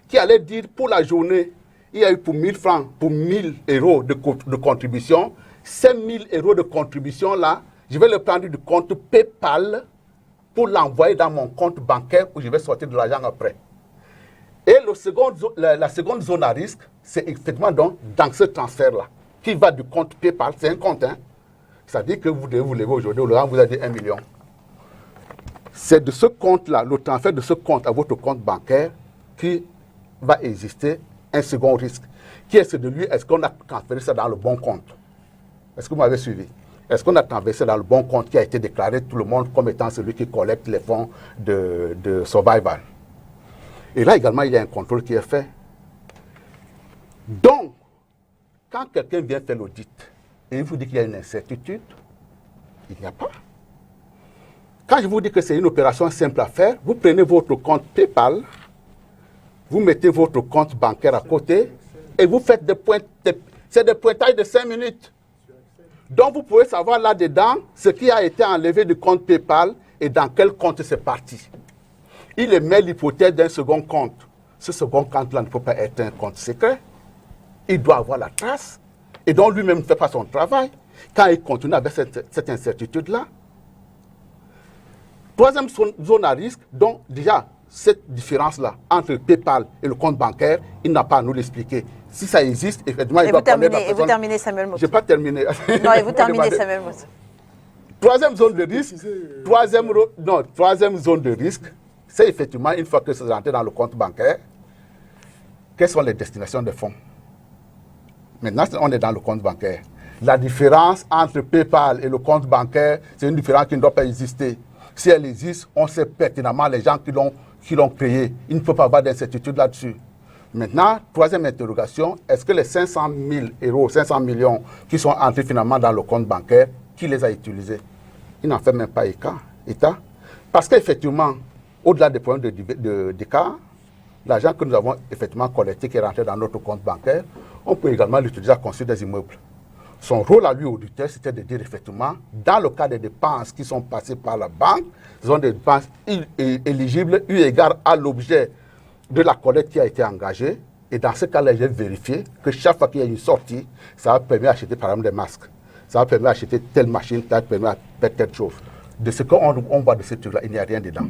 qui allez dire pour la journée, il y a eu pour 1000 francs, pour 1000 euros de contribution. Ces 1000 euros de contribution là, je vais le prendre du compte PayPal pour l'envoyer dans mon compte bancaire où je vais sortir de l'argent après. Et la seconde zone à risque, c'est effectivement donc dans ce transfert-là, qui va du compte PayPal, c'est un compte, hein. C'est-à-dire que vous devez vous lever aujourd'hui, Laurent vous a dit 1 million. C'est de ce compte-là, le transfert de ce compte à votre compte bancaire, qui va exister un second risque, qui est celui de lui, est-ce qu'on a transféré ça dans le bon compte? Est-ce que vous m'avez suivi? Est-ce qu'on a traversé dans le bon compte qui a été déclaré tout le monde comme étant celui qui collecte les fonds de survival? Et là également, il y a un contrôle qui est fait. Donc, quand quelqu'un vient faire l'audit et il vous dit qu'il y a une incertitude, il n'y a pas. Quand je vous dis que c'est une opération simple à faire, vous prenez votre compte PayPal, vous mettez votre compte bancaire à côté et vous faites c'est des pointages de 5 minutes. Donc, vous pouvez savoir là-dedans ce qui a été enlevé du compte PayPal et dans quel compte c'est parti. Il émet l'hypothèse d'un second compte. Ce second compte-là ne peut pas être un compte secret. Il doit avoir la trace. Et donc, lui-même ne fait pas son travail. Quand il continue avec cette incertitude-là. Troisième zone à risque, donc déjà, cette différence-là entre PayPal et le compte bancaire, il n'a pas à nous l'expliquer. Si ça existe, effectivement, il doit connaître la personne. Et vous terminez, Samuel Moutou. Je n'ai pas terminé. Non, et vous terminez, Samuel Moutou. Troisième zone de risque, troisième zone de risque, c'est effectivement, une fois que c'est rentré dans le compte bancaire, quelles sont les destinations des fonds? Maintenant, on est dans le compte bancaire. La différence entre PayPal et le compte bancaire, c'est une différence qui ne doit pas exister. Si elle existe, on sait pertinemment les gens qui l'ont créé. Il ne peut pas avoir d'incertitude là-dessus. Maintenant, troisième interrogation, est-ce que les 500 000 euros, 500 millions qui sont entrés finalement dans le compte bancaire, qui les a utilisés? Il n'en fait même pas état. Parce qu'effectivement, au-delà des problèmes d'écart, l'argent que nous avons effectivement collecté, qui est rentré dans notre compte bancaire, on peut également l'utiliser à construire des immeubles. Son rôle à lui, auditeur, c'était de dire effectivement, dans le cas des dépenses qui sont passées par la banque, ce sont des dépenses éligibles eu égard à l'objet de la collecte qui a été engagée. Et dans ce cas-là, j'ai vérifié que chaque fois qu'il y a une sortie, ça va permettre d'acheter par exemple des masques. Ça va permettre d'acheter telle machine, ça va permettre de faire telle chose. De ce qu'on voit de ce truc-là, il n'y a rien dedans.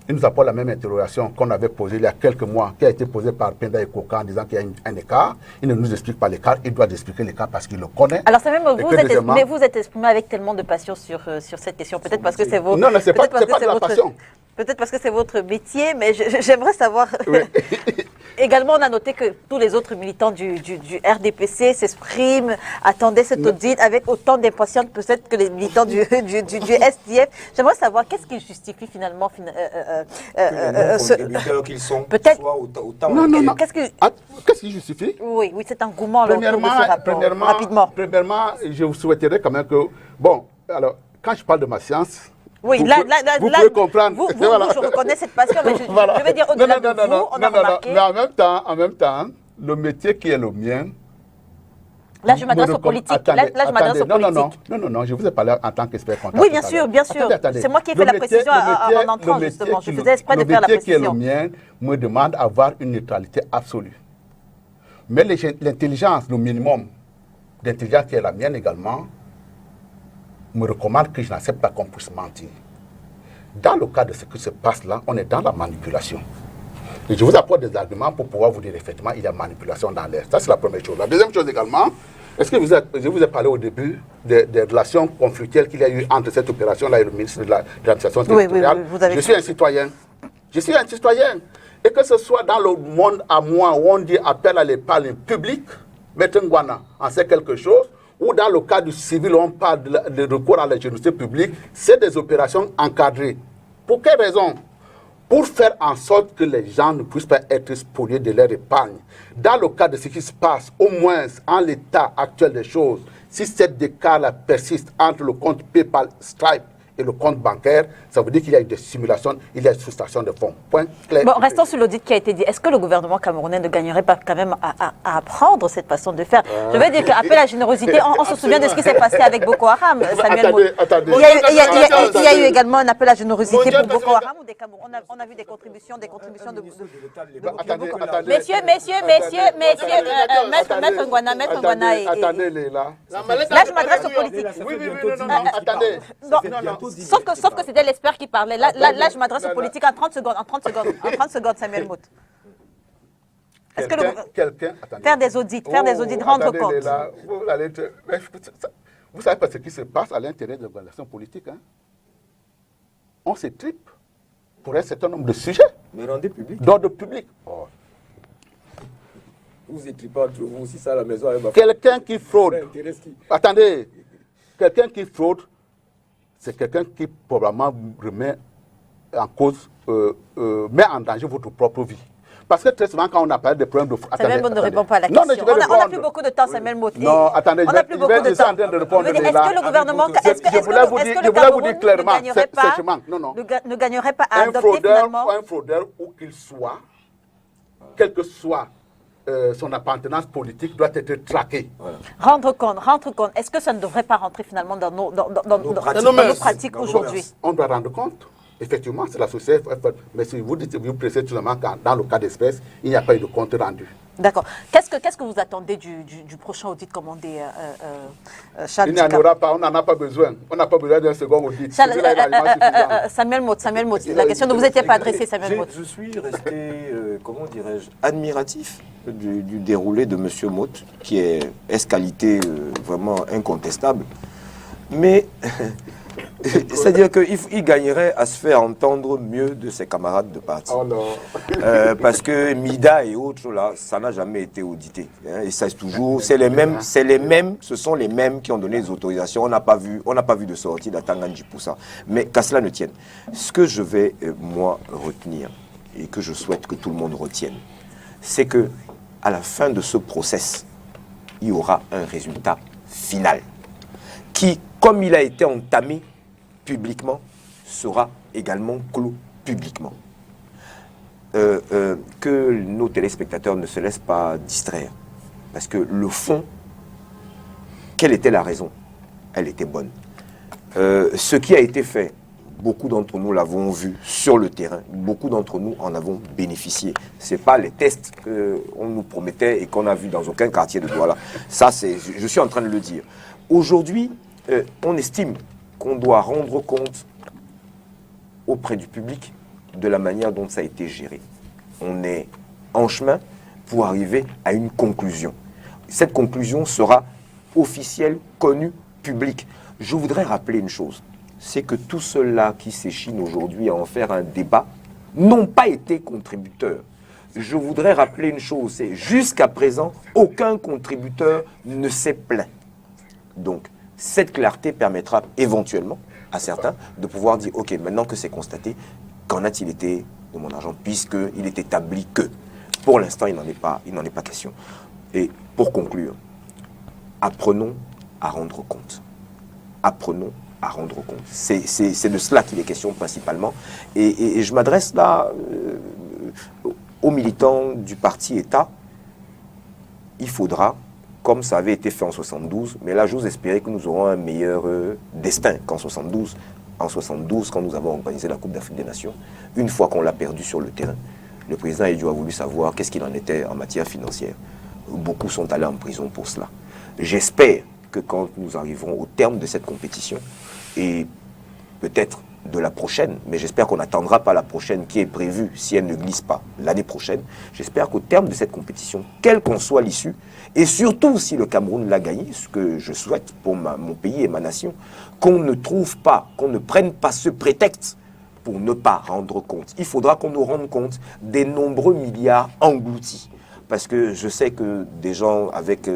Il nous apporte la même interrogation qu'on avait posée il y a quelques mois, qui a été posée par Penda et Koka en disant qu'il y a un écart. Il ne nous explique pas l'écart, il doit expliquer l'écart parce qu'il le connaît. Alors, c'est même vous êtes exprimé avec tellement de passion sur cette question. Peut-être parce que c'est votre... Non, c'est pas de la passion. Peut-être parce que c'est votre métier, mais j'aimerais savoir... Oui. Également, on a noté que tous les autres militants du RDPC s'expriment, attendaient cet audit avec autant d'impatience peut-être que les militants du SDF. J'aimerais savoir qu'est-ce qui justifie finalement contributeurs qu'ils sont. Peut-être. Non. Qu'est-ce qui justifie? Oui, cet engouement autour de ce rapport. Rapidement. Premièrement, je vous souhaiterais quand même que... Bon, alors, quand je parle de ma science... Oui, vous pouvez comprendre. Vous, je reconnais cette passion, mais je vais dire au-delà de vous, on a remarqué... Mais en même temps, le métier qui est le mien... Là, je m'adresse aux politiques. Là, je m'adresse aux politiques. Non, je vous ai parlé en tant qu'expert comptable. Oui, bien sûr. C'est moi qui ai fait la précision en entrant, justement. Je faisais exprès de faire la précision. Le métier qui est le mien me demande d'avoir une neutralité absolue. Mais l'intelligence, le minimum d'intelligence qui est la mienne également, me recommande que je n'accepte pas qu'on puisse mentir. Dans le cas de ce qui se passe là, on est dans la manipulation. Et je vous apporte des arguments pour pouvoir vous dire effectivement il y a manipulation dans l'air. Ça, c'est la première chose. La deuxième chose également, est-ce que je vous ai parlé au début des relations conflictuelles qu'il y a eu entre cette opération-là et le ministre de l'administration territoriale? Oui, je suis un citoyen. Je suis un citoyen. Et que ce soit dans le monde à moi où on dit appel à l'épargne publique, Maître Ngwana en sait quelque chose, ou dans le cas du civil, on parle de recours à la générosité publique, c'est des opérations encadrées. Pour quelle raison? Pour faire en sorte que les gens ne puissent pas être spoliés de leur épargne. Dans le cas de ce qui se passe, au moins en l'état actuel des choses, si cet écart-là persiste entre le compte PayPal Stripe et le compte bancaire, ça veut dire qu'il y a des simulations, il y a une soustraction de fonds. Point clair. Bon, restons sur l'audit qui a été dit. Est-ce que le gouvernement camerounais ne gagnerait pas quand même à apprendre cette façon de faire? Je veux dire qu'appel à la générosité, on se souvient de ce qui s'est passé avec Boko Haram, Samuel Moutou. Il y a eu également un appel à la générosité pour Boko Haram ou des Camerounais. On a vu des contributions de Boko Haram. Messieurs, Maître Ngwana et... Attendez, là. Là, je m'adresse aux politiques. Oui, non, attendez. Sauf que c'était l'expert qui parlait. Là, je m'adresse aux politiques en 30 secondes, Samuel Moutou. Est-ce que faire des audits, rendre compte. Là, vous savez pas ce qui se passe à l'intérieur de l'organisation politique. Hein? On se tripe pour un certain nombre de sujets. Mais rendez public. D'ordre public. Oh. Vous écrivez pas entre vous aussi ça à la maison. Quelqu'un qui fraude. Attendez. quelqu'un qui fraude, c'est quelqu'un qui probablement remet en cause, met en danger votre propre vie. Parce que très souvent, quand on a parlé des problèmes de fraude... Samuel Maud ne répond pas à la question. On n'a plus beaucoup de temps, Samuel Maud. Non, attendez, je suis en train de répondre. Est-ce que le gouvernement... Je voulais vous dire clairement, ne gagnerait pas à adopter finalement... Un fraudeur, où qu'il soit, quelle que soit son appartenance politique, doit être traqué. Voilà. Rendre compte. Est-ce que ça ne devrait pas rentrer finalement dans nos pratiques aujourd'hui? On doit rendre compte. Effectivement, c'est la société. Mais si vous dites, vous précisez seulement qu'en dans le cas d'espèce, il n'y a pas eu de compte rendu. D'accord. Qu'est-ce que vous attendez du prochain audit commandé, Charles? Il n'y en aura pas, on n'en a pas besoin. On n'a pas besoin d'un second audit. Samuel Maud, la question ne vous était pas adressée, Samuel Maud. Je suis resté, comment dirais-je, admiratif du déroulé de M. Maud, qui est qualité vraiment incontestable. Mais... c'est-à-dire qu'il gagnerait à se faire entendre mieux de ses camarades de parti. Oh non. Parce que Mida et autres, là, ça n'a jamais été audité. Hein, et ça, toujours, ce sont les mêmes qui ont donné les autorisations. On n'a pas vu de sortie d'Atanganji pour ça. Mais qu'à cela ne tienne, ce que je vais, moi, retenir, et que je souhaite que tout le monde retienne, c'est que à la fin de ce process, il y aura un résultat final qui, comme il a été entamé publiquement, sera également clos publiquement. Que nos téléspectateurs ne se laissent pas distraire. Parce que le fond, quelle était la raison? Elle était bonne. Ce qui a été fait, beaucoup d'entre nous l'avons vu sur le terrain. Beaucoup d'entre nous en avons bénéficié. Ce n'est pas les tests qu'on nous promettait et qu'on a vus dans aucun quartier de Douala. Ça, je suis en train de le dire. Aujourd'hui, on estime qu'on doit rendre compte auprès du public de la manière dont ça a été géré. On est en chemin pour arriver à une conclusion. Cette conclusion sera officielle, connue, publique. Je voudrais rappeler une chose, c'est que tous ceux-là qui s'échinent aujourd'hui à en faire un débat n'ont pas été contributeurs. Je voudrais rappeler une chose, c'est jusqu'à présent, aucun contributeur ne s'est plaint. Donc, cette clarté permettra éventuellement à certains de pouvoir dire « Ok, maintenant que c'est constaté, qu'en a-t-il été de mon argent ?» puisqu'il est établi que, pour l'instant, il n'en est pas question. Et pour conclure, apprenons à rendre compte. Apprenons à rendre compte. C'est de cela qu'il est question principalement. Et je m'adresse là aux militants du parti État. Il faudra, comme ça avait été fait en 72, mais là j'ose espérer que nous aurons un meilleur destin qu'en 72. En 72, quand nous avons organisé la Coupe d'Afrique des Nations, une fois qu'on l'a perdu sur le terrain, le président Edio a voulu savoir qu'est-ce qu'il en était en matière financière. Beaucoup sont allés en prison pour cela. J'espère que quand nous arriverons au terme de cette compétition, et peut-être de la prochaine, mais j'espère qu'on n'attendra pas la prochaine qui est prévue si elle ne glisse pas l'année prochaine, j'espère qu'au terme de cette compétition, quelle qu'en soit l'issue, et surtout si le Cameroun l'a gagné, ce que je souhaite pour mon pays et ma nation, qu'on ne trouve pas, qu'on ne prenne pas ce prétexte pour ne pas rendre compte. Il faudra qu'on nous rende compte des nombreux milliards engloutis. Parce que je sais que des gens avec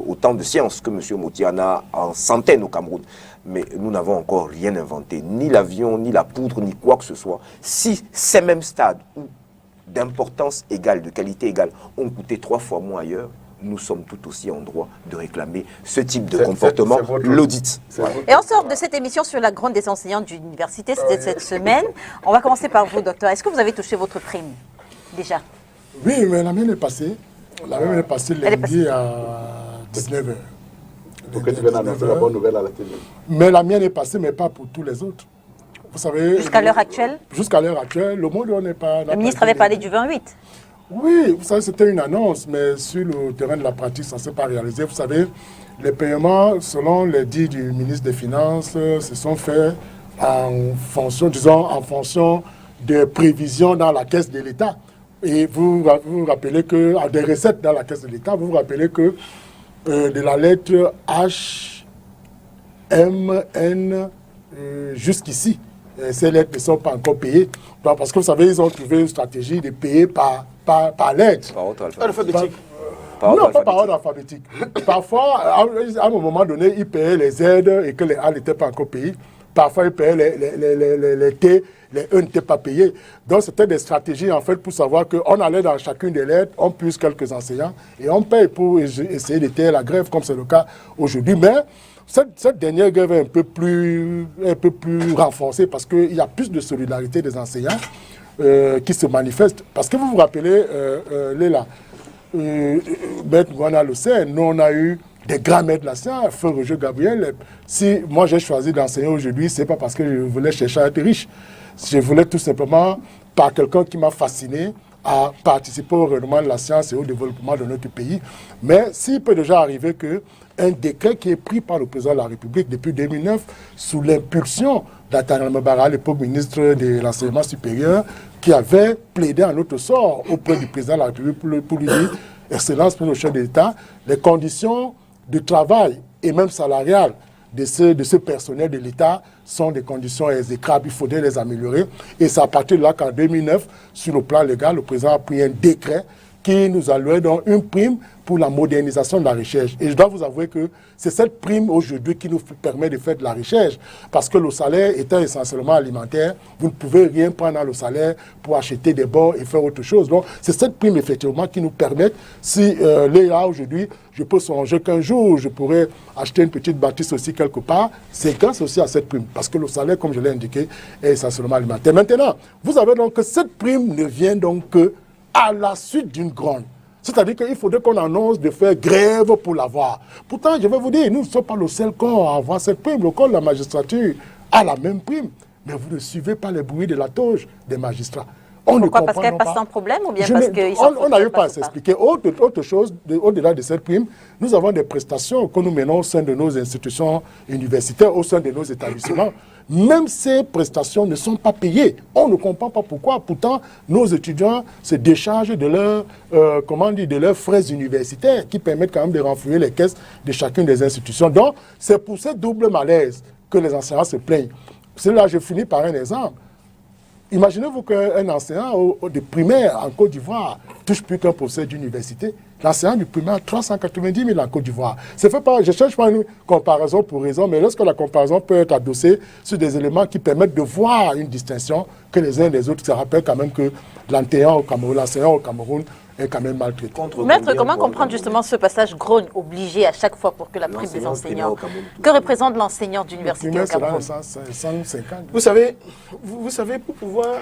autant de science que M. Moti en a en centaines au Cameroun, mais nous n'avons encore rien inventé, ni l'avion, ni la poudre, ni quoi que ce soit. Si ces mêmes stades d'importance égale, de qualité égale, ont coûté 3 fois moins ailleurs, nous sommes tout aussi en droit de réclamer ce type de comportement, l'audit. Et on sort de cette émission sur la gronde des enseignants d'université, c'était cette semaine. On va commencer par vous, docteur. Est-ce que vous avez touché votre prime, déjà? Oui, mais la mienne est passée. La mienne est passée lundi à 19h. Pour que tu viennes annoncer la bonne nouvelle à la télé. Mais la mienne est passée, mais pas pour tous les autres. Vous savez... Jusqu'à l'heure actuelle? Jusqu'à l'heure actuelle, le monde n'est pas... Le ministre avait parlé du 28. Oui, vous savez, c'était une annonce, mais sur le terrain de la pratique, ça ne s'est pas réalisé. Vous savez, les paiements, selon les dits du ministre des Finances, se sont faits en fonction, disons, en fonction des prévisions dans la caisse de l'État. Et vous vous rappelez que, à des recettes dans la caisse de l'État, vous vous rappelez que de la lettre H, M, N, jusqu'ici, ces lettres ne sont pas encore payées. Parce que vous savez, ils ont trouvé une stratégie de payer par l'aide. Par autre alphabétique. Non, pas par ordre alphabétique. Parfois, à un moment donné, ils payaient les aides et que les A n'étaient pas encore payés. Parfois, ils payaient les T, les E n'étaient pas payés. Donc, c'était des stratégies, en fait, pour savoir qu'on allait dans chacune des lettres, on puise quelques enseignants et on paye pour essayer d'étayer la grève, comme c'est le cas aujourd'hui. Mais cette dernière grève est un peu plus renforcée parce qu'il y a plus de solidarité des enseignants qui se manifestent. Parce que vous vous rappelez, Léla, Maître Ngouana le sait, nous on a eu des grands maîtres de la science, Feu Roger Gabriel. Si moi j'ai choisi d'enseigner aujourd'hui, c'est pas parce que je voulais chercher à être riche. Je voulais tout simplement, par quelqu'un qui m'a fasciné, à participer au rayonnement de la science et au développement de notre pays. Mais s'il peut déjà arriver qu'un décret qui est pris par le président de la République depuis 2009, sous l'impulsion d'Atana Mbara, à l'époque ministre de l'Enseignement supérieur, qui avait plaidé en notre sort auprès du président de la République pour lui dire, Excellence, pour le chef de l'État, les conditions de travail et même salariales de ce personnel de l'État sont des conditions exécrables, il faudrait les améliorer. Et c'est à partir de là qu'en 2009, sur le plan légal, le président a pris un décret qui nous allouait donc une prime pour la modernisation de la recherche. Et je dois vous avouer que c'est cette prime aujourd'hui qui nous permet de faire de la recherche. Parce que le salaire étant essentiellement alimentaire, vous ne pouvez rien prendre dans le salaire pour acheter des bons et faire autre chose. Donc c'est cette prime effectivement qui nous permet, si Léa aujourd'hui, je peux songer qu'un jour je pourrais acheter une petite bâtisse aussi quelque part, c'est grâce aussi à cette prime. Parce que le salaire, comme je l'ai indiqué, est essentiellement alimentaire. Maintenant, vous avez donc que cette prime ne vient donc que à la suite d'une grogne. C'est-à-dire qu'il faudrait qu'on annonce de faire grève pour l'avoir. Pourtant, je vais vous dire, nous ne sommes pas le seul corps à avoir cette prime. Le corps de la magistrature a la même prime. Mais vous ne suivez pas les bruits de la toge des magistrats. Pourquoi? Parce qu'elle passe sans problème ou bien parce qu'ils sont... On n'arrive pas à s'expliquer. Autre chose, au-delà de cette prime, nous avons des prestations que nous menons au sein de nos institutions universitaires, au sein de nos établissements. Même ces prestations ne sont pas payées. On ne comprend pas pourquoi. Pourtant, nos étudiants se déchargent de leurs frais universitaires qui permettent quand même de renflouer les caisses de chacune des institutions. Donc, c'est pour ce double malaise que les enseignants se plaignent. C'est là, je finis par un exemple. Imaginez-vous qu'un enseignant de primaire en Côte d'Ivoire touche plus qu'un professeur d'université. L'enseignant du primaire a 390 000 en Côte d'Ivoire. Je ne cherche pas une comparaison pour raison, mais lorsque la comparaison peut être adossée sur des éléments qui permettent de voir une distinction que les uns et les autres, ça rappelle quand même que l'enseignant au Cameroun est quand même maltraité. Maître, comment comprendre justement ce passage grogne obligé à chaque fois pour que la prime des enseignants... Que représente l'enseignant d'université au Cameroun? 150. Vous savez, pour pouvoir...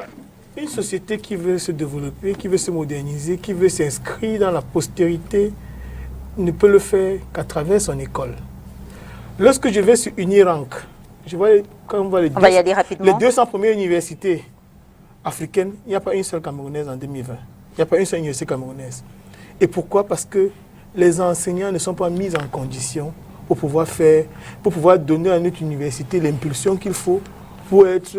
Une société qui veut se développer, qui veut se moderniser, qui veut s'inscrire dans la postérité, ne peut le faire qu'à travers son école. Lorsque je vais sur Unirank, je vois, quand on voit les 200 premières universités africaines, il n'y a pas une seule camerounaise en 2020. Il n'y a pas une seule université camerounaise. Et pourquoi? Parce que les enseignants ne sont pas mis en condition pour pouvoir donner à notre université l'impulsion qu'il faut pour être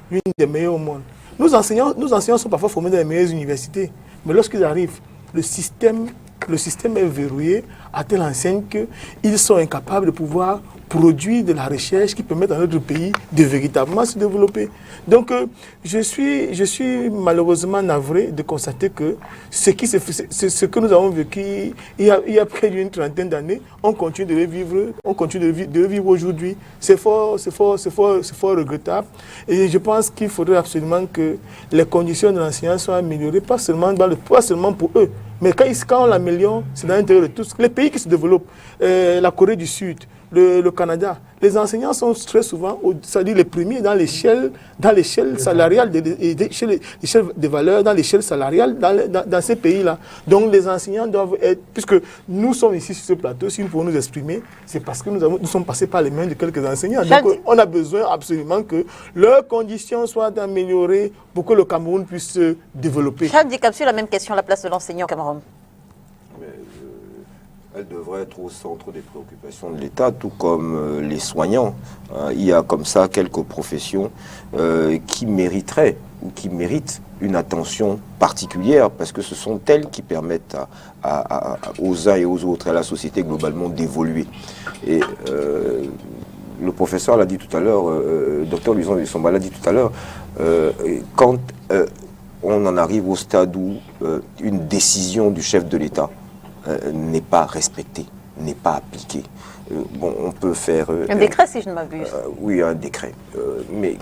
l'une des meilleures au monde. Nos enseignants sont parfois formés dans les meilleures universités, mais lorsqu'ils arrivent, le système est verrouillé à telle enseigne qu'ils sont incapables de pouvoir produire de la recherche qui permette à notre pays de véritablement se développer. Donc, je suis malheureusement navré de constater que ce que nous avons vécu il y a près d'une trentaine d'années, on continue de le vivre aujourd'hui. C'est fort regrettable. Et je pense qu'il faudrait absolument que les conditions de l'enseignant soient améliorées, pas seulement pour eux, mais quand on l'améliore, c'est dans l'intérêt de tous. Les pays qui se développent, la Corée du Sud, le Canada, les enseignants sont très souvent, c'est-à-dire les premiers dans l'échelle salariale, l'échelle des valeurs, dans l'échelle salariale dans ces pays-là. Donc les enseignants doivent être, puisque nous sommes ici sur ce plateau, si nous pouvons nous exprimer, c'est parce que nous sommes passés par les mains de quelques enseignants. Donc on a besoin absolument que leurs conditions soient améliorées pour que le Cameroun puisse se développer. Charles Dicapsu, la même question, la place de l'enseignant au Cameroun. Elle devrait être au centre des préoccupations de l'État, tout comme les soignants. Il y a comme ça quelques professions qui mériteraient ou qui méritent une attention particulière parce que ce sont elles qui permettent aux uns et aux autres, à la société globalement, d'évoluer. Et le professeur l'a dit tout à l'heure, docteur Luison Bissomba l'a dit tout à l'heure, quand on en arrive au stade où une décision du chef de l'État n'est pas respecté, n'est pas appliqué. Bon, on peut faire... un décret, si je ne m'abuse. Oui, un décret. Mais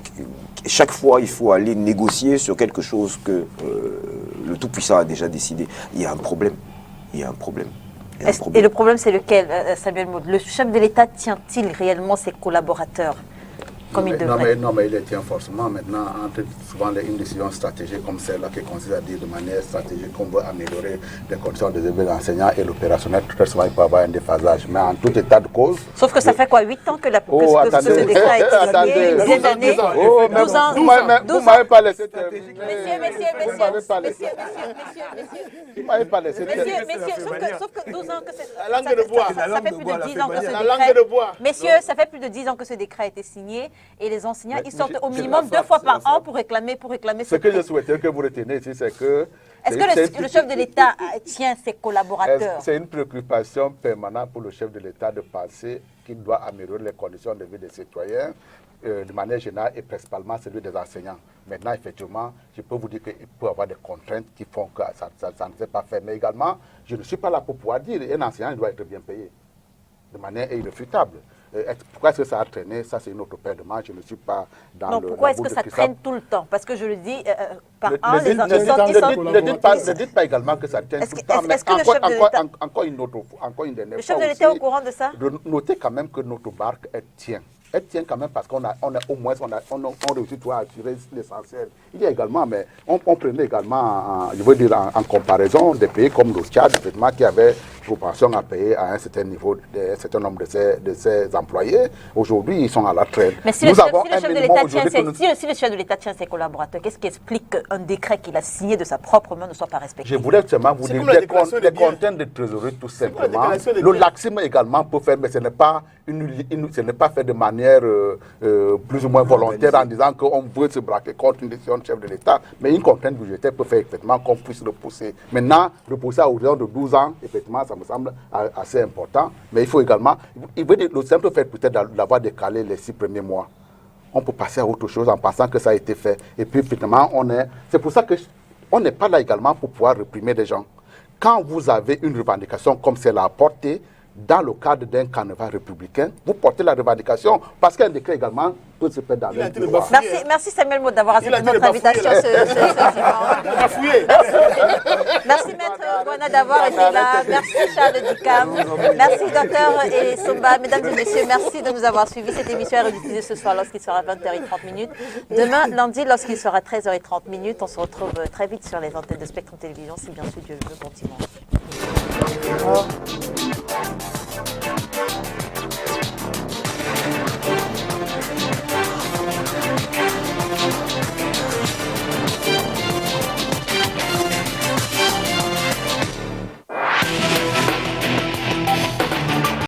chaque fois, il faut aller négocier sur quelque chose que le Tout-Puissant a déjà décidé. Il y a un problème. Il y a un problème. Et le problème, c'est lequel, Samuel Maud? Le chef de l'État tient-il réellement ses collaborateurs comme il devrait? Non, mais il les tient forcément. Maintenant, entre souvent une décision stratégique comme celle-là qui consiste à dire de manière stratégique qu'on veut améliorer les conditions de vie des enseignants et l'opérationnel, très souvent il peut y avoir un déphasage. Mais en tout état de cause... Sauf que ça fait quoi, 8 ans que ce décret a été signé, une dizaine d'années, 12 ans. Vous ne m'avez pas laissé terminer. Vous ne m'avez pas laissé terminer. Sauf que 12 ans que La langue de bois. ça fait plus de 10 ans que ce La langue de bois. Messieurs, ça fait plus de 10 ans que ce décret a été signé et les enseignants, ils sortent au minimum 2 fois par an pour réclamer ce que je souhaitais que vous reteniez ici, c'est que... Est-ce que le chef de l'État tient ses collaborateurs? C'est une préoccupation permanente pour le chef de l'État de penser qu'il doit améliorer les conditions de vie des citoyens de manière générale et principalement celui des enseignants. Maintenant, effectivement, je peux vous dire qu'il peut y avoir des contraintes qui font que ça ne s'est pas fait. Mais également, je ne suis pas là pour pouvoir dire qu'un enseignant doit être bien payé de manière irréfutable. Pourquoi est-ce que ça a traîné? Ça, c'est une autre paire de manches. Je ne suis pas dans non, le... pourquoi est-ce que ça traîne tout le temps? Parce que je le dis, par an, Ne dites pas également que ça traîne tout le temps. Est-ce que le chef de l'État... Encore une dernière fois. Le chef de l'État est au courant de ça? Notez quand même que notre barque, elle tient. Elle tient quand même parce qu'on a au moins réussi à assurer l'essentiel. Il y a également, mais on prenait également, je veux dire, en comparaison des pays comme le Tchad, effectivement, qui avaient propension à payer à un certain niveau, un certain nombre de ses employés. Aujourd'hui, ils sont à la traîne. Mais si le chef de l'État tient ses collaborateurs, qu'est-ce qui explique qu'un décret qu'il a signé de sa propre main ne soit pas respecté? Je voulais seulement vous dire les contraintes de trésorerie, tout simplement. Le laxisme également peut faire, mais ce n'est pas fait de manière plus ou moins volontaire en disant qu'on veut se braquer contre une décision du chef de l'État. Mais une contrainte budgétaire peut faire effectivement qu'on puisse repousser. Maintenant, repousser à horizon de 12 ans, effectivement, ça me semble assez important. Mais il faut également, le simple fait peut-être d'avoir décalé les 6 premiers mois. On peut passer à autre chose en pensant que ça a été fait. Et puis finalement, c'est pour ça qu'on n'est pas là également pour pouvoir réprimer des gens. Quand vous avez une revendication comme celle-là à porter, dans le cadre d'un carnaval républicain, vous portez la revendication parce qu'un décret également peut se faire dans le droit. Merci Samuel Maud d'avoir accepté notre invitation. Merci Maître Gouana d'avoir été là. Merci Charles Dicam. Merci Docteur et Somba. Mesdames et messieurs, merci de nous avoir suivis. Cette émission est rediffusée ce soir lorsqu'il sera 20h30. Demain, lundi, lorsqu'il sera 13h30. On se retrouve très vite sur les antennes de Spectrum Télévision, si bien sûr Dieu le veut. Bon dimanche.